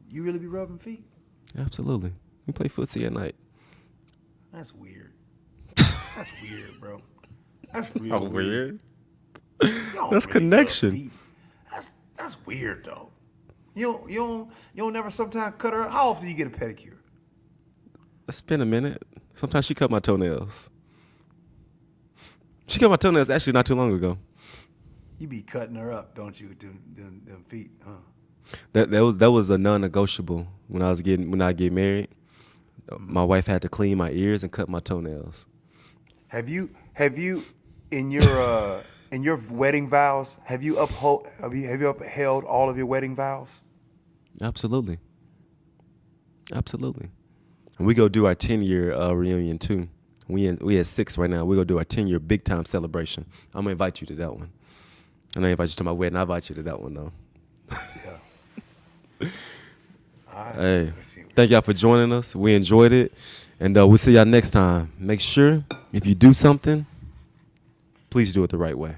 you really be rubbing feet? Absolutely. We play footsie at night. That's weird. That's weird, bro. That's real weird. You don't That's really connection. rub feet. That's weird though. You don't never sometimes cut her. How often do you get a pedicure? It's been a minute. Sometimes she cut my toenails. She cut my toenails actually not too long ago. You be cutting her up, don't you? Them feet, huh? That was a non-negotiable when I get married. My wife had to clean my ears and cut my toenails. Have you in your wedding vows? Have you upheld all of your wedding vows? Absolutely. Absolutely. And we go do our 10-year reunion too. We at 6 right now. We go do our 10-year big time celebration. I'm gonna invite you to that one. And I invite you to my wedding. I invite you to that one though. Yeah. All right. Hey, Let's see. thank y'all for joining us. We enjoyed it, and we'll see y'all next time. Make sure if you do something, please do it the right way.